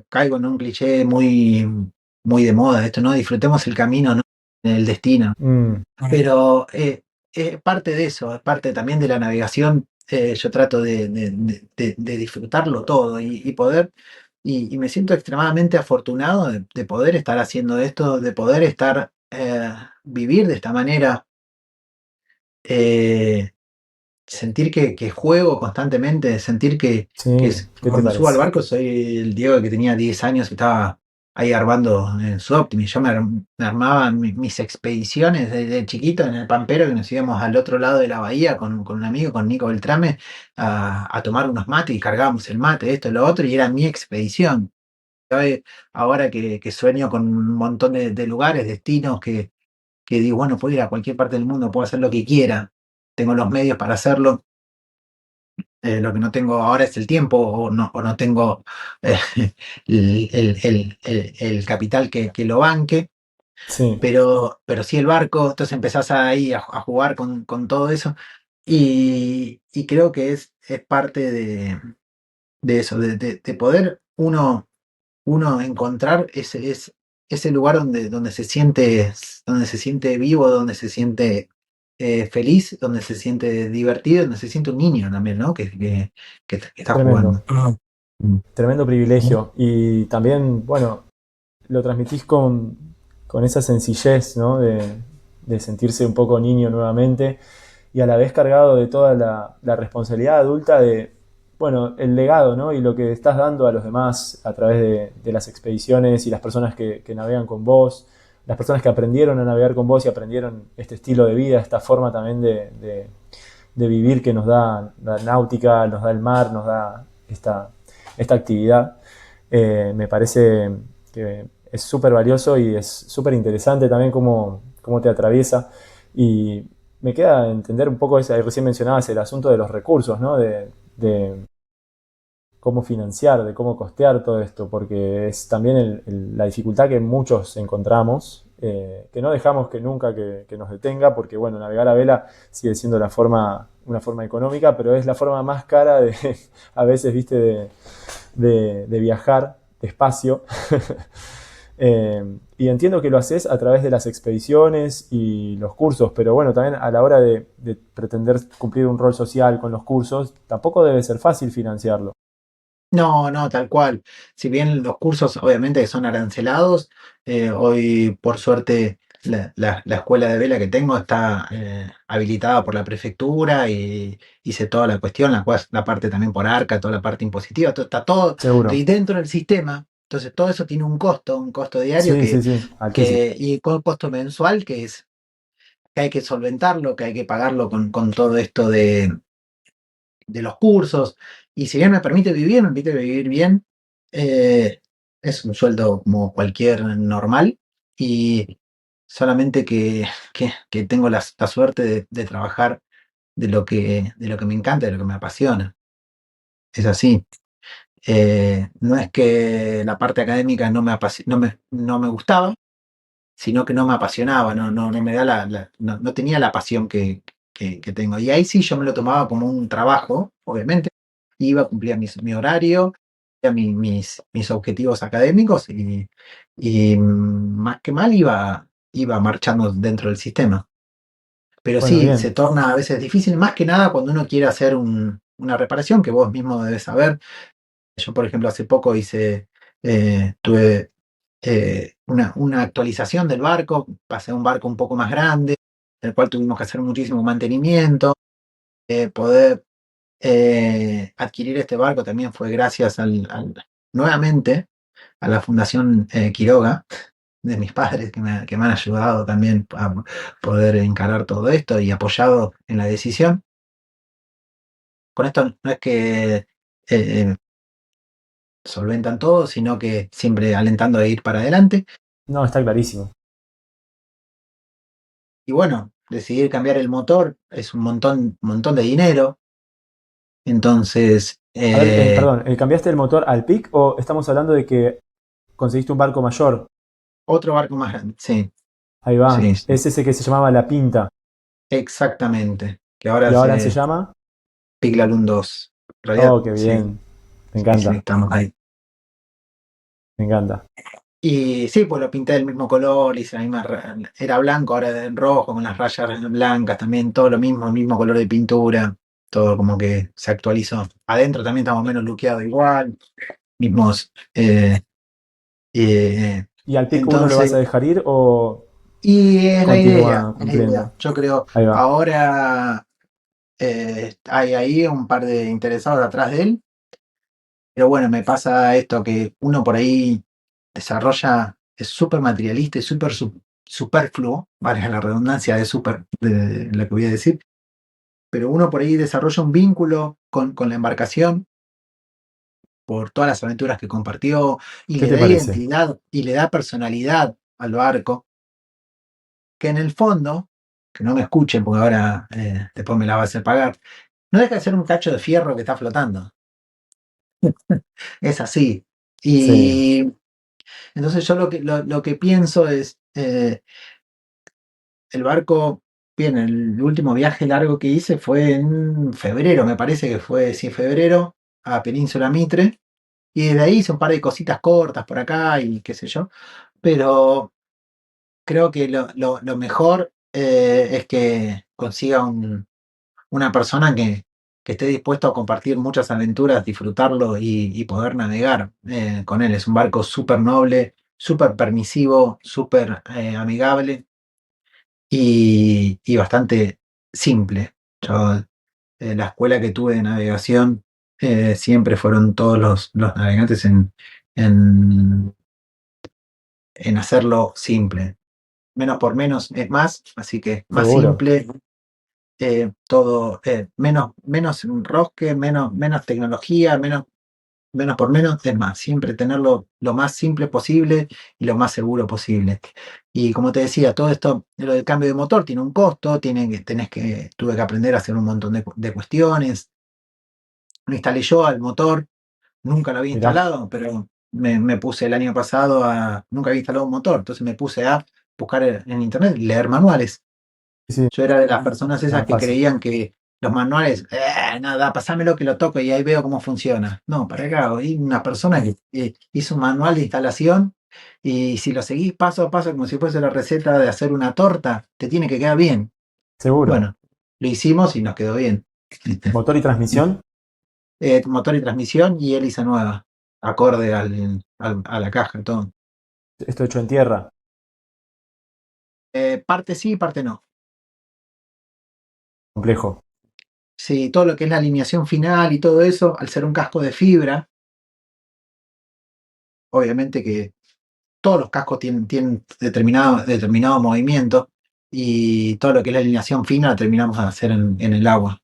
Speaker 2: caigo en un cliché muy de moda, esto, ¿no? Disfrutemos el camino, no el destino.
Speaker 1: Mm,
Speaker 2: Pero es parte de eso, es parte también de la navegación. Yo trato de disfrutarlo todo y poder, y me siento extremadamente afortunado de poder estar haciendo esto, de poder estar, vivir de esta manera, eh, sentir que juego constantemente, sentir
Speaker 1: sí, ¿qué te
Speaker 2: cuando subo al
Speaker 1: parece?
Speaker 2: barco soy el Diego que tenía 10 años y estaba ahí armando en su Optimus. Yo me armaba mis expediciones de chiquito en el Pampero, que nos íbamos al otro lado de la bahía con un amigo, con Nico Beltrame, a tomar unos mates y cargábamos el mate, esto, lo otro, y era mi expedición. Hoy, ahora que sueño con un montón de lugares, destinos, que digo, bueno, puedo ir a cualquier parte del mundo, puedo hacer lo que quiera, tengo los medios para hacerlo. Lo que no tengo ahora es el tiempo o no tengo eh, el capital que lo banque,
Speaker 1: Sí,
Speaker 2: pero sí el barco, entonces empezás ahí a jugar con todo eso y creo que es parte de eso, de poder uno encontrar ese lugar donde se siente vivo, donde se siente feliz, donde se siente divertido, donde se siente un niño también, ¿no? Que está
Speaker 1: tremendo,
Speaker 2: jugando. Mm.
Speaker 1: tremendo privilegio. Y también, bueno, lo transmitís con esa sencillez, ¿no? De sentirse un poco niño nuevamente y a la vez cargado de toda la responsabilidad adulta de, bueno, el legado, ¿no? Y lo que estás dando a los demás a través de las expediciones y las personas que navegan con vos, las personas que aprendieron a navegar con vos y aprendieron este estilo de vida, esta forma también de vivir que nos da la náutica, nos da el mar, nos da esta actividad. Me parece que es súper valioso y es súper interesante también cómo te atraviesa. Y me queda entender un poco, recién mencionabas el asunto de los recursos, ¿no? De cómo financiar, de cómo costear todo esto, porque es también la dificultad que muchos encontramos, que no dejamos que nunca que nos detenga, porque bueno, navegar a vela sigue siendo una forma económica, pero es la forma más cara a veces, viste, de viajar despacio. Y entiendo que lo haces a través de las expediciones y los cursos, pero bueno, también a la hora de pretender cumplir un rol social con los cursos, tampoco debe ser fácil financiarlo.
Speaker 2: No, no, tal cual. Si bien los cursos obviamente son arancelados, hoy por suerte la escuela de vela que tengo está habilitada por la prefectura y hice toda la cuestión, la parte también por ARCA, toda la parte impositiva, está todo
Speaker 1: Seguro.
Speaker 2: y dentro del sistema. Entonces todo eso tiene un costo diario
Speaker 1: Sí, sí, sí, altísimo.
Speaker 2: y con costo mensual que hay que solventarlo, que hay que pagarlo con todo esto de los cursos, y si bien me permite vivir bien, eh, es un sueldo como cualquier normal, y solamente que tengo la suerte de trabajar de lo que me encanta, de lo que me apasiona. Es así. No es que la parte académica no me gustaba, sino que no me apasionaba, no me da no tenía la pasión que tengo. Y ahí sí yo me lo tomaba como un trabajo, obviamente, iba a cumplir mi horario, mis objetivos académicos y más que mal iba marchando dentro del sistema. Pero
Speaker 1: Bueno,
Speaker 2: sí, se
Speaker 1: bien.
Speaker 2: torna a veces difícil, más que nada cuando uno quiere hacer una reparación, que vos mismo debes saber. Yo, por ejemplo, hace poco tuve una actualización del barco, pasé a un barco un poco más grande, el cual tuvimos que hacer muchísimo mantenimiento. Poder adquirir este barco también fue gracias nuevamente a la Fundación Quiroga de mis padres que me han ayudado también a poder encarar todo esto y apoyado en la decisión. Con esto no es que eh, solventan todo, sino que siempre alentando a ir para adelante.
Speaker 1: No, está clarísimo.
Speaker 2: Y bueno, decidir cambiar el motor es un montón de dinero. Entonces,
Speaker 1: A ver, perdón, ¿cambiaste el motor al PIC o estamos hablando de que conseguiste un barco mayor?
Speaker 2: otro barco más grande, sí,
Speaker 1: Ahí va,
Speaker 2: sí, sí,
Speaker 1: es ese que se llamaba La Pinta
Speaker 2: exactamente. Que
Speaker 1: y
Speaker 2: ahora
Speaker 1: ahora se
Speaker 2: se
Speaker 1: llama...
Speaker 2: Piglalun 2. En realidad,
Speaker 1: Oh, qué
Speaker 2: sí,
Speaker 1: bien, me
Speaker 2: sí, sí,
Speaker 1: encanta,
Speaker 2: estamos ahí.
Speaker 1: me encanta.
Speaker 2: Y sí, pues lo pinté del mismo color, hice la misma, era blanco, ahora es en rojo, con las rayas blancas también, todo lo mismo, el mismo color de pintura, todo como que se actualizó. Adentro también estamos menos luqueado igual, mismos. Eh,
Speaker 1: ¿Y al PIC uno lo vas a
Speaker 2: entonces,
Speaker 1: dejar ir o
Speaker 2: y
Speaker 1: continúa
Speaker 2: es la idea.
Speaker 1: cumpliendo?
Speaker 2: Yo creo,
Speaker 1: Ahí va.
Speaker 2: ahora hay ahí un par de interesados atrás de él, pero bueno, me pasa esto que uno por ahí desarrolla, es súper materialista y súper superfluo, valga la redundancia de súper, de lo que voy a decir, pero uno por ahí desarrolla un vínculo con la embarcación por todas las aventuras que compartió y
Speaker 1: ¿Qué
Speaker 2: le
Speaker 1: te
Speaker 2: da
Speaker 1: parece?
Speaker 2: identidad y le da personalidad al barco, que en el fondo, que no me escuchen porque ahora después me la va a hacer pagar, no deja de ser un cacho de fierro que está flotando. Es así.
Speaker 1: Sí,
Speaker 2: Y entonces yo lo que pienso es, el barco, bien, el último viaje largo que hice fue en febrero, me parece que fue, sí, febrero, a Península Mitre, y desde ahí hice un par de cositas cortas por acá y qué sé yo, pero creo que lo mejor es que consiga una persona que esté dispuesto a compartir muchas aventuras, disfrutarlo y poder navegar con él. Es un barco súper noble, súper permisivo, súper amigable y bastante simple. Yo, la escuela que tuve de navegación, siempre fueron todos los navegantes en, en hacerlo simple. Menos por menos es más, así que más
Speaker 1: seguro.
Speaker 2: simple, todo, menos enrosque, menos tecnología, menos por menos es más. Siempre tenerlo lo más simple posible y lo más seguro posible. Y como te decía, todo esto, lo del cambio de motor tiene un costo, tuve que aprender a hacer un montón de cuestiones. Lo instalé yo al motor, nunca lo había
Speaker 1: Mirá,
Speaker 2: instalado, pero me puse el año pasado nunca había instalado un motor, entonces me puse a buscar en internet, leer manuales.
Speaker 1: sí, sí,
Speaker 2: Yo era de las personas esas
Speaker 1: nada
Speaker 2: que
Speaker 1: fácil.
Speaker 2: creían que los manuales, nada, pasámelo que lo toco y ahí veo cómo funciona. No, para acá, hay una persona que hizo un manual de instalación y si lo seguís paso a paso como si fuese la receta de hacer una torta, te tiene que quedar bien.
Speaker 1: Seguro.
Speaker 2: Bueno, lo hicimos y nos quedó bien.
Speaker 1: ¿Motor y transmisión?
Speaker 2: Motor y transmisión y hélice nueva, acorde a la caja, todo.
Speaker 1: Esto hecho en tierra.
Speaker 2: Parte sí, parte no.
Speaker 1: Complejo.
Speaker 2: Sí, todo lo que es la alineación final y todo eso, al ser un casco de fibra, obviamente que todos los cascos tienen determinado movimiento y todo lo que es la alineación fina la terminamos de hacer en el agua,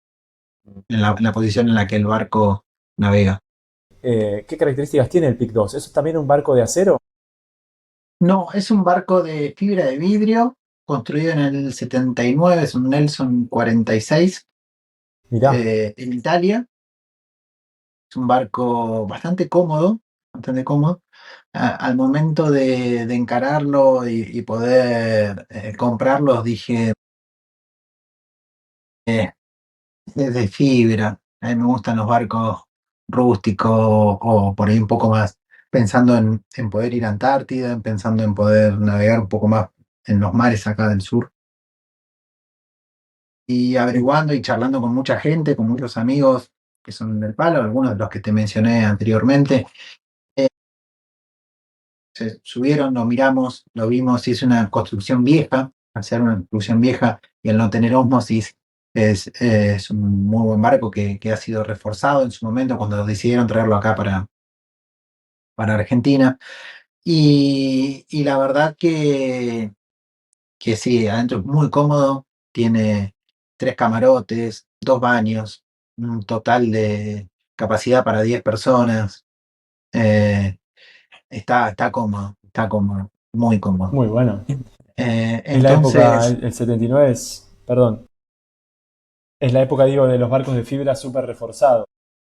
Speaker 2: en la posición en la que el barco navega.
Speaker 1: ¿Qué características tiene el PIC 2? ¿Eso es también un barco de acero?
Speaker 2: No, es un barco de fibra de vidrio construido en el 79, es un Nelson 46
Speaker 1: Mirá,
Speaker 2: en Italia. Es un barco bastante cómodo. Al momento de encararlo y poder comprarlos, dije, eh, es de fibra. A mí me gustan los barcos rústicos o por ahí un poco más pensando en poder ir a Antártida, pensando en poder navegar un poco más en los mares acá del sur. Y averiguando y charlando con mucha gente, con muchos amigos que son del palo, algunos de los que te mencioné anteriormente, eh, se subieron, lo miramos, lo vimos y es una construcción vieja, al ser una construcción vieja y al no tener ósmosis, es un muy buen barco que ha sido reforzado en su momento cuando decidieron traerlo acá para Argentina. Y la verdad que sí, adentro es muy cómodo, tiene 3 camarotes, 2 baños, un total de capacidad para 10 personas. eh, está cómodo, muy cómodo.
Speaker 1: muy bueno. Es la época,
Speaker 2: Entonces,
Speaker 1: el 79 es, perdón, es la época, digo, de los barcos de fibra súper reforzados.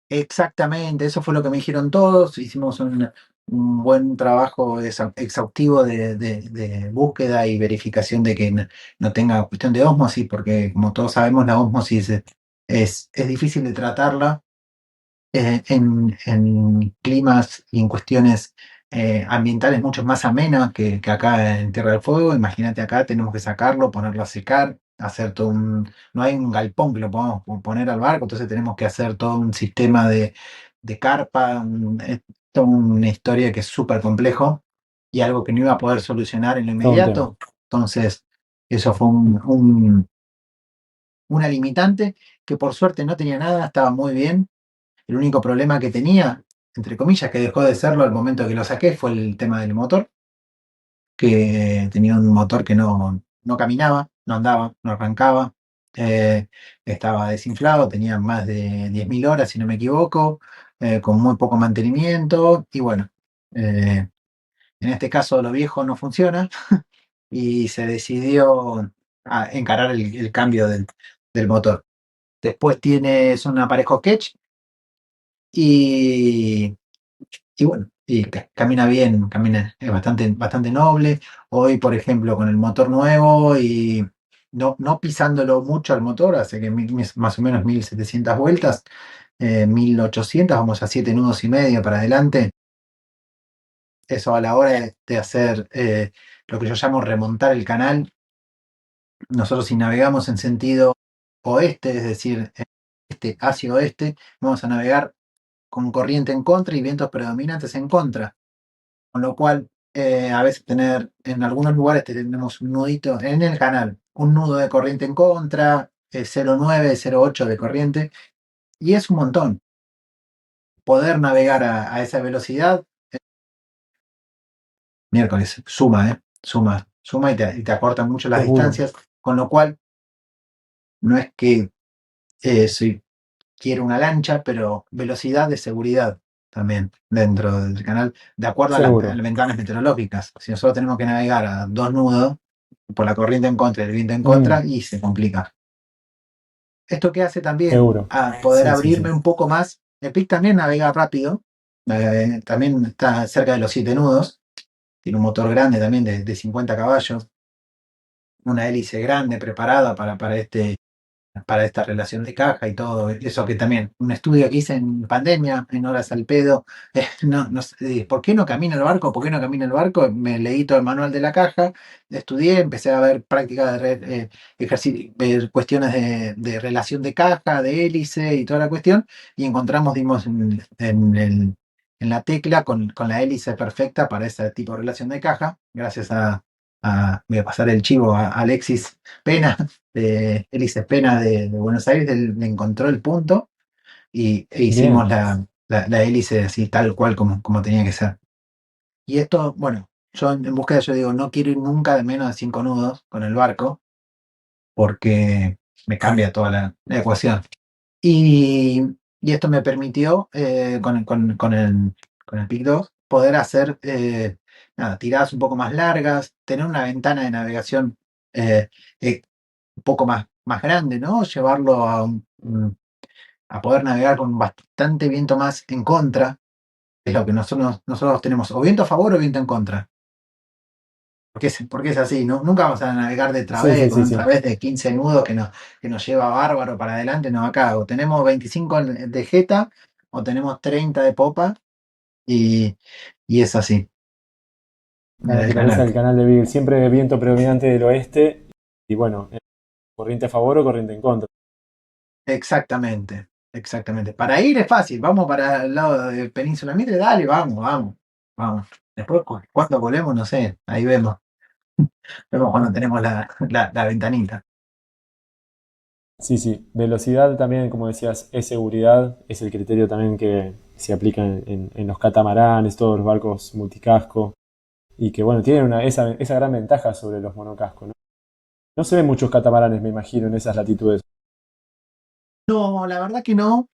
Speaker 2: Exactamente, eso fue lo que me dijeron todos. Hicimos un buen trabajo exhaustivo de búsqueda y verificación de que no tenga cuestión de ósmosis, porque como todos sabemos, la ósmosis es difícil de tratarla en climas y en cuestiones ambientales mucho más amenas que acá en Tierra del Fuego. Imagínate acá, tenemos que sacarlo, ponerlo a secar, hacer todo no hay un galpón que lo podamos poner al barco, entonces tenemos que hacer todo un sistema de carpa, es toda una historia que es súper complejo y algo que no iba a poder solucionar en lo
Speaker 1: Todo un tema.
Speaker 2: inmediato. Entonces, eso fue una limitante que por suerte no tenía nada, estaba muy bien. El único problema que tenía, entre comillas, que dejó de serlo al momento que lo saqué, fue el tema del motor, que tenía un motor que no caminaba, no andaba, no arrancaba, eh, estaba desinflado, tenía más de 10.000 horas, si no me equivoco, con muy poco mantenimiento, y bueno, en este caso lo viejo no funciona, y se decidió a encarar el cambio del motor. Después tienes un aparejo Ketch y bueno, y camina bien, es bastante noble. Hoy, por ejemplo, con el motor nuevo y no pisándolo mucho al motor, hace que más o menos 1.700 vueltas, 1.800, vamos a 7 nudos y medio para adelante. Eso a la hora de hacer lo que yo llamo remontar el canal. Nosotros si navegamos en sentido oeste, es decir, este hacia oeste, vamos a navegar con corriente en contra y vientos predominantes en contra. Con lo cual, a veces en algunos lugares tenemos un nudito en el canal, un nudo de corriente en contra, 0,9, 0,8 de corriente, y es un montón. Poder navegar a esa velocidad, miércoles, suma y te acorta mucho las
Speaker 1: Seguro.
Speaker 2: distancias, con lo cual no es que quiero una lancha, pero velocidad de seguridad también dentro del canal, de acuerdo a las
Speaker 1: Seguro.
Speaker 2: ventanas meteorológicas. Si nosotros tenemos que navegar a 2 nudos, por la corriente en contra y el viento en
Speaker 1: Mm,
Speaker 2: contra, y se complica. Esto que hace también
Speaker 1: seguro.
Speaker 2: a poder
Speaker 1: Sí, sí,
Speaker 2: abrirme
Speaker 1: sí.
Speaker 2: un poco más. El PIC también navega rápido, también está cerca de los 7 nudos, tiene un motor grande también de 50 caballos, una hélice grande preparada para esta relación de caja y todo eso, que también un estudio que hice en pandemia, en horas al pedo, no sé, ¿por qué no camina el barco? ¿Por qué no camina el barco? Me leí todo el manual de la caja, estudié, empecé a ver prácticas ver cuestiones de relación de caja, de hélice y toda la cuestión, y dimos en la tecla con la hélice perfecta para ese tipo de relación de caja, gracias voy a pasar el chivo a Alexis Pena, de Hélices Pena de Buenos Aires. Él me encontró el punto e hicimos
Speaker 1: Bien.
Speaker 2: la hélice así tal cual como tenía que ser. Y esto, bueno, yo en búsqueda yo digo, no quiero ir nunca de menos de 5 nudos con el barco porque me cambia toda la ecuación. Y, y esto me permitió con el PIC 2 poder hacer nada, tiradas un poco más largas, tener una ventana de navegación eh, eh, un poco más grande, ¿no? Llevarlo a poder navegar con bastante viento más en contra, es lo que nosotros tenemos, o viento a favor o viento en contra. Porque es así, ¿no? Nunca vamos a navegar de
Speaker 1: Sí,
Speaker 2: través
Speaker 1: sí,
Speaker 2: con
Speaker 1: sí,
Speaker 2: un
Speaker 1: sí.
Speaker 2: través de 15 nudos que nos lleva bárbaro para adelante, no, acá o tenemos 25 de jeta o tenemos 30 de popa y, y es así en
Speaker 1: La
Speaker 2: el
Speaker 1: naturaleza
Speaker 2: canal.
Speaker 1: del canal de Beagle. Siempre viento predominante del oeste. Y bueno, corriente a favor o corriente en contra.
Speaker 2: Exactamente, exactamente. Para ir es fácil, vamos para el lado de Península Mitre, dale, vamos. Después, cuando volvemos, no sé, ahí vemos cuando tenemos la ventanita.
Speaker 1: Sí, sí. Velocidad también, como decías, es seguridad. Es el criterio también que se aplica en los catamaranes, todos los barcos multicasco. Y que bueno, tienen esa gran ventaja sobre los monocascos, ¿no? No se ven muchos catamaranes, me imagino, en esas latitudes.
Speaker 2: No, la verdad que no.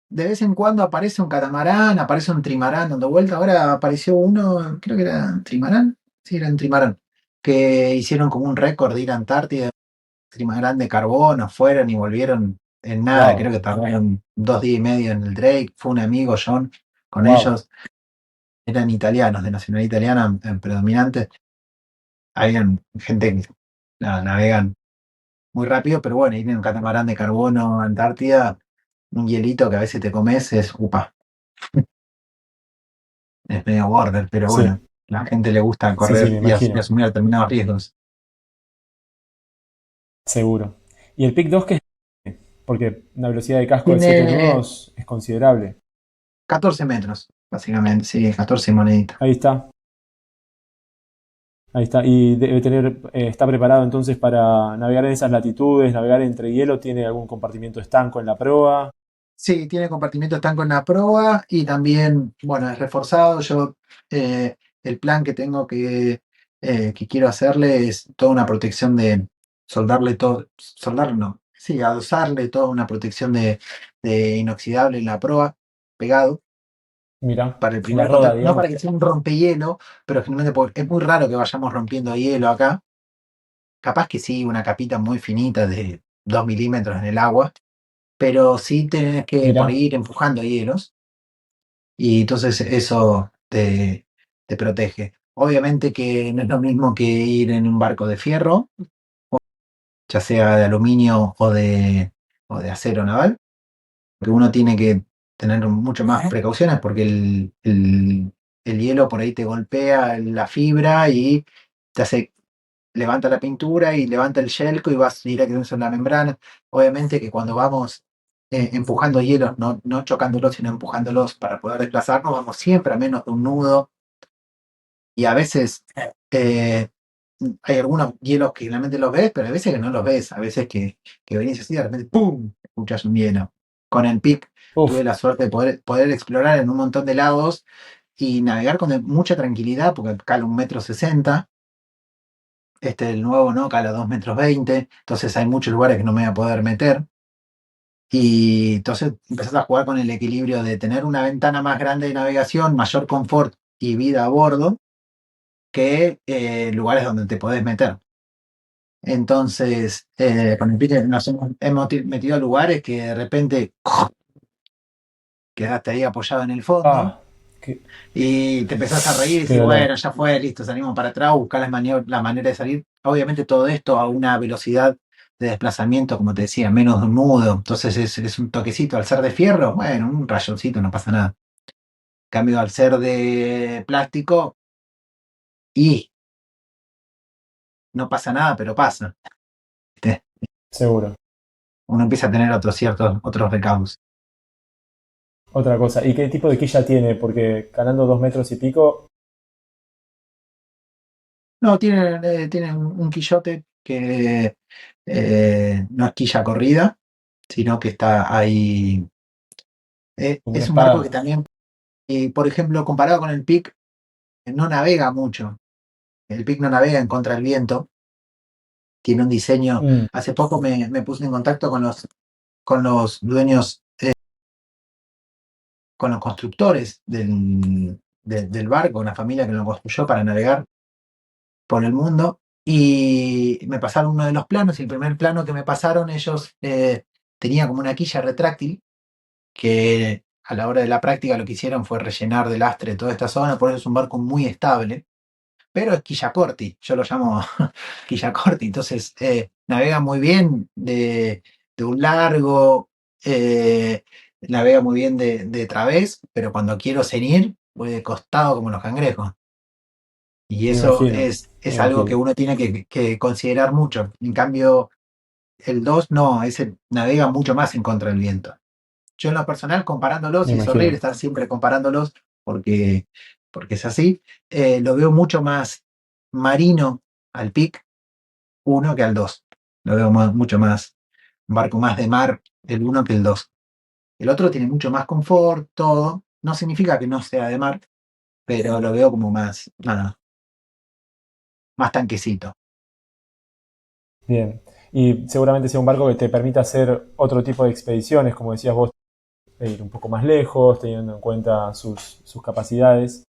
Speaker 2: De vez en cuando aparece un catamarán, aparece un trimarán dando vuelta. Ahora apareció uno, creo que era un trimarán. Sí, era un trimarán. Que hicieron como un récord de ir a Antártida, trimarán de carbono, fueron y volvieron en nada,
Speaker 1: Wow,
Speaker 2: creo que tardaron 2 días y medio en el Drake. Fue un amigo, John, con
Speaker 1: wow.
Speaker 2: ellos. Eran italianos, de nacionalidad italiana, predominante. Habían gente que navegan muy rápido, pero bueno, ir en un catamarán de carbono, Antártida, un hielito que a veces te comes es, upa, es medio border, pero
Speaker 1: Sí,
Speaker 2: bueno, la gente le gusta
Speaker 1: sí, sí,
Speaker 2: correr
Speaker 1: me
Speaker 2: y
Speaker 1: imagino.
Speaker 2: asumir determinados riesgos.
Speaker 1: Seguro. ¿Y el PIC 2 qué es? Porque una velocidad de casco de 7
Speaker 2: Tiene
Speaker 1: nudos es considerable.
Speaker 2: 14 metros, básicamente, sí, 14 moneditas.
Speaker 1: Ahí está. Ahí está. Y debe tener, está preparado entonces para navegar en esas latitudes, navegar entre hielo, tiene algún compartimiento estanco en la proa.
Speaker 2: Sí, tiene compartimiento estanco en la proa y también, bueno, es reforzado. Yo, el plan que quiero hacerle es toda una protección de soldarle todo, soldar no, sí, adosarle toda una protección de inoxidable en la proa, pegado,
Speaker 1: Mira,
Speaker 2: para el
Speaker 1: en la
Speaker 2: primer
Speaker 1: roda,
Speaker 2: contacto, no
Speaker 1: digamos.
Speaker 2: para que sea un rompehielo, pero generalmente es muy raro que vayamos rompiendo hielo acá. Capaz que sí, una capita muy finita de 2 milímetros en el agua, pero sí tenés que por
Speaker 1: Mira,
Speaker 2: ahí ir empujando hielos y entonces eso te protege. Obviamente que no es lo mismo que ir en un barco de fierro, ya sea de aluminio o de acero naval, porque uno tiene que tener mucho más precauciones porque el hielo por ahí te golpea la fibra y te hace, levanta la pintura y levanta el yelco y vas directamente en la membrana. Obviamente que cuando vamos empujando hielos, no chocándolos, sino empujándolos para poder desplazarnos, vamos siempre a menos de un nudo y a veces eh, hay algunos hielos que realmente los ves, pero hay veces que no los ves, a veces que venís así de repente, ¡pum!, escuchas un hielo. Con el PIC tuve
Speaker 1: uff,
Speaker 2: la suerte de poder explorar en un montón de lagos y navegar con mucha tranquilidad, porque cala 1,60 m. El nuevo no cala 2,20 m, entonces hay muchos lugares que no me voy a poder meter. Y entonces empezás a jugar con el equilibrio de tener una ventana más grande de navegación, mayor confort y vida a bordo, que lugares donde te podés meter. Entonces, con el pique nos hemos metido a lugares que de repente quedaste ahí apoyado en el fondo
Speaker 1: ah, qué,
Speaker 2: y te empezás a reír y
Speaker 1: qué
Speaker 2: decís,
Speaker 1: dolor.
Speaker 2: bueno, ya fue, listo, salimos para atrás, buscar la manera de salir. Obviamente todo esto a una velocidad de desplazamiento, como te decía, menos de un nudo. Entonces es un toquecito. Al ser de fierro, bueno, un rayoncito, no pasa nada. En cambio, al ser de plástico, y no pasa nada, pero pasa. ¿Viste?
Speaker 1: Seguro.
Speaker 2: Uno empieza a tener otros recaudos.
Speaker 1: Otra cosa. ¿Y qué tipo de quilla tiene? Porque ganando 2 metros y pico.
Speaker 2: No, tiene un quillote que no es quilla corrida, sino que está ahí.
Speaker 1: Como una
Speaker 2: Es un barco que
Speaker 1: espada.
Speaker 2: también, por ejemplo, comparado con el PIC, no navega mucho. El PIC no navega en contra del viento. Tiene un diseño.
Speaker 1: Mm,
Speaker 2: Hace poco me puse en contacto con los dueños, con los constructores del barco, una familia que lo construyó para navegar por el mundo. Y me pasaron uno de los planos. Y el primer plano que me pasaron, ellos tenía como una quilla retráctil que a la hora de la práctica lo que hicieron fue rellenar de lastre toda esta zona. Por eso es un barco muy estable. Pero es quilla corti, yo lo llamo quilla corti, entonces navega muy bien de un largo, navega muy bien de través, pero cuando quiero ceñir, voy de costado como los cangrejos. Y
Speaker 1: me
Speaker 2: eso
Speaker 1: imagino. Me
Speaker 2: es algo que
Speaker 1: imagino.
Speaker 2: uno tiene que considerar mucho. En cambio, el 2 no, ese navega mucho más en contra del viento. Yo en lo personal, comparándolos,
Speaker 1: Me
Speaker 2: y es horrible
Speaker 1: imagino.
Speaker 2: estar siempre comparándolos porque, porque es así, lo veo mucho más marino al PIC 1 que al 2. Lo veo mucho más, un barco más de mar el uno que el 2. El otro tiene mucho más confort, todo. No significa que no sea de mar, pero lo veo como más, nada, más tanquecito.
Speaker 1: Bien. Y seguramente sea un barco que te permita hacer otro tipo de expediciones, como decías vos, de ir un poco más lejos, teniendo en cuenta sus capacidades.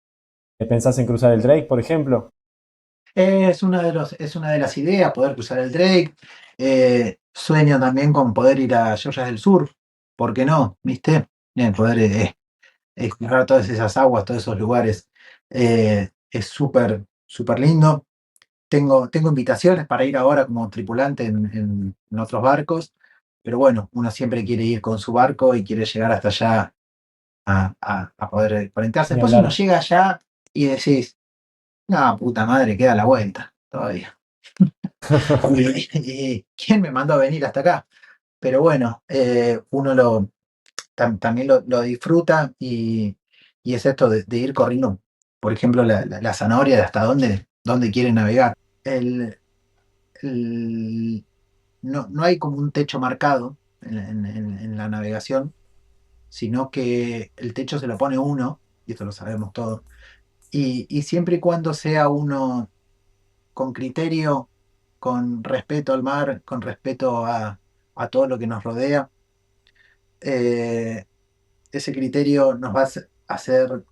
Speaker 1: ¿Pensás en cruzar el Drake, por ejemplo?
Speaker 2: Es una de las ideas, poder cruzar el Drake. Sueño también con poder ir a Georgia del Sur, ¿por qué no? ¿Viste? Poder explorar todas esas aguas, todos esos lugares. Es súper, súper lindo. Tengo invitaciones para ir ahora como tripulante en otros barcos, pero bueno, uno siempre quiere ir con su barco y quiere llegar hasta allá a poder conectarse.
Speaker 1: Ni
Speaker 2: Después uno
Speaker 1: hablar.
Speaker 2: llega allá y decís, no, puta madre, queda la vuelta todavía. ¿Quién me mandó a venir hasta acá? Pero bueno, uno también lo disfruta y es esto de ir corriendo, por ejemplo, la zanahoria de hasta dónde quiere navegar. El, no hay como un techo marcado en la navegación, sino que el techo se lo pone uno, y esto lo sabemos todos, y siempre y cuando sea uno con criterio, con respeto al mar, con respeto a todo lo que nos rodea, eh, ese criterio nos va a hacer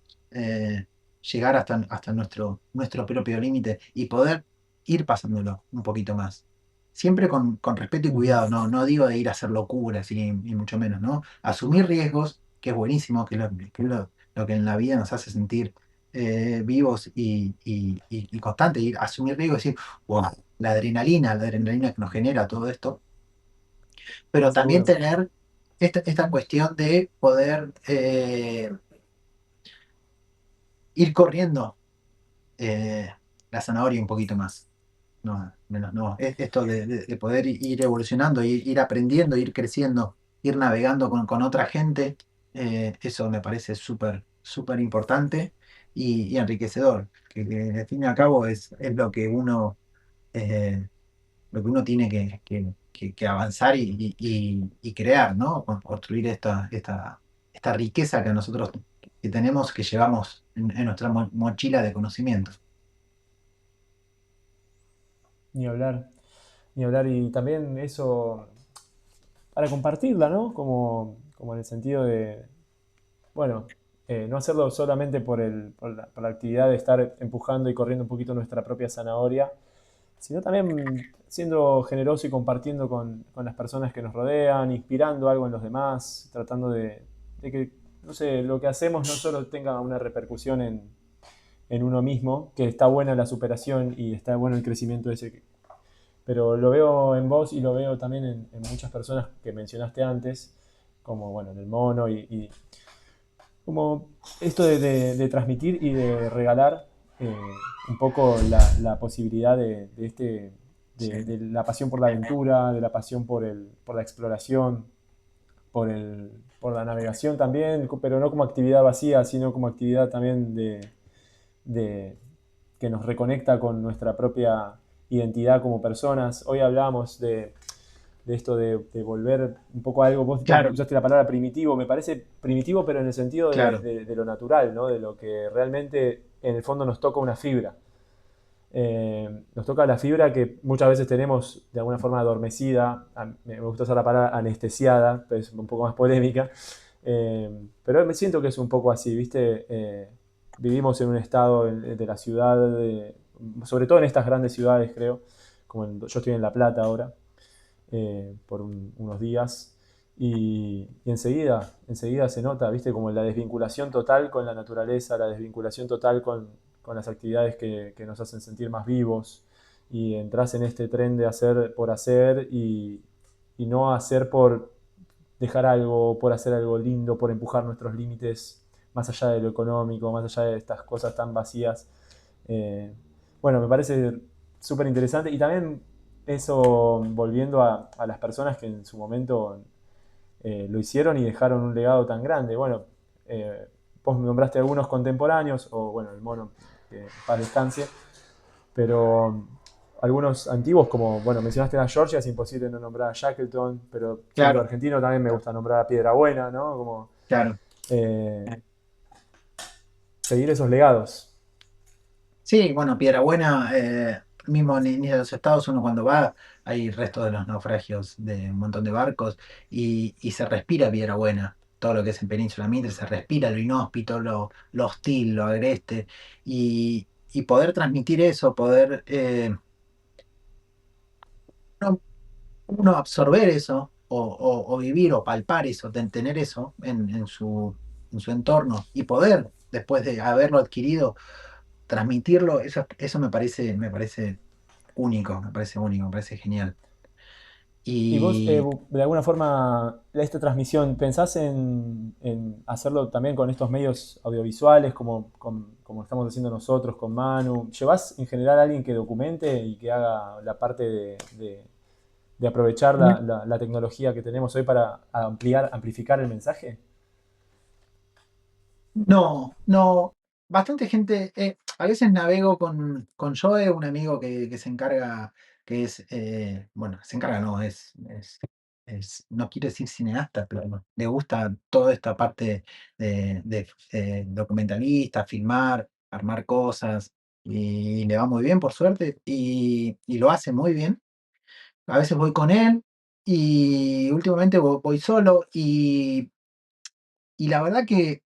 Speaker 2: llegar hasta nuestro propio límite y poder ir pasándolo un poquito más. Siempre con respeto y
Speaker 1: Ujú.
Speaker 2: cuidado, no digo de ir a hacer locuras y mucho menos, ¿no? Asumir riesgos, que es buenísimo, que es lo que en la vida nos hace sentir vivos y constantes, ir a asumir riesgos y decir, wow, la adrenalina que nos genera todo esto, pero también
Speaker 1: Seguro.
Speaker 2: tener esta cuestión de poder ir corriendo eh, la zanahoria un poquito más. No, menos no. Esto de poder ir evolucionando, ir aprendiendo, ir creciendo, ir navegando con otra gente, eso me parece súper, súper importante y enriquecedor. Que al fin y al cabo es eh, lo que uno tiene que avanzar y crear, ¿no? Construir esta riqueza que nosotros que tenemos, que llevamos en nuestra mochila de conocimientos.
Speaker 1: Ni hablar. Ni hablar. Y también eso para compartirla, ¿no? Como en el sentido de, bueno, no hacerlo solamente por la actividad de estar empujando y corriendo un poquito nuestra propia zanahoria, sino también siendo generoso y compartiendo con las personas que nos rodean, inspirando algo en los demás, tratando de que, no sé, lo que hacemos no solo tenga una repercusión en uno mismo, que está buena la superación y está bueno el crecimiento ese, pero lo veo en vos y lo veo también en muchas personas que mencionaste antes, como bueno, en el mono y como esto de transmitir y de regalar eh, un poco la posibilidad
Speaker 2: Sí,
Speaker 1: de la pasión por la aventura, de la pasión por la exploración, por la navegación también, pero no como actividad vacía, sino como actividad también de que nos reconecta con nuestra propia identidad como personas. Hoy hablamos de esto de volver un poco a algo, vos
Speaker 2: claro,
Speaker 1: usaste la palabra primitivo, me parece primitivo pero en el sentido
Speaker 2: claro,
Speaker 1: de lo natural, ¿no? De lo que realmente en el fondo nos toca una fibra. Nos toca la fibra que muchas veces tenemos de alguna forma adormecida, me gusta usar la palabra anestesiada, pero es un poco más polémica, pero me siento que es un poco así, ¿viste? Vivimos en un estado de la ciudad, sobre todo en estas grandes ciudades creo, como yo estoy en La Plata ahora, por unos días. Y enseguida se nota, ¿viste? Como la desvinculación total con la naturaleza, la desvinculación total con las actividades que nos hacen sentir más vivos. Y entras en este tren de hacer por hacer y no hacer por dejar algo, por hacer algo lindo, por empujar nuestros límites más allá de lo económico, más allá de estas cosas tan vacías. Eh, bueno, me parece súper interesante y también eso volviendo a las personas que en su momento lo hicieron y dejaron un legado tan grande. Bueno, eh, vos nombraste algunos contemporáneos, o bueno, el mono, que paz descanse, pero algunos antiguos, como, bueno, mencionaste a Georgia, es imposible no nombrar a Shackleton, pero siendo
Speaker 2: claro,
Speaker 1: argentino también me gusta nombrar a Piedrabuena, ¿no? Como
Speaker 2: claro.
Speaker 1: eh, seguir esos legados.
Speaker 2: Sí, bueno, Piedra Buena, mismo ni a los estados uno cuando va, hay restos de los naufragios de un montón de barcos y se respira Piedra Buena. Todo lo que es en Península Mitre, se respira lo inhóspito, lo hostil, lo agreste. Y poder transmitir eso, poder uno absorber eso o vivir o palpar eso, tener eso en su entorno y poder, después de haberlo adquirido, transmitirlo, eso me parece único, me parece único, me parece genial.
Speaker 1: Y vos,
Speaker 2: Y
Speaker 1: de alguna forma, esta transmisión, ¿pensás en hacerlo también con estos medios audiovisuales, como estamos haciendo nosotros con Manu? ¿Llevas en general a alguien que documente y que haga la parte de aprovechar la tecnología que tenemos hoy para amplificar el mensaje?
Speaker 2: no, no, bastante gente, a veces navego con Joe, un amigo que se encarga, bueno, se encarga no, no quiero decir cineasta, pero no, le gusta toda esta parte de documentalista, filmar, armar cosas, y le va muy bien, por suerte, y lo hace muy bien. A veces voy con él, y últimamente voy solo, y la verdad que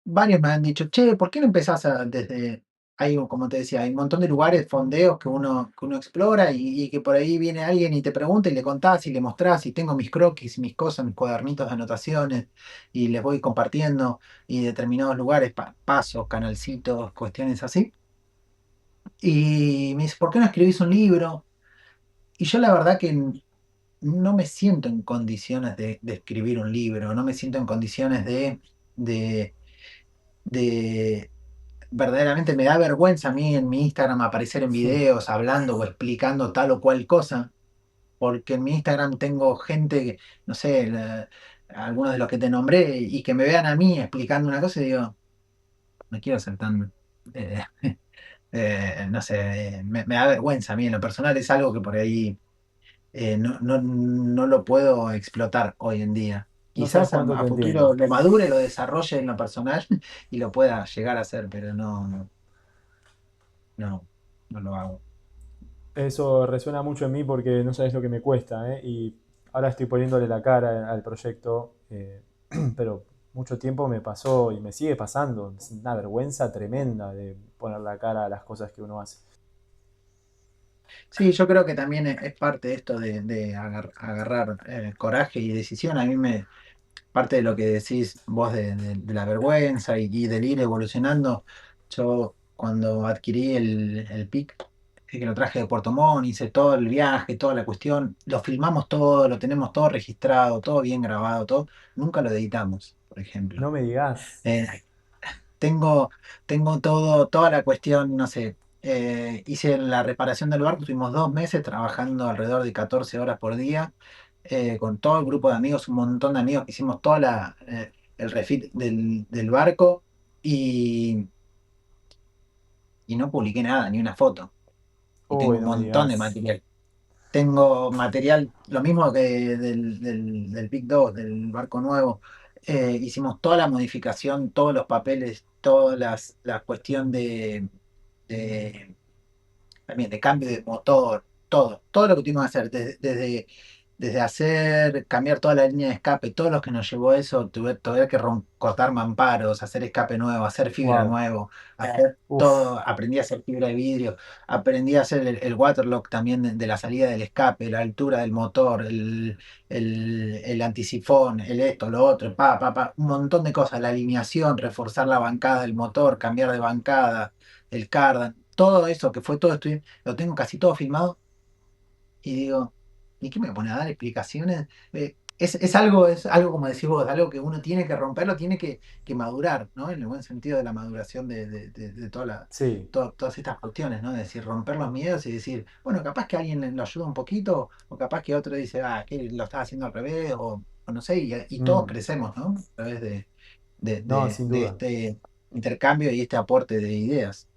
Speaker 2: varios me han dicho, che, ¿por qué no empezás desde, hay, como te decía, hay un montón de lugares, fondeos que uno explora y que por ahí viene alguien y te pregunta y le contás y le mostrás y tengo mis croquis, mis cosas, mis cuadernitos de anotaciones y les voy compartiendo y determinados lugares, pasos, canalcitos, cuestiones así. Y me dice, ¿por qué no escribís un libro? Y yo la verdad que no me siento en condiciones de escribir un libro, no me siento en condiciones de, de verdaderamente me da vergüenza a mí en mi Instagram aparecer en videos hablando o explicando tal o cual cosa, porque en mi Instagram tengo gente, no sé, algunos de los que te nombré, y que me vean a mí explicando una cosa y digo, no quiero ser tan, eh, no sé, me da vergüenza a mí en lo personal, es algo que por ahí no lo puedo explotar hoy en día.
Speaker 1: No sabes
Speaker 2: Quizás
Speaker 1: cuánto
Speaker 2: a
Speaker 1: te
Speaker 2: futuro
Speaker 1: entiendo.
Speaker 2: lo madure, lo desarrolle en lo personal y lo pueda llegar a hacer, pero no, no lo hago.
Speaker 1: Eso resuena mucho en mí porque no sabes lo que me cuesta, ¿eh? Y ahora estoy poniéndole la cara al proyecto, pero mucho tiempo me pasó y me sigue pasando. Es una vergüenza tremenda de poner la cara a las cosas que uno hace.
Speaker 2: Sí, yo creo que también es parte de esto de agarrar coraje y decisión. Parte de lo que decís vos de la vergüenza y del ir evolucionando, yo cuando adquirí el PIC, que lo traje de Puerto Montt, hice todo el viaje, toda la cuestión, lo filmamos todo, lo tenemos todo registrado, todo bien grabado, todo, nunca lo editamos, por ejemplo.
Speaker 1: No me digas.
Speaker 2: Eh, tengo, tengo toda la cuestión, no sé, hice la reparación del barco, tuvimos 2 meses trabajando alrededor de 14 horas por día, con todo el grupo de amigos, un montón de amigos que hicimos el refit del barco y, y no publiqué nada, ni una foto. Y tengo
Speaker 1: Uy,
Speaker 2: un
Speaker 1: no me
Speaker 2: montón de
Speaker 1: digas.
Speaker 2: material. Tengo material, lo mismo que del Big 2, del barco nuevo. Hicimos toda la modificación, todos los papeles, la cuestión de- también de cambio de motor, todo lo que tuvimos que hacer, desde cambiar toda la línea de escape, todo lo que nos llevó a eso, tuve que cortar mamparos, hacer escape nuevo, hacer fibra
Speaker 1: Wow.
Speaker 2: nuevo, hacer
Speaker 1: Uf.
Speaker 2: todo, aprendí a hacer fibra de vidrio, aprendí a hacer el waterlock también de la salida del escape, la altura del motor, el antisifón, el esto, lo otro, un montón de cosas, la alineación, reforzar la bancada del motor, cambiar de bancada, el cardan, todo eso que fue todo esto, lo tengo casi todo filmado y digo, ¿y qué me pone a dar explicaciones? Es algo como decís vos, algo que uno tiene que romperlo, tiene que madurar, ¿no? En el buen sentido de la maduración de
Speaker 1: Sí.
Speaker 2: todas estas cuestiones, ¿no? Es decir, romper los miedos y decir, bueno, capaz que alguien lo ayuda un poquito, o capaz que otro dice, que lo estás haciendo al revés, o no sé, y todos
Speaker 1: Mm.
Speaker 2: crecemos, ¿no? A través
Speaker 1: No, sin
Speaker 2: de
Speaker 1: duda.
Speaker 2: este intercambio y este aporte de ideas.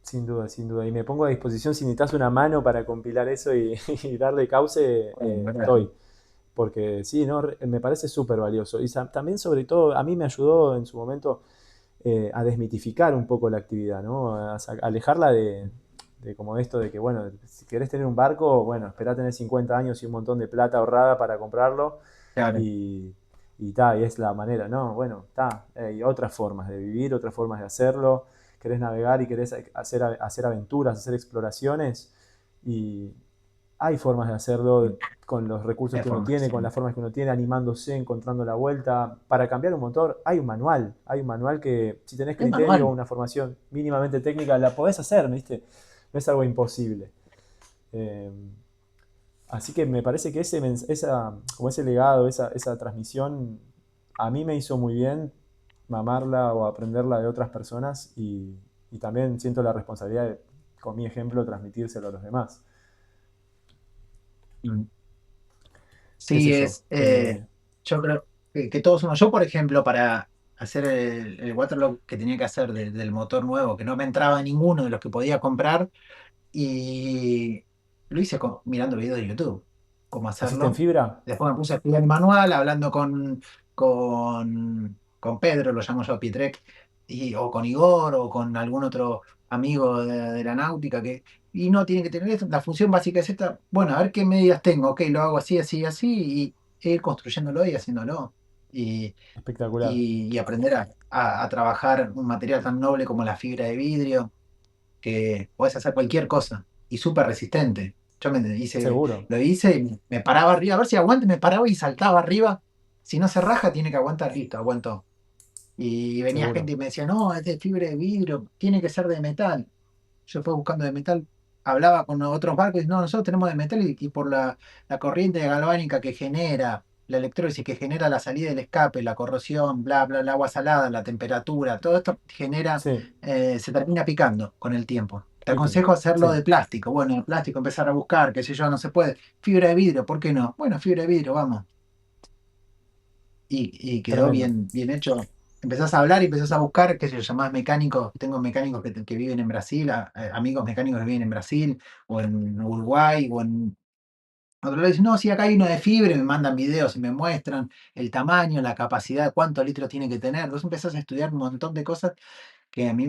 Speaker 1: Sin duda, sin duda. Y me pongo a disposición si necesitas una mano para compilar eso y darle cauce,
Speaker 2: Bueno, ¿verdad?
Speaker 1: estoy. Porque sí, ¿no? Me parece súper valioso. Y también, sobre todo, a mí me ayudó en su momento a desmitificar un poco la actividad, ¿no? Alejarla de como esto de que, bueno, si querés tener un barco, bueno, esperá tener 50 años y un montón de plata ahorrada para comprarlo
Speaker 2: Claro.
Speaker 1: y, y es la manera, ¿no? Bueno, hay otras formas de vivir, otras formas de hacerlo. Querés navegar y querés hacer aventuras, hacer exploraciones y, hay formas de hacerlo con los recursos
Speaker 2: De
Speaker 1: que uno
Speaker 2: forma,
Speaker 1: tiene,
Speaker 2: sí.
Speaker 1: con las formas que uno tiene, animándose, encontrando la vuelta. Para cambiar un motor hay un manual que si tenés
Speaker 2: Es
Speaker 1: criterio o
Speaker 2: manual.
Speaker 1: una formación mínimamente técnica, la podés hacer, ¿viste? No es algo imposible. Eh, Así que me parece que como ese legado, esa transmisión, a mí me hizo muy bien mamarla o aprenderla de otras personas y también siento la responsabilidad de, con mi ejemplo, transmitírselo a los demás.
Speaker 2: Mm.
Speaker 1: ¿Qué sé
Speaker 2: Sí,
Speaker 1: yo?
Speaker 2: yo creo que todos somos. Yo, por ejemplo, para hacer el waterlock que tenía que hacer del motor nuevo, que no me entraba ninguno de los que podía comprar, y lo hice mirando videos de YouTube, cómo
Speaker 1: ¿Hiciste en
Speaker 2: hacerlo.
Speaker 1: fibra?
Speaker 2: Después me puse a estudiar el manual, hablando con Pedro, lo llamo yo Pietrek, o con Igor, o con algún otro amigo de la náutica, y no tiene que tener esto. La función básica es esta. Bueno, a ver qué medidas tengo. Ok, lo hago así, así, así, y ir construyéndolo y haciéndolo. Y,
Speaker 1: Espectacular.
Speaker 2: y aprender a trabajar un material tan noble como la fibra de vidrio, que podés hacer cualquier cosa y súper resistente. Yo
Speaker 1: Seguro,
Speaker 2: lo hice y me paraba arriba, a ver si aguante, me paraba y saltaba arriba. Si no se raja, tiene que aguantar, listo, aguantó. Y venía
Speaker 1: seguro.
Speaker 2: gente y me decía, no, es de fibra de vidrio, tiene que ser de metal. Yo fui buscando de metal, hablaba con otros barcos y no, nosotros tenemos de metal y por la corriente galvánica que genera, la electrólisis que genera la salida del escape, la corrosión, bla, bla, el agua salada, la temperatura, todo esto genera,
Speaker 1: Sí,
Speaker 2: se termina picando con el tiempo. Te
Speaker 1: líquido.
Speaker 2: aconsejo hacerlo
Speaker 1: Sí,
Speaker 2: de plástico. Bueno, el plástico empezar a buscar, qué sé yo, no se puede. Fibra de vidrio, ¿por qué no? Bueno, fibra de vidrio, vamos. Y quedó
Speaker 1: tremendo.
Speaker 2: bien, bien hecho. Empezás a hablar y empezás a buscar, qué sé yo, llamás mecánicos, tengo mecánicos que viven en Brasil, amigos mecánicos que viven en Brasil, o en Uruguay, o en otro lado, dicen, no, sí, acá hay uno de fibra, y me mandan videos y me muestran el tamaño, la capacidad, cuántos litros tiene que tener. Entonces empezás a estudiar un montón de cosas que a mí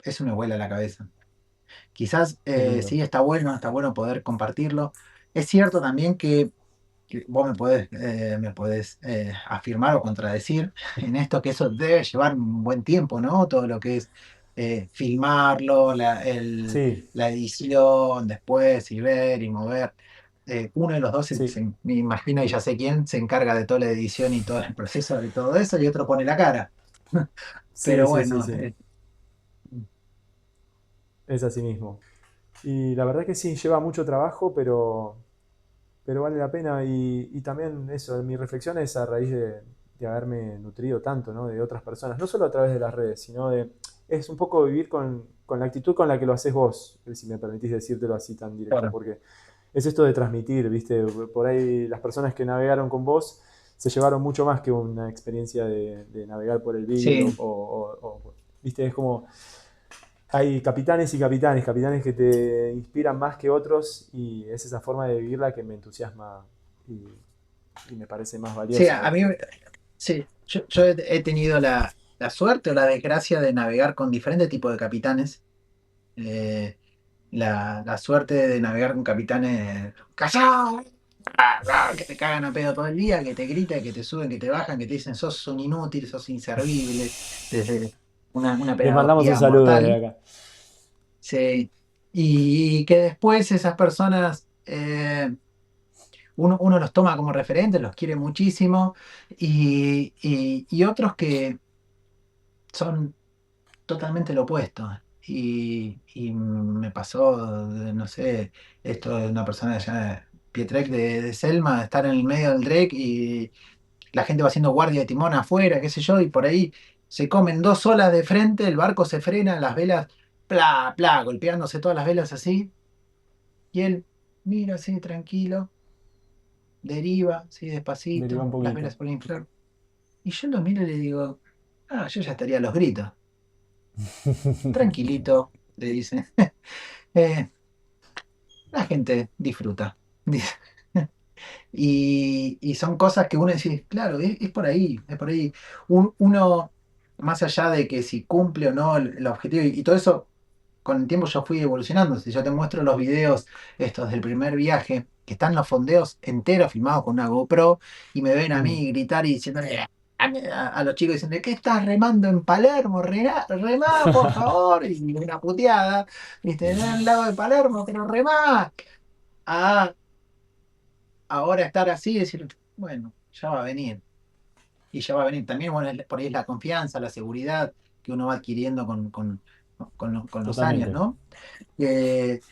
Speaker 2: eso me vuela la cabeza. Quizás
Speaker 1: Qué lindo.
Speaker 2: sí está bueno poder compartirlo. Es cierto también que vos me podés afirmar o contradecir en esto, que eso debe llevar un buen tiempo, ¿no? Todo lo que es filmarlo,
Speaker 1: Sí,
Speaker 2: la edición, después y ver y mover. Uno de los dos,
Speaker 1: sí,
Speaker 2: me imagino y ya sé quién, se encarga de toda la edición y todo el proceso de todo eso, y otro pone la cara.
Speaker 1: sí,
Speaker 2: Pero
Speaker 1: sí, sí,
Speaker 2: bueno,
Speaker 1: sí. Es así mismo. Y la verdad que sí, lleva mucho trabajo, pero vale la pena. Y también eso, mi reflexión es a raíz de haberme nutrido tanto, ¿no? De otras personas, no solo a través de las redes, sino de... Es un poco vivir con la actitud con la que lo haces vos, si me permitís decírtelo así tan directo,
Speaker 2: claro.
Speaker 1: porque es esto de transmitir, ¿viste? Por ahí las personas que navegaron con vos se llevaron mucho más que una experiencia de navegar por el vidrio,
Speaker 2: Sí,
Speaker 1: ¿viste? Es como hay capitanes y capitanes, capitanes que te inspiran más que otros y es esa forma de vivirla que me entusiasma y, y me parece más
Speaker 2: sí,
Speaker 1: valiosa.
Speaker 2: a mí, sí, yo he tenido la suerte o la desgracia de navegar con diferentes tipos de capitanes. Eh, la suerte de navegar con capitanes ¡callao! Que te cagan a pedo todo el día, que te gritan, que te suben, que te bajan, que te dicen sos un inútil, sos inservible, desde una
Speaker 1: Les mandamos un
Speaker 2: pedagogía
Speaker 1: saludo desde
Speaker 2: mortal.
Speaker 1: acá.
Speaker 2: Sí. Y que después esas personas, uno los toma como referentes, los quiere muchísimo, y otros que son totalmente lo opuesto. Y me pasó, no sé, esto de una persona que se llama Pietrek de Selma, de estar en el medio del Drake y la gente va haciendo guardia de timón afuera, qué sé yo, y por ahí se comen dos olas de frente, el barco se frena, las velas, pla, pla, golpeándose todas las velas así, y él mira así, tranquilo, deriva, así
Speaker 1: Deriva un
Speaker 2: despacito, las
Speaker 1: poquito.
Speaker 2: velas por inflar. Y yo lo miro y le digo, ah, yo ya estaría a los gritos. Tranquilito, le dice. Eh, la gente disfruta. Dice. Y son cosas que uno dice, claro, es por ahí, es por ahí. Uno, más allá de que si cumple o no el objetivo y todo eso, con el tiempo yo fui evolucionando. Si yo te muestro los videos estos del primer viaje, que están los fondeos enteros filmados con una GoPro, y me ven a
Speaker 1: Mm,
Speaker 2: mí gritar y diciéndole a los chicos diciendo, ¿qué estás remando en Palermo? Remá, por favor, y una puteada, viste, en el lago de Palermo, pero remá. a ahora estar así y decir, bueno, ya va a venir. Y ya va a venir. También, bueno, por ahí es la confianza, la seguridad que uno va adquiriendo con los años,
Speaker 1: Totalmente,
Speaker 2: ¿no? Que,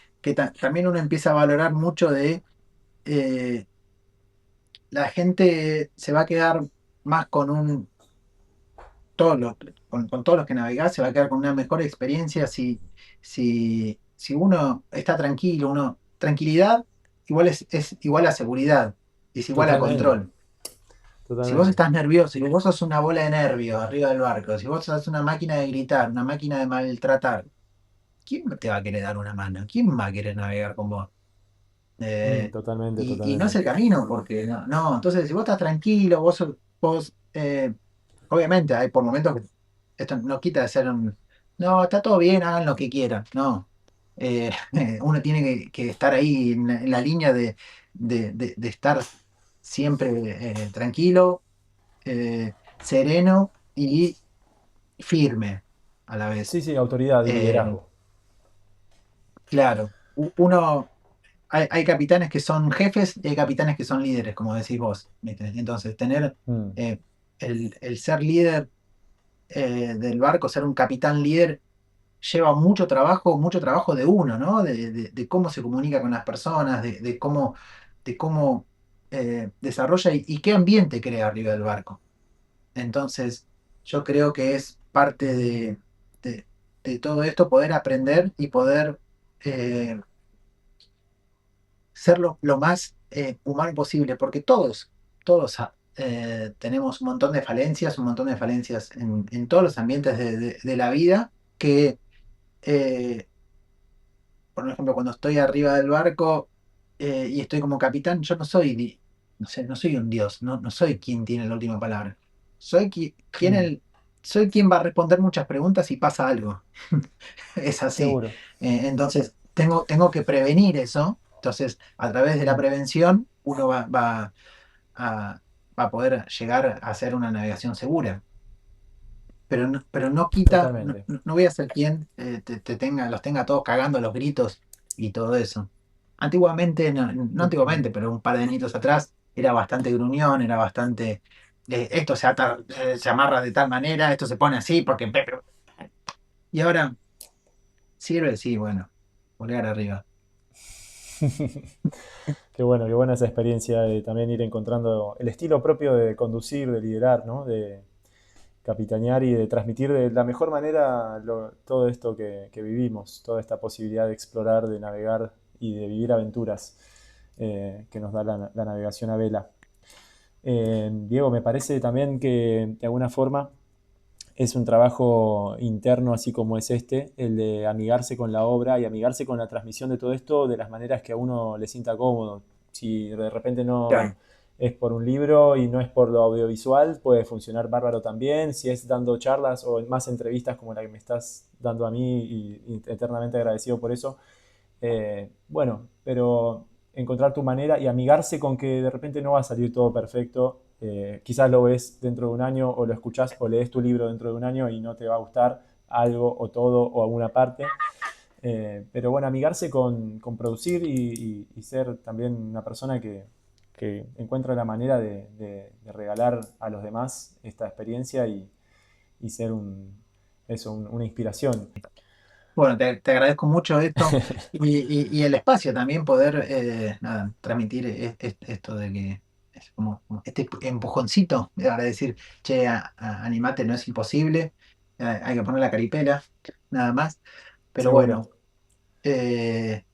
Speaker 2: también uno empieza a valorar mucho de la gente se va a quedar más con todos los, con todos los que navegás, se va a quedar con una mejor experiencia si uno está tranquilo, tranquilidad igual es igual a seguridad, es igual a
Speaker 1: totalmente,
Speaker 2: control. Si vos
Speaker 1: totalmente.
Speaker 2: estás nervioso, si vos sos una bola de nervios arriba del barco, si vos sos una máquina de gritar, una máquina de maltratar, ¿quién te va a querer dar una mano? ¿Quién va a querer navegar con vos? Eh,
Speaker 1: Totalmente,
Speaker 2: y no es
Speaker 1: totalmente.
Speaker 2: el camino, porque no. Entonces, si vos estás tranquilo, obviamente hay por momentos que esto no quita de ser no, está todo bien, hagan lo que quieran. No. Eh, uno tiene que estar ahí en la línea de estar siempre tranquilo, sereno y firme a la vez.
Speaker 1: Sí, sí, autoridad y
Speaker 2: Eh,
Speaker 1: liderazgo.
Speaker 2: claro, uno, hay capitanes que son jefes y hay capitanes que son líderes, como decís vos, ¿viste? Entonces, tener
Speaker 1: Mm,
Speaker 2: eh, el ser líder del barco, ser un capitán líder, lleva mucho trabajo de uno, ¿no? De cómo se comunica con las personas, de cómo desarrolla y qué ambiente crea arriba del barco. Entonces, yo creo que es parte de- de todo esto poder aprender y poder ser lo más humano posible, porque todos tenemos un montón de falencias en todos los ambientes de la vida, que, eh, por ejemplo, cuando estoy arriba del barco y estoy como capitán, yo no soy, no sé, no soy un dios, no soy quien tiene la última palabra. Soy
Speaker 1: mm,
Speaker 2: soy quien va a responder muchas preguntas si pasa algo. Es así.
Speaker 1: seguro.
Speaker 2: Entonces, tengo que prevenir eso. Entonces, a través de la
Speaker 1: Mm,
Speaker 2: prevención, uno a, va a poder llegar a hacer una navegación segura. Pero no quita,
Speaker 1: totalmente.
Speaker 2: no voy a ser quien los tenga todos cagando a los gritos y todo eso. Antiguamente, no antiguamente,
Speaker 1: Totalmente.
Speaker 2: pero un par de añitos atrás, era bastante gruñón, era bastante. Esto se amarra de tal manera, esto se pone así, porque. Y ahora sirve, sí, bueno, volver arriba.
Speaker 1: Qué buena esa experiencia de también ir encontrando el estilo propio de conducir, de liderar, ¿no? De capitanear y de transmitir de la mejor manera todo esto que vivimos, toda esta posibilidad de explorar, de navegar y de vivir aventuras que nos da la navegación a vela. Diego, me parece también que de alguna forma es un trabajo interno, así como es este, el de amigarse con la obra y amigarse con la transmisión de todo esto de las maneras que a uno le sienta cómodo. Si de repente no
Speaker 2: Claro.
Speaker 1: es por un libro y no es por lo audiovisual, puede funcionar bárbaro también. Si es dando charlas o más entrevistas como la que me estás dando a mí y eternamente agradecido por eso, bueno, pero encontrar tu manera y amigarse con que de repente no va a salir todo perfecto. Quizás lo ves dentro de un año o lo escuchás o lees tu libro dentro de un año y no te va a gustar algo o todo o alguna parte. Pero bueno, amigarse con producir y ser también una persona que encuentra la manera de regalar a los demás esta experiencia y ser una inspiración.
Speaker 2: Bueno, te agradezco mucho esto y el espacio también poder nada, transmitir esto de que es como este empujoncito para decir, che, animate, no es imposible, hay que poner la caripela, nada más. Pero
Speaker 1: Seguro,
Speaker 2: bueno, eh,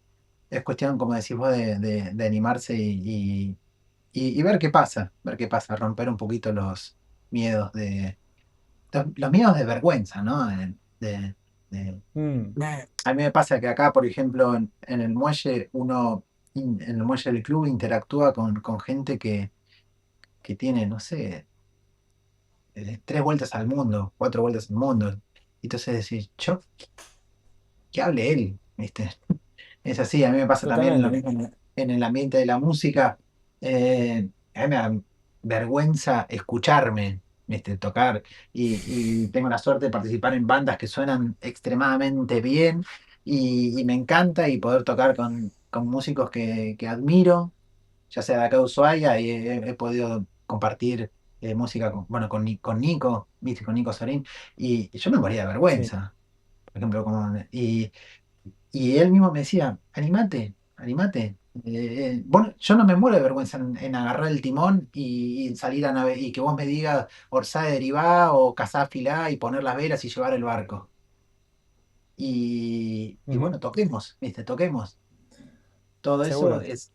Speaker 2: es cuestión, como decís vos, de animarse y ver qué pasa, romper un poquito los miedos los miedos de vergüenza, ¿no? De-
Speaker 1: mm,
Speaker 2: a mí me pasa que acá, por ejemplo, en el muelle, en el muelle del club interactúa con gente que tiene, no sé, 3 vueltas al mundo, 4 vueltas al mundo. Y entonces decís, yo, que hable él, ¿viste? Es así, a mí me pasa también lo
Speaker 1: totalmente.
Speaker 2: mismo en el ambiente de la música. A mí me da vergüenza escucharme, ¿viste? Tocar y tengo la suerte de participar en bandas que suenan extremadamente bien y me encanta y poder tocar con músicos que admiro, ya sea de acá de Ushuaia, y he podido compartir música bueno, con Nico, ¿viste? Con Nico Sorín, y yo me moría de
Speaker 1: Sí,
Speaker 2: vergüenza, por ejemplo, y él mismo me decía, animate, animate. Bueno, yo no me muero de vergüenza en agarrar el timón y salir a navegar y que vos me digas orzá de derivá o cazá filá y poner las velas y llevar el barco. Y
Speaker 1: ujú,
Speaker 2: bueno, toquemos, ¿viste? Toquemos. Todo eso
Speaker 1: seguro.
Speaker 2: es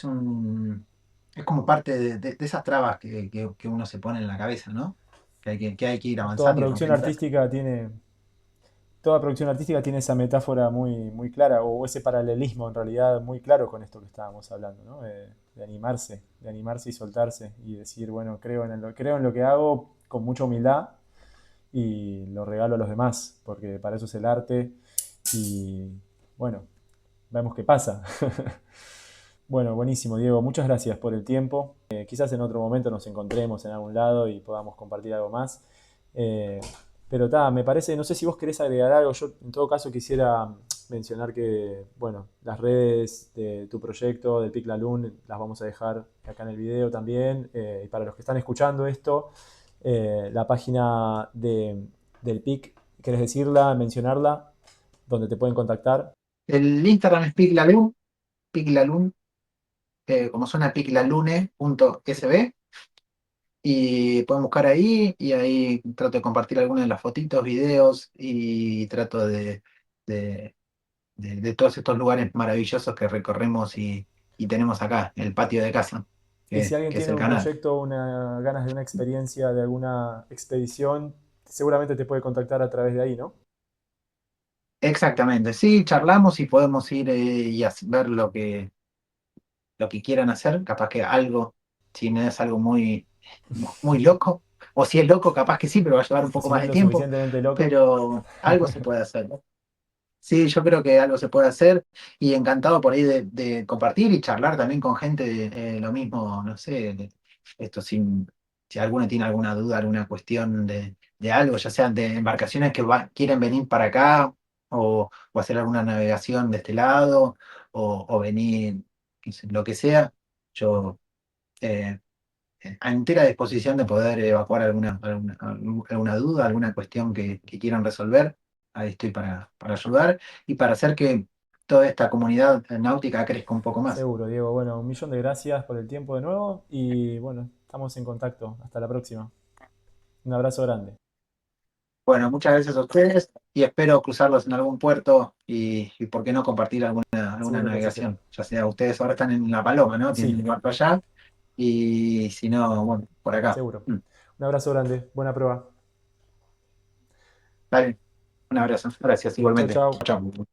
Speaker 2: un, es como parte de esas trabas que uno se pone en la cabeza, ¿no? Que hay que ir
Speaker 1: Toda
Speaker 2: avanzando y
Speaker 1: producción
Speaker 2: rompiéndolas.
Speaker 1: artística tiene, toda producción artística tiene esa metáfora muy, muy clara, o ese paralelismo en realidad muy claro con esto que estábamos hablando, ¿no? De animarse y soltarse y decir, bueno, creo en lo que hago con mucha humildad y lo regalo a los demás, porque para eso es el arte y bueno, vemos qué pasa. Bueno, buenísimo, Diego. Muchas gracias por el tiempo. Quizás en otro momento nos encontremos en algún lado y podamos compartir algo más. Eh, pero me parece, no sé si vos querés agregar algo. Yo en todo caso quisiera mencionar que, bueno, las redes de tu proyecto, del PIC La Lun, las vamos a dejar acá en el video también. Y para los que están escuchando esto, la página del PIC, ¿querés decirla, mencionarla? Donde te pueden contactar.
Speaker 2: El Instagram es Piclalun, como suena piclalune.sb. Y pueden buscar ahí y ahí trato de compartir algunas de las fotitos, videos y trato de, de todos estos lugares maravillosos que recorremos y tenemos acá, el patio de casa,
Speaker 1: Y si alguien
Speaker 2: que es
Speaker 1: tiene
Speaker 2: el
Speaker 1: un
Speaker 2: canal.
Speaker 1: proyecto, ganas de una experiencia, de alguna expedición, seguramente te puede contactar a través de ahí, ¿no?
Speaker 2: Exactamente, sí, charlamos y podemos ir ver lo que quieran hacer, capaz que algo, si no es algo muy loco, o si es loco, capaz que sí, pero va a llevar un poco
Speaker 1: Si no
Speaker 2: más
Speaker 1: es
Speaker 2: de
Speaker 1: lo
Speaker 2: tiempo,
Speaker 1: suficientemente loco.
Speaker 2: pero algo se puede hacer, ¿no? Sí, yo creo que algo se puede hacer y encantado por ahí de compartir y charlar también con gente de lo mismo, no sé, esto si alguno tiene alguna duda, alguna cuestión de algo, ya sean de embarcaciones que quieren venir para acá o hacer alguna navegación de este lado o venir, qué sé, lo que sea, yo eh, a entera disposición de poder evacuar alguna duda, alguna cuestión que quieran resolver. Ahí estoy para ayudar y para hacer que toda esta comunidad náutica crezca un poco más.
Speaker 1: Seguro, Diego. Bueno, un millón de gracias por el tiempo de nuevo y bueno, estamos en contacto. Hasta la próxima. Un abrazo grande.
Speaker 2: Bueno, muchas gracias a ustedes y espero cruzarlos en algún puerto y por qué no compartir alguna
Speaker 1: Seguro que así será.
Speaker 2: navegación. Ya sea ustedes ahora están en La Paloma, ¿no? Tienen
Speaker 1: Sí,
Speaker 2: el barco allá y si no, bueno, por acá.
Speaker 1: seguro. Un abrazo grande. Buena prueba.
Speaker 2: Dale, un abrazo. Gracias
Speaker 1: Chau,
Speaker 2: igualmente.
Speaker 1: chau.
Speaker 2: Chao.